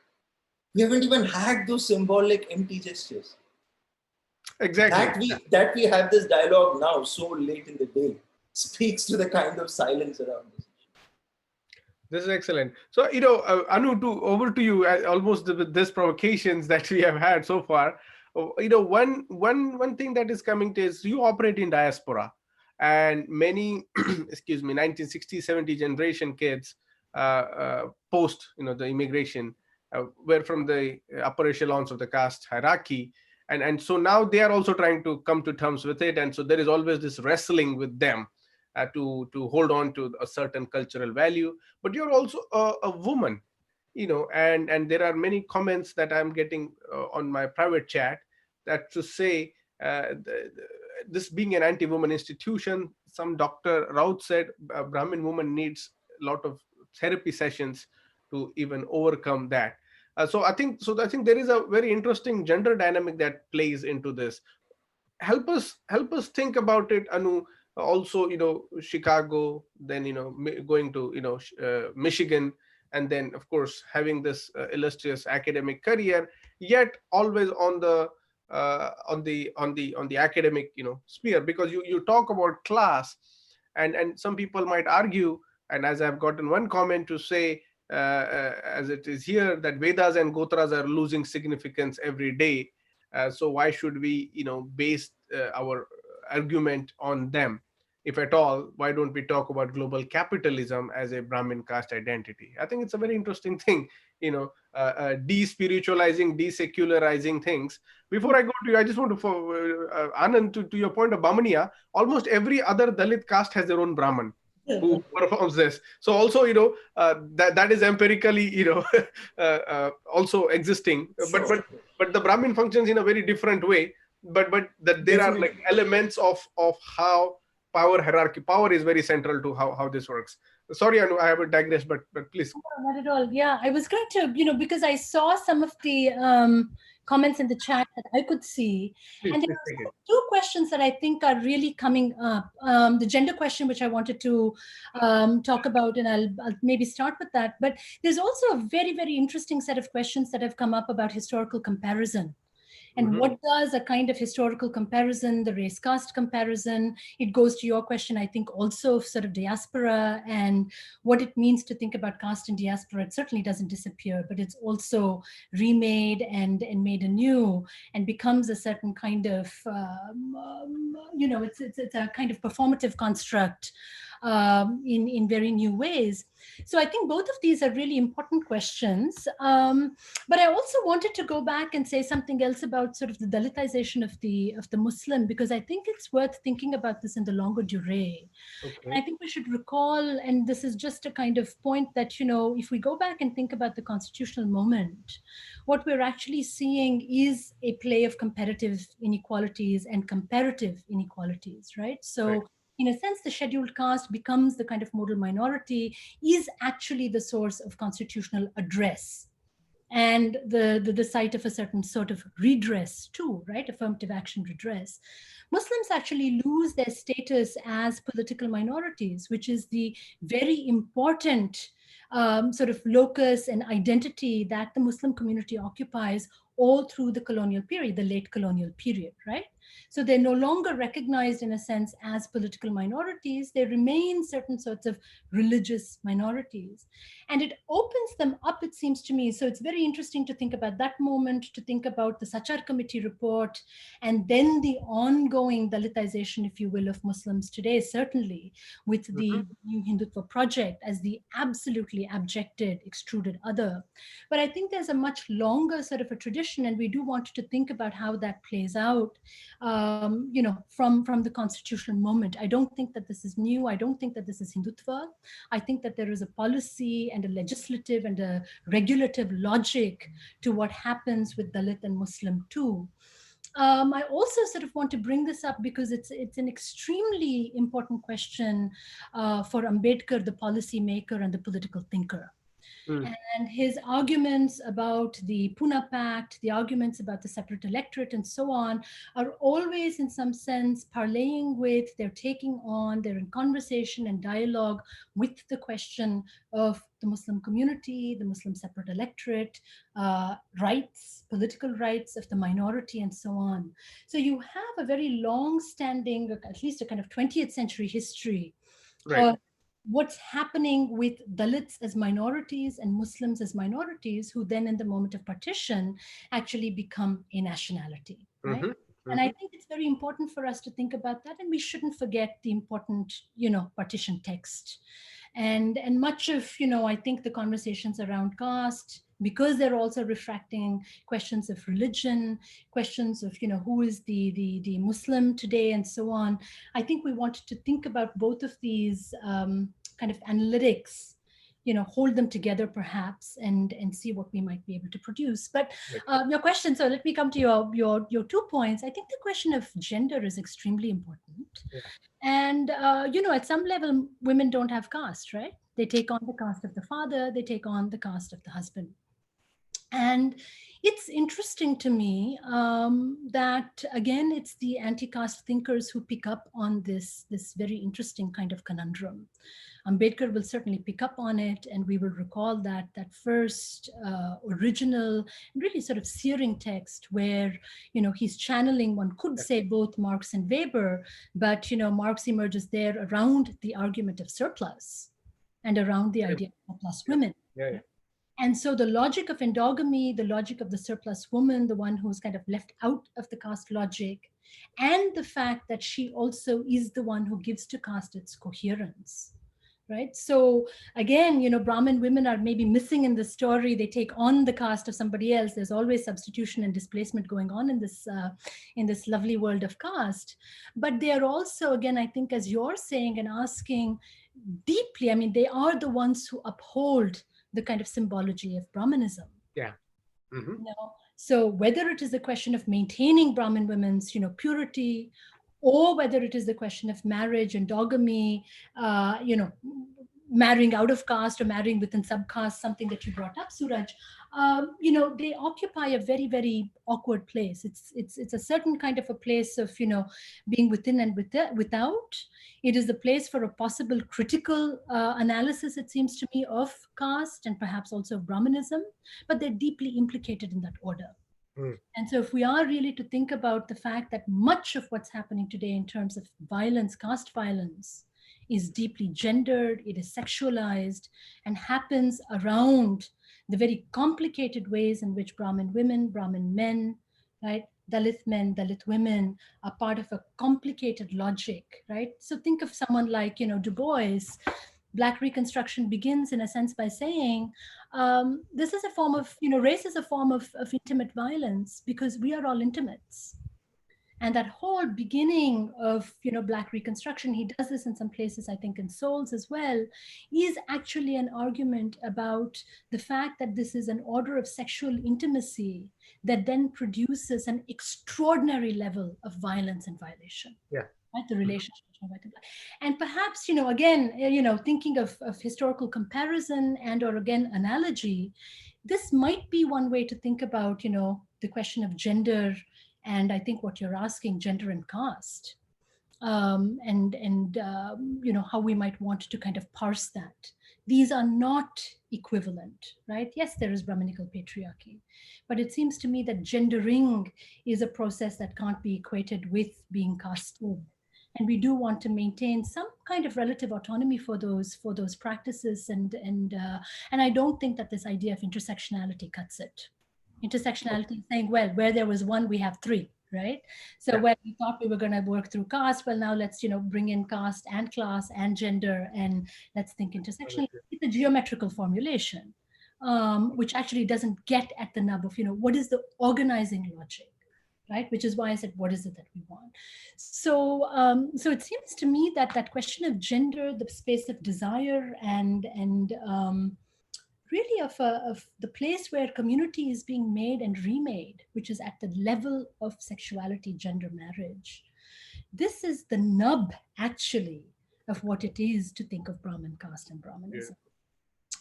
we haven't even had those symbolic empty gestures. Exactly. That we have this dialogue now so late in the day speaks to the kind of silence around this. This is excellent. So, Anu, over to you. Almost with these provocations that we have had so far. One thing that is coming to is you operate in diaspora, and many, 1960, 70 generation kids post, the immigration were from the upper echelons of the caste hierarchy. And so now they are also trying to come to terms with it. And so there is always this wrestling with them to hold on to a certain cultural value. But you're also a woman, and there are many comments that I'm getting on my private chat that to say this being an anti-woman institution, some Dr. Raut said a Brahmin woman needs a lot of therapy sessions to even overcome that. So I think there is a very interesting gender dynamic that plays into this. Help us think about it, Anu. Also, Chicago, then going to Michigan, and then of course having this illustrious academic career, yet always on the academic sphere, because you talk about class, and some people might argue, and as I've gotten one comment to say, as it is here, that Vedas and Gotras are losing significance every day. So why should we, base our argument on them? If at all, why don't we talk about global capitalism as a Brahmin caste identity? I think it's a very interesting thing, de-spiritualizing, de-secularizing things. Before I go to you, I just want to, Anand, to your point of Bamaniya, almost every other Dalit caste has their own Brahman who performs this. So also, that is empirically, also existing. Sure. But the Brahmin functions in a very different way. But that there are like elements of how power is very central to how this works. Sorry, Anu, I have digressed, but please. No, not at all. Yeah, I was going to, because I saw some of the comments in the chat that I could see. Please, And there please take are it. two questions that I think are really coming up. The gender question, which I wanted to talk about, and I'll maybe start with that. But there's also a very, very interesting set of questions that have come up about historical comparison. And what does a kind of historical comparison, the race caste comparison, it goes to your question, I think, also of sort of diaspora and what it means to think about caste and diaspora. It certainly doesn't disappear, but it's also remade and made anew and becomes a certain kind of, it's a kind of performative construct in very new ways. So I think both of these are really important questions. But I also wanted to go back and say something else about sort of the Dalitization of the Muslim, because I think it's worth thinking about this in the longer durée. Okay. I think we should recall, and this is just a kind of point that, you know, if we go back and think about the constitutional moment, what we're actually seeing is a play of competitive inequalities and comparative inequalities, right? So Right. in a sense, the scheduled caste becomes the kind of modal minority, is actually the source of constitutional address and the site of a certain sort of redress too, right? Affirmative action redress. Muslims actually lose their status as political minorities, which is the very important sort of locus and identity that the Muslim community occupies all through the colonial period, the late colonial period, right? So they're no longer recognized in a sense as political minorities. They remain certain sorts of religious minorities. And it opens them up, it seems to me. So it's very interesting to think about that moment, to think about the Sachar Committee report, and then the ongoing Dalitization, if you will, of Muslims today, certainly with the New Hindutva project as the absolutely abjected, extruded other. But I think there's a much longer sort of a tradition, and we do want to think about how that plays out, from the constitutional moment. I don't think that this is new. I don't think that this is Hindutva. I think that there is a policy and a legislative and a regulative logic to what happens with Dalit and Muslim too. I also sort of want to bring this up because it's an extremely important question for Ambedkar, the policy maker and the political thinker. And his arguments about the Pune Pact, the arguments about the separate electorate and so on are always in some sense parlaying with, they're taking on, they're in conversation and dialogue with the question of the Muslim community, the Muslim separate electorate, rights, political rights of the minority and so on. So you have a very long-standing, at least a kind of 20th century history of what's happening with Dalits as minorities and Muslims as minorities, who then in the moment of partition actually become a nationality, right? And I think it's very important for us to think about that, and we shouldn't forget the important, partition text. And much of, I think the conversations around caste, because they're also refracting questions of religion, questions of, who is the Muslim today and so on. I think we wanted to think about both of these kind of analytics, hold them together perhaps and see what we might be able to produce. But your question, so let me come to your 2 points. I think the question of gender is extremely important. Yeah. And, at some level, women don't have caste, right? They take on the caste of the father, they take on the caste of the husband. And it's interesting to me that, again, it's the anti-caste thinkers who pick up on this very interesting kind of conundrum. Ambedkar will certainly pick up on it, and we will recall that first original, really sort of searing text where, he's channeling, one could say, both Marx and Weber, but, Marx emerges there around the argument of surplus and around the idea of surplus women. Yeah. And so the logic of endogamy, the logic of the surplus woman, the one who's kind of left out of the caste logic, and the fact that she also is the one who gives to caste its coherence, right? So again, Brahmin women are maybe missing in the story. They take on the caste of somebody else. There's always substitution and displacement going on in this lovely world of caste. But they are also, again, I think, as you're saying and asking deeply, I mean, they are the ones who uphold the kind of symbology of Brahmanism. Yeah. So whether it is the question of maintaining Brahmin women's, purity, or whether it is the question of marriage, endogamy, marrying out of caste or marrying within subcaste, something that you brought up, Suraj, they occupy a very, very awkward place. It's a certain kind of a place of, being within and without. It is the place for a possible critical analysis, it seems to me, of caste and perhaps also of Brahmanism, but they're deeply implicated in that order. And so if we are really to think about the fact that much of what's happening today in terms of violence, caste violence, is deeply gendered, it is sexualized, and happens around the very complicated ways in which Brahmin women, Brahmin men, right, Dalit men, Dalit women are part of a complicated logic, right? So think of someone like, Du Bois. Black Reconstruction begins in a sense by saying, this is a form of, race is a form of intimate violence because we are all intimates. And that whole beginning of, Black Reconstruction, he does this in some places, I think in Souls as well, is actually an argument about the fact that this is an order of sexual intimacy that then produces an extraordinary level of violence and violation. Yeah. Right, the relationship between white and black. And perhaps, again, thinking of historical comparison and or again, analogy, this might be one way to think about, the question of gender and I think what you're asking, gender and caste, and how we might want to kind of parse that. These are not equivalent, right? Yes, there is Brahminical patriarchy, but it seems to me that gendering is a process that can't be equated with being casted. And we do want to maintain some kind of relative autonomy for those practices, and I don't think that this idea of intersectionality cuts it. Intersectionality is saying, well, where there was one, we have three, right? So when we thought we were going to work through caste, well, now let's bring in caste and class and gender, and let's think intersectionally. It's a geometrical formulation, which actually doesn't get at the nub of what is the organizing logic. Right, which is why I said, what is it that we want? So, so it seems to me that that question of gender, the space of desire, and really of the place where community is being made and remade, which is at the level of sexuality, gender, marriage. This is the nub, actually, of what it is to think of Brahmin caste and Brahmanism.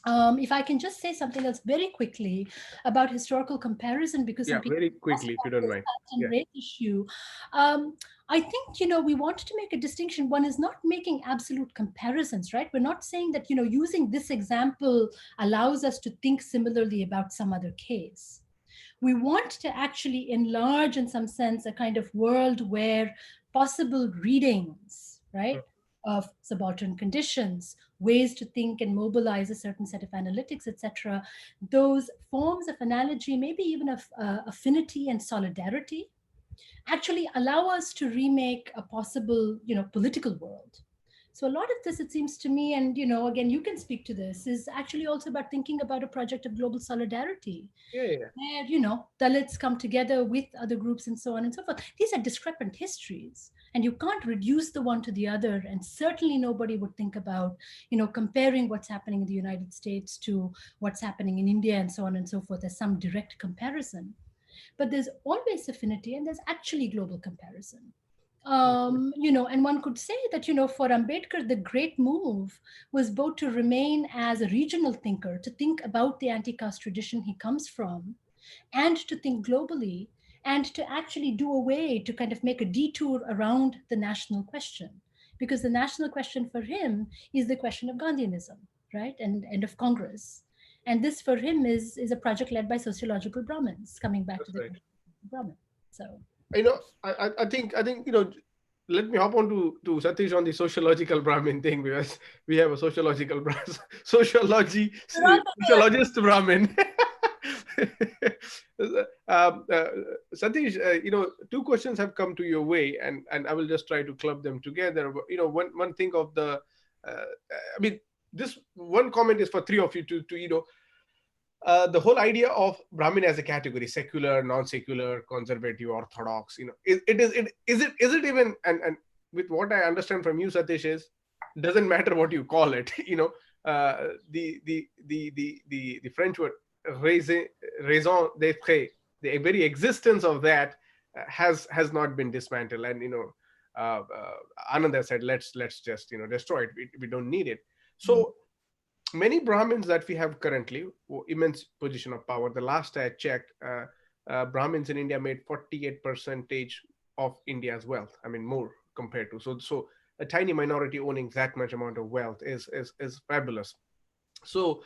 If I can just say something else very quickly about historical comparison, because some people very quickly, if you don't mind. Race issue. I think, we wanted to make a distinction. One is not making absolute comparisons, right? We're not saying that, using this example allows us to think similarly about some other case. We want to actually enlarge, in some sense, a kind of world where possible readings, right, of subaltern conditions, ways to think and mobilize a certain set of analytics, etc. Those forms of analogy, maybe even of affinity and solidarity, actually allow us to remake a possible, political world. So a lot of this, it seems to me, and again, you can speak to this, is actually also about thinking about a project of global solidarity. Where, Dalits come together with other groups and so on and so forth. These are discrepant histories, and you can't reduce the one to the other. And certainly nobody would think about, comparing what's happening in the United States to what's happening in India and so on and so forth as some direct comparison. But there's always affinity, and there's actually global comparison. And one could say that, for Ambedkar, the great move was both to remain as a regional thinker, to think about the anti-caste tradition he comes from, and to think globally, and to actually do a way to kind of make a detour around the national question. Because the national question for him is the question of Gandhianism, right? And of Congress. And this for him is a project led by sociological Brahmins, coming back to the question of Brahmin. So. I think let me hop on to Satish on the sociological Brahmin thing, because we have a sociologist Brahmin. Satish, two questions have come to your way, and I will just try to club them together. One thing of the, this one comment is for three of you to the whole idea of Brahmin as a category, secular, non-secular, conservative, orthodox, is it even, and with what I understand from you, Satish, is doesn't matter what you call it. The French word raison d'être, the very existence of that has not been dismantled, and Anand has said let's just destroy it. We don't need it. So many Brahmins that we have currently, immense position of power. The last I checked, Brahmins in India made 48% of India's wealth. I mean, more compared to, so a tiny minority owning that much amount of wealth is fabulous. So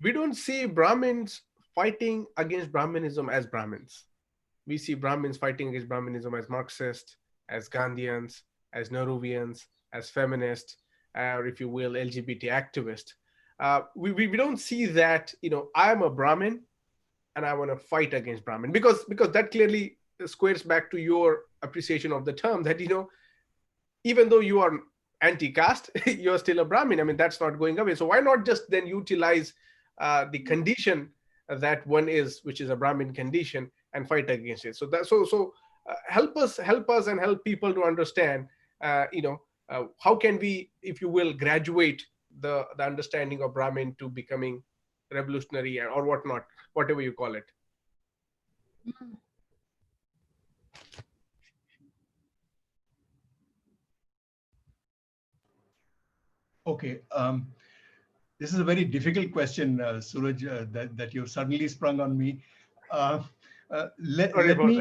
we don't see Brahmins fighting against Brahmanism as Brahmins. We see Brahmins fighting against Brahmanism as Marxists, as Gandhians, as Nehruvians, as feminists, or if you will, LGBT activists. We don't see that, I'm a Brahmin and I want to fight against Brahmin, because that clearly squares back to your appreciation of the term that, even though you are anti-caste, you're still a Brahmin. I mean, that's not going away. So why not just then utilize the condition that one is, which is a Brahmin condition, and fight against it? So help us and help people to understand, how can we, if you will, graduate the understanding of Brahmin to becoming revolutionary or whatnot, whatever you call it. Okay. This is a very difficult question, Suraj, that you've suddenly sprung on me. Let me.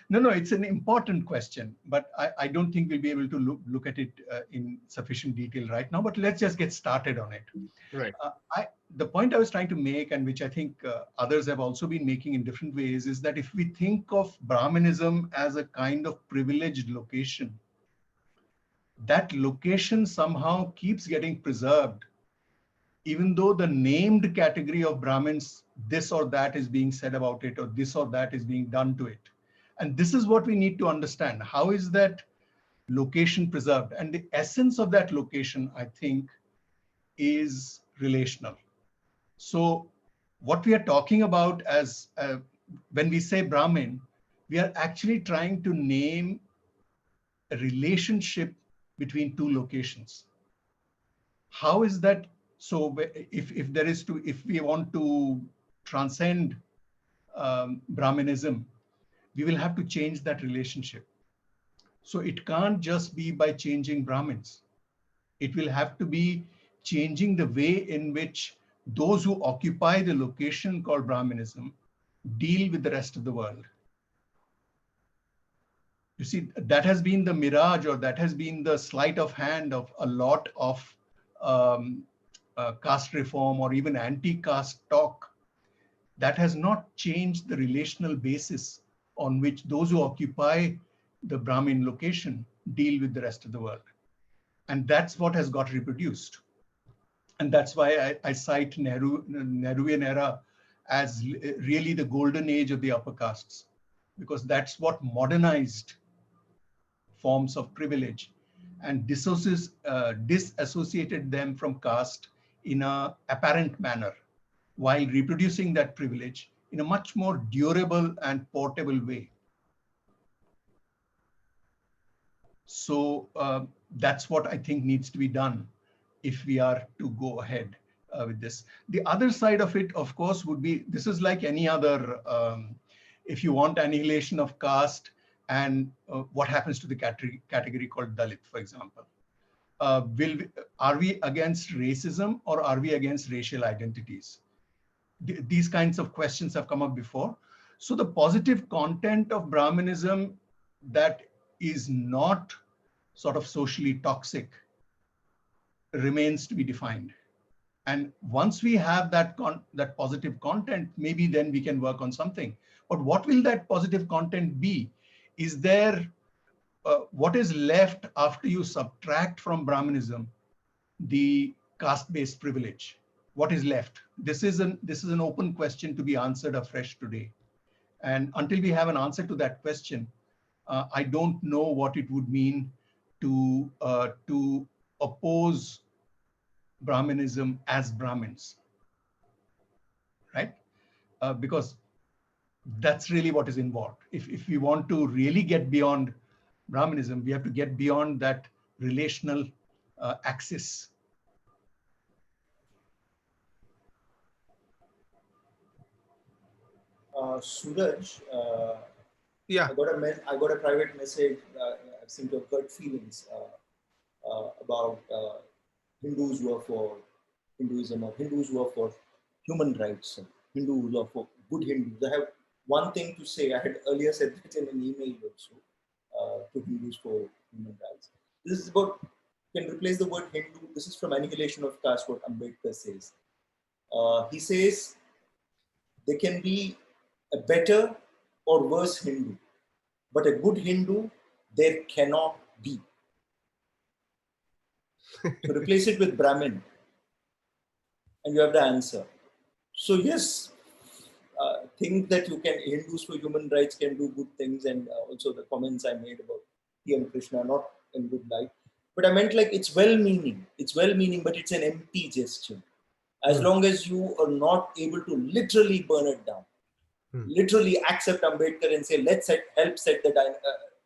No, it's an important question, but I don't think we'll be able to look at it in sufficient detail right now. But let's just get started on it. Right. The point I was trying to make, and which I think others have also been making in different ways, is that if we think of Brahmanism as a kind of privileged location, that location somehow keeps getting preserved, even though the named category of Brahmins, this or that is being said about it, or this or that is being done to it. And this is what we need to understand. How is that location preserved? And the essence of that location, I think, is relational. So what we are talking about as when we say Brahmin, we are actually trying to name a relationship between two locations. How is that? So if we want to transcend Brahmanism, we will have to change that relationship. So it can't just be by changing Brahmins. It will have to be changing the way in which those who occupy the location called Brahmanism deal with the rest of the world. You see, that has been the mirage, or that has been the sleight of hand of a lot of caste reform or even anti-caste talk. That has not changed the relational basis on which those who occupy the Brahmin location deal with the rest of the world. And that's what has got reproduced. And that's why I cite Nehruvian era as really the golden age of the upper castes, because that's what modernized forms of privilege and disassociated them from caste in an apparent manner, while reproducing that privilege in a much more durable and portable way. So that's what I think needs to be done if we are to go ahead with this. The other side of it, of course, would be, this is like any other, if you want annihilation of caste, and what happens to the category called Dalit, for example. Are we against racism, or are we against racial identities? These kinds of questions have come up before. So the positive content of Brahmanism that is not sort of socially toxic remains to be defined. And once we have that positive content, maybe then we can work on something. But what will that positive content be? Is there, what is left after you subtract from Brahmanism the caste-based privilege? What is left? This is an open question to be answered afresh today. And until we have an answer to that question, I don't know what it would mean to oppose Brahmanism as Brahmins, right? Because that's really what is involved. If we want to really get beyond Brahmanism, we have to get beyond that relational axis. Suraj, Yeah. I got a private message. I seem to have hurt feelings about Hindus who are for Hinduism or Hindus who are for human rights, or Hindus who are for good Hindus. I have one thing to say. I had earlier said that in an email also to Hindus for human rights. This is about, can replace the word Hindu. This is from Annihilation of Caste, what Ambedkar says. He says there can be a better or worse Hindu, but a good Hindu there cannot be. So replace it with Brahmin, and you have the answer. So yes, think that you can, Hindus for human rights can do good things, and also the comments I made about T and Krishna not in good light. But I meant like it's well-meaning. It's well-meaning, but it's an empty gesture. As long as you are not able to literally burn it down, literally accept Ambedkar and say, let's help set the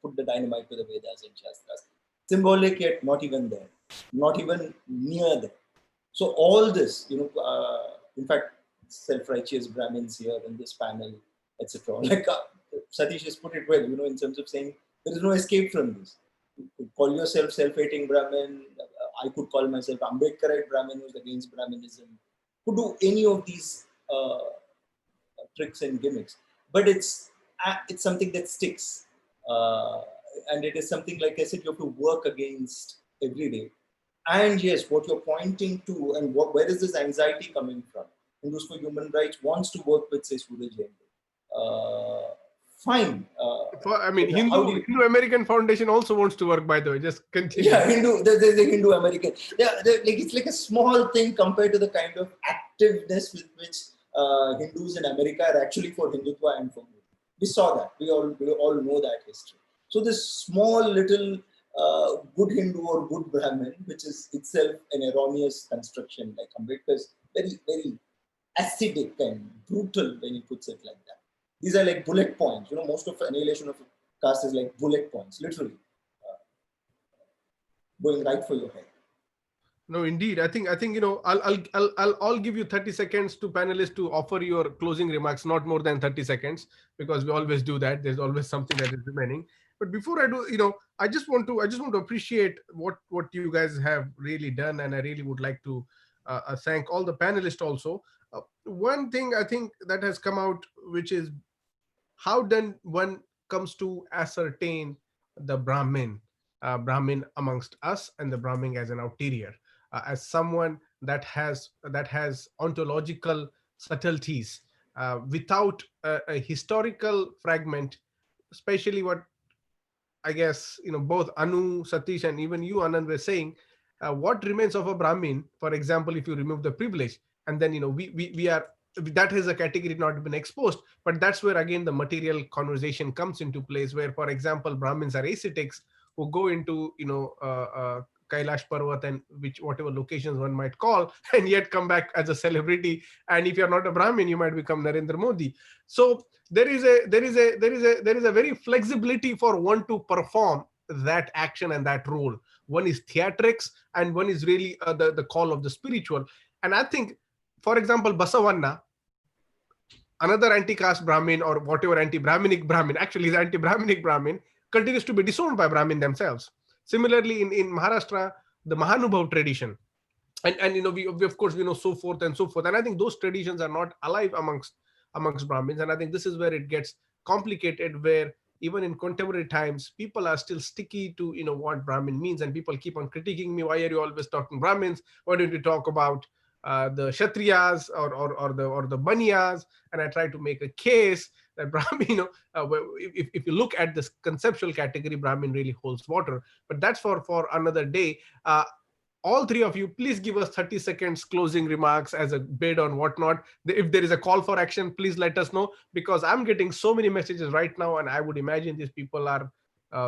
put the dynamite to the Vedas and Shastras. Symbolic yet not even there, not even near there. So all this, in fact, self-righteous Brahmins here in this panel, etc. Like Satish has put it well, in terms of saying there is no escape from this. You could call yourself self-hating Brahmin. I could call myself Ambedkarite Brahmin who's against Brahmanism. Could do any of these tricks and gimmicks, but it's something that sticks, and it is something, like I said, you have to work against every day. And yes, what you're pointing to, and where is this anxiety coming from? Hindus for Human Rights wants to work with, say, Suraj Yengde. Fine. Hindu American Foundation also wants to work, by the way. Just continue. Yeah, there's a Hindu American. Yeah, it's like a small thing compared to the kind of activeness with which Hindus in America are actually for Hindutva and for good. We saw that. We all know that history. So this small little good Hindu or good Brahmin, which is itself an erroneous construction, like Ambedkar's very, very acidic and brutal when he puts it like that. These are like bullet points. Most of Annihilation of Caste is like bullet points, literally going right for your head. No, indeed. I think I'll give you 30 seconds to panelists to offer your closing remarks, not more than 30 seconds, because we always do that. There's always something that is remaining. But before I do, I just want to appreciate what you guys have really done, and I really would like to thank all the panelists also. One thing I think that has come out, which is how then one comes to ascertain the Brahmin amongst us and the Brahmin as an outerior, as someone that has ontological subtleties, without a historical fragment, especially what I guess both Anu, Satish, and even you, Anand, were saying. What remains of a Brahmin, for example, if you remove the privilege, and then we are, that is a category not been exposed, but that's where again the material conversation comes into place, where, for example, Brahmins are ascetics who go into Kailash Parvat and whatever locations one might call, and yet come back as a celebrity. And if you're not a Brahmin, you might become Narendra Modi. So there is a very flexibility for one to perform that action and that role. One is theatrics, and one is really the call of the spiritual. And I think, for example, Basavanna, another anti-caste Brahmin or whatever anti-Brahminic Brahmin, actually is anti-Brahminic Brahmin, continues to be disowned by Brahmin themselves. Similarly, in Maharashtra, the Mahanubhav tradition, and we of course so forth and so forth. And I think those traditions are not alive amongst Brahmins. And I think this is where it gets complicated, where even in contemporary times, people are still sticky to what Brahmin means, and people keep on critiquing me. Why are you always talking Brahmins? Why don't you talk about the Kshatriyas or the Baniyas? And I try to make a case that Brahmin, if you look at this conceptual category, Brahmin really holds water. But that's for another day. All three of you, please give us 30 seconds closing remarks as a bid on whatnot. If there is a call for action, please let us know, because I'm getting so many messages right now, and I would imagine these people are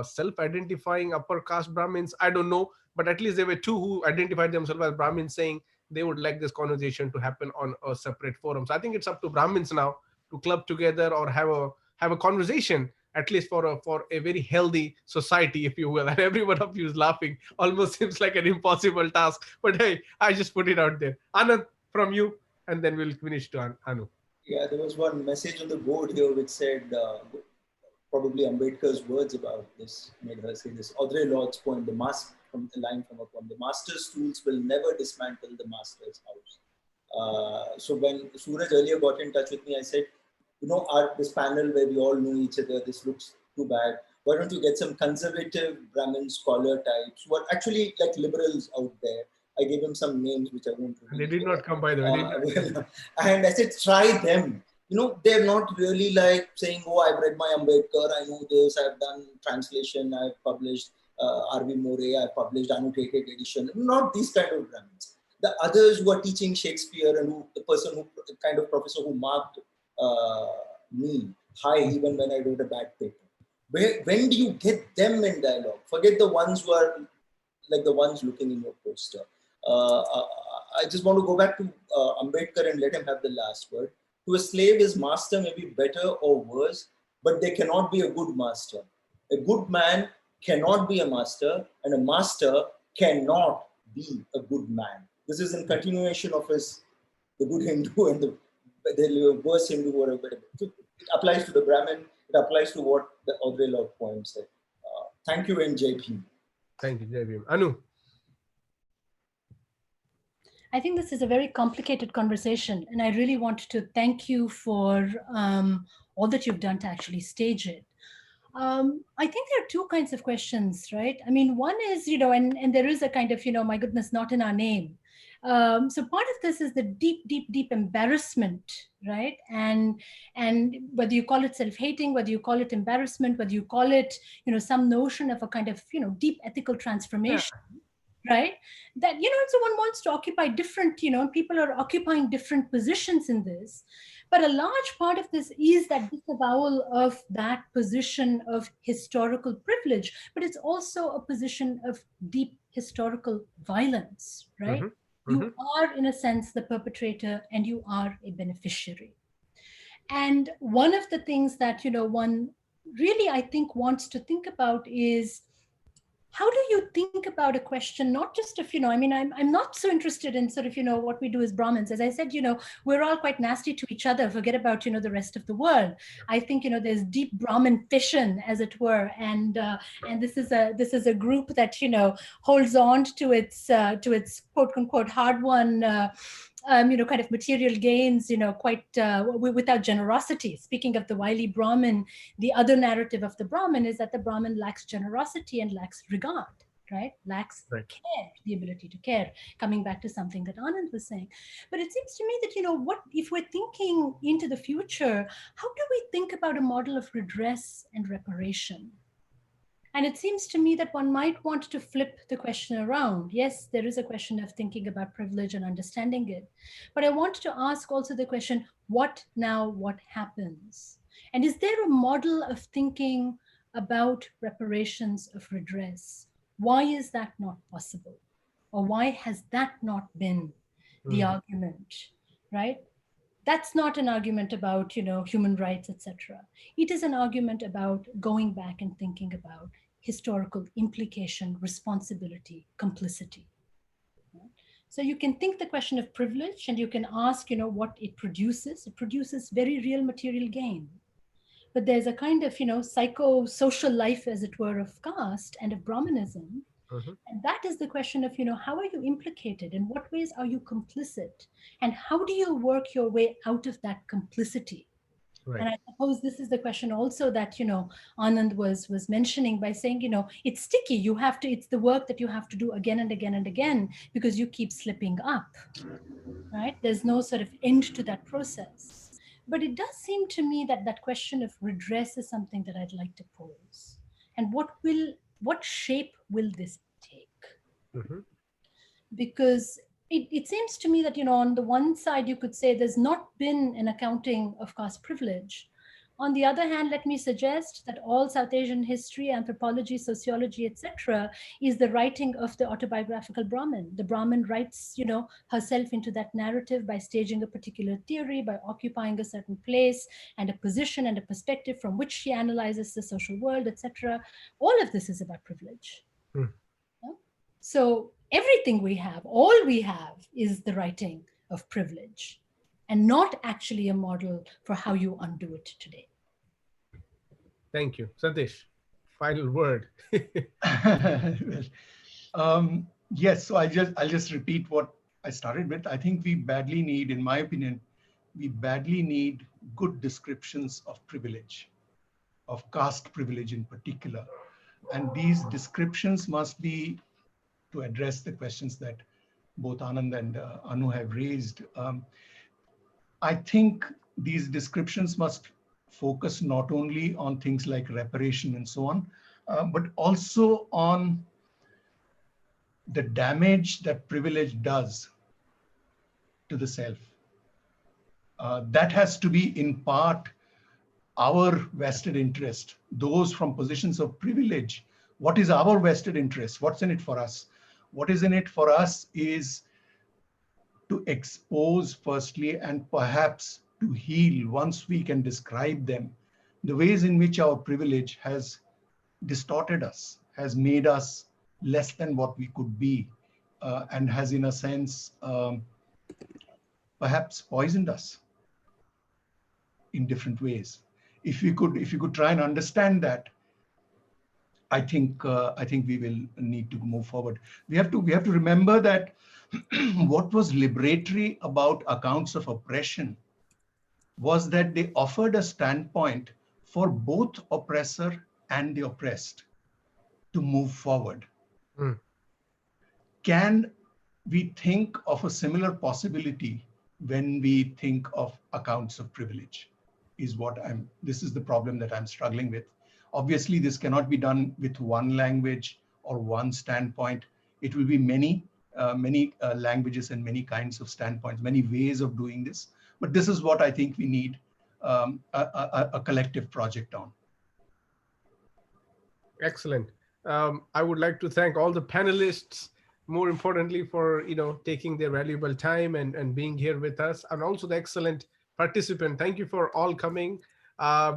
self-identifying upper caste Brahmins. I don't know, but at least there were two who identified themselves as Brahmins, saying they would like this conversation to happen on a separate forum. So I think it's up to Brahmins now to club together or have a conversation, at least for a very healthy society, if you will. And every one of you is laughing. Almost seems like an impossible task. But hey, I just put it out there. Anand, from you, and then we'll finish to Anu. Yeah, there was one message on the board here which said, probably Ambedkar's words about this made her say this. Audre Lorde's poem, The Mask from a line from a poem. The master's tools will never dismantle the master's house. So when Suraj earlier got in touch with me, I said, this panel where we all know each other, this looks too bad. Why don't you get some conservative Brahmin scholar types who are actually like liberals out there? I gave him some names which I won't reveal. They did not come, by the way. And I said, try them. They're not really like saying, oh, I've read my Ambedkar, I know this, I've done translation, I've published R.V. More, I've published annotated edition. Not these kind of Brahmins. The others who are teaching Shakespeare and the person who, kind of professor who marked me high even when I wrote a bad paper. When do you get them in dialogue? Forget the ones who are like the ones looking in your poster. I just want to go back to Ambedkar and let him have the last word. To a slave, his master may be better or worse, but they cannot be a good master. A good man cannot be a master, and a master cannot be a good man. This is in continuation of the good Hindu and the worse Hindu or whatever. It applies to the Brahmin. It applies to what the Audre Lorde poem said. Thank you and Jai Bhim. Thank you, Jai Bhim. Anu. I think this is a very complicated conversation, and I really want to thank you for all that you've done to actually stage it. I think there are two kinds of questions, right? I mean, one is, and there is a kind of, my goodness, not in our name. So part of this is the deep, deep, deep embarrassment, right? And whether you call it self-hating, whether you call it embarrassment, whether you call it, some notion of a kind of, deep ethical transformation. Yeah. Right? That, so one wants to occupy different, people are occupying different positions in this. But a large part of this is that disavowal of that position of historical privilege, but it's also a position of deep historical violence, right? Mm-hmm. You are, in a sense, the perpetrator and you are a beneficiary. And one of the things that, one really, I think, wants to think about is, how do you think about a question, not just of, I'm not so interested in sort of, what we do as Brahmins. As I said, we're all quite nasty to each other. Forget about, the rest of the world. I think, there's deep Brahmin fission, as it were. And this is a group that, holds on to its quote unquote hard-won kind of material gains, quite without generosity. Speaking of the wily Brahmin, the other narrative of the Brahmin is that the Brahmin lacks generosity and lacks regard, right? Lacks care, the ability to care. Coming back to something that Anand was saying. But it seems to me that, what if we're thinking into the future, how do we think about a model of redress and reparation? And it seems to me that one might want to flip the question around. Yes, there is a question of thinking about privilege and understanding it. But I want to ask also the question, what now, what happens? And is there a model of thinking about reparations of redress? Why is that not possible? Or why has that not been the argument, right? That's not an argument about, human rights, etc. It is an argument about going back and thinking about historical implication, responsibility, complicity. So you can think the question of privilege and you can ask, what it produces. It produces very real material gain. But there's a kind of, psycho-social life, as it were, of caste and of Brahmanism. And that is the question of, how are you implicated? In what ways are you complicit? And how do you work your way out of that complicity? Right. And I suppose this is the question also that, Anand was mentioning by saying, it's sticky. You have to, it's the work that you have to do again and again and again, because you keep slipping up, right? There's no sort of end to that process. But it does seem to me that that question of redress is something that I'd like to pose. And what shape will this take? Because it seems to me that, on the one side, you could say there's not been an accounting of caste privilege. On the other hand, let me suggest that all South Asian history, anthropology, sociology, etc., is the writing of the autobiographical Brahmin. The Brahmin writes, herself into that narrative by staging a particular theory, by occupying a certain place and a position and a perspective from which she analyzes the social world, etc. All of this is about privilege. So everything we have, all we have, is the writing of privilege, and not actually a model for how you undo it today. Thank you. Satish, final word. Yes, so I'll just repeat what I started with. I think we badly need, in my opinion, we badly need good descriptions of privilege, of caste privilege in particular. And these descriptions must be to address the questions that both Anand and Anu have raised. I think these descriptions must focus not only on things like reparation and so on, but also on the damage that privilege does to the self. That has to be in part our vested interest. Those from positions of privilege, what is our vested interest? What's in it for us? What is in it for us is to expose firstly, and perhaps to heal once we can describe them, the ways in which our privilege has distorted us, has made us less than what we could be, and has in a sense perhaps poisoned us in different ways. If you could try and understand that, I think we will need to move forward. We have to remember that what was liberatory about accounts of oppression was that they offered a standpoint for both oppressor and the oppressed to move forward. Mm. Can we think of a similar possibility when we think of accounts of privilege? This is the problem that I'm struggling with. Obviously, this cannot be done with one language or one standpoint. It will be many languages and many kinds of standpoints, many ways of doing this. But this is what I think we need a collective project on. Excellent. I would like to thank all the panelists, more importantly, for taking their valuable time and being here with us, and also the excellent participant. Thank you for all coming.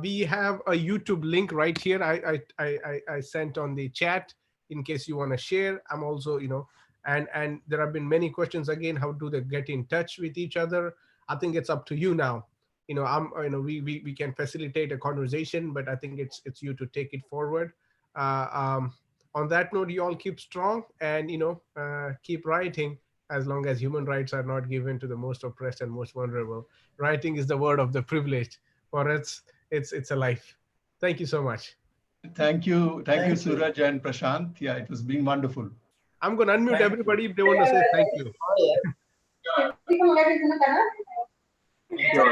We have a YouTube link right here. I sent on the chat in case you want to share. I'm also and there have been many questions again. How do they get in touch with each other? I think it's up to you now. We can facilitate a conversation, but I think it's you to take it forward. On that note, you all keep strong and keep writing, as long as human rights are not given to the most oppressed and most vulnerable. Writing is the word of the privileged. For it's a life. Thank you so much. Thank you, Suraj and Prashant. Yeah, it was been wonderful. I'm going to unmute everybody if they want to say thank you. Sure.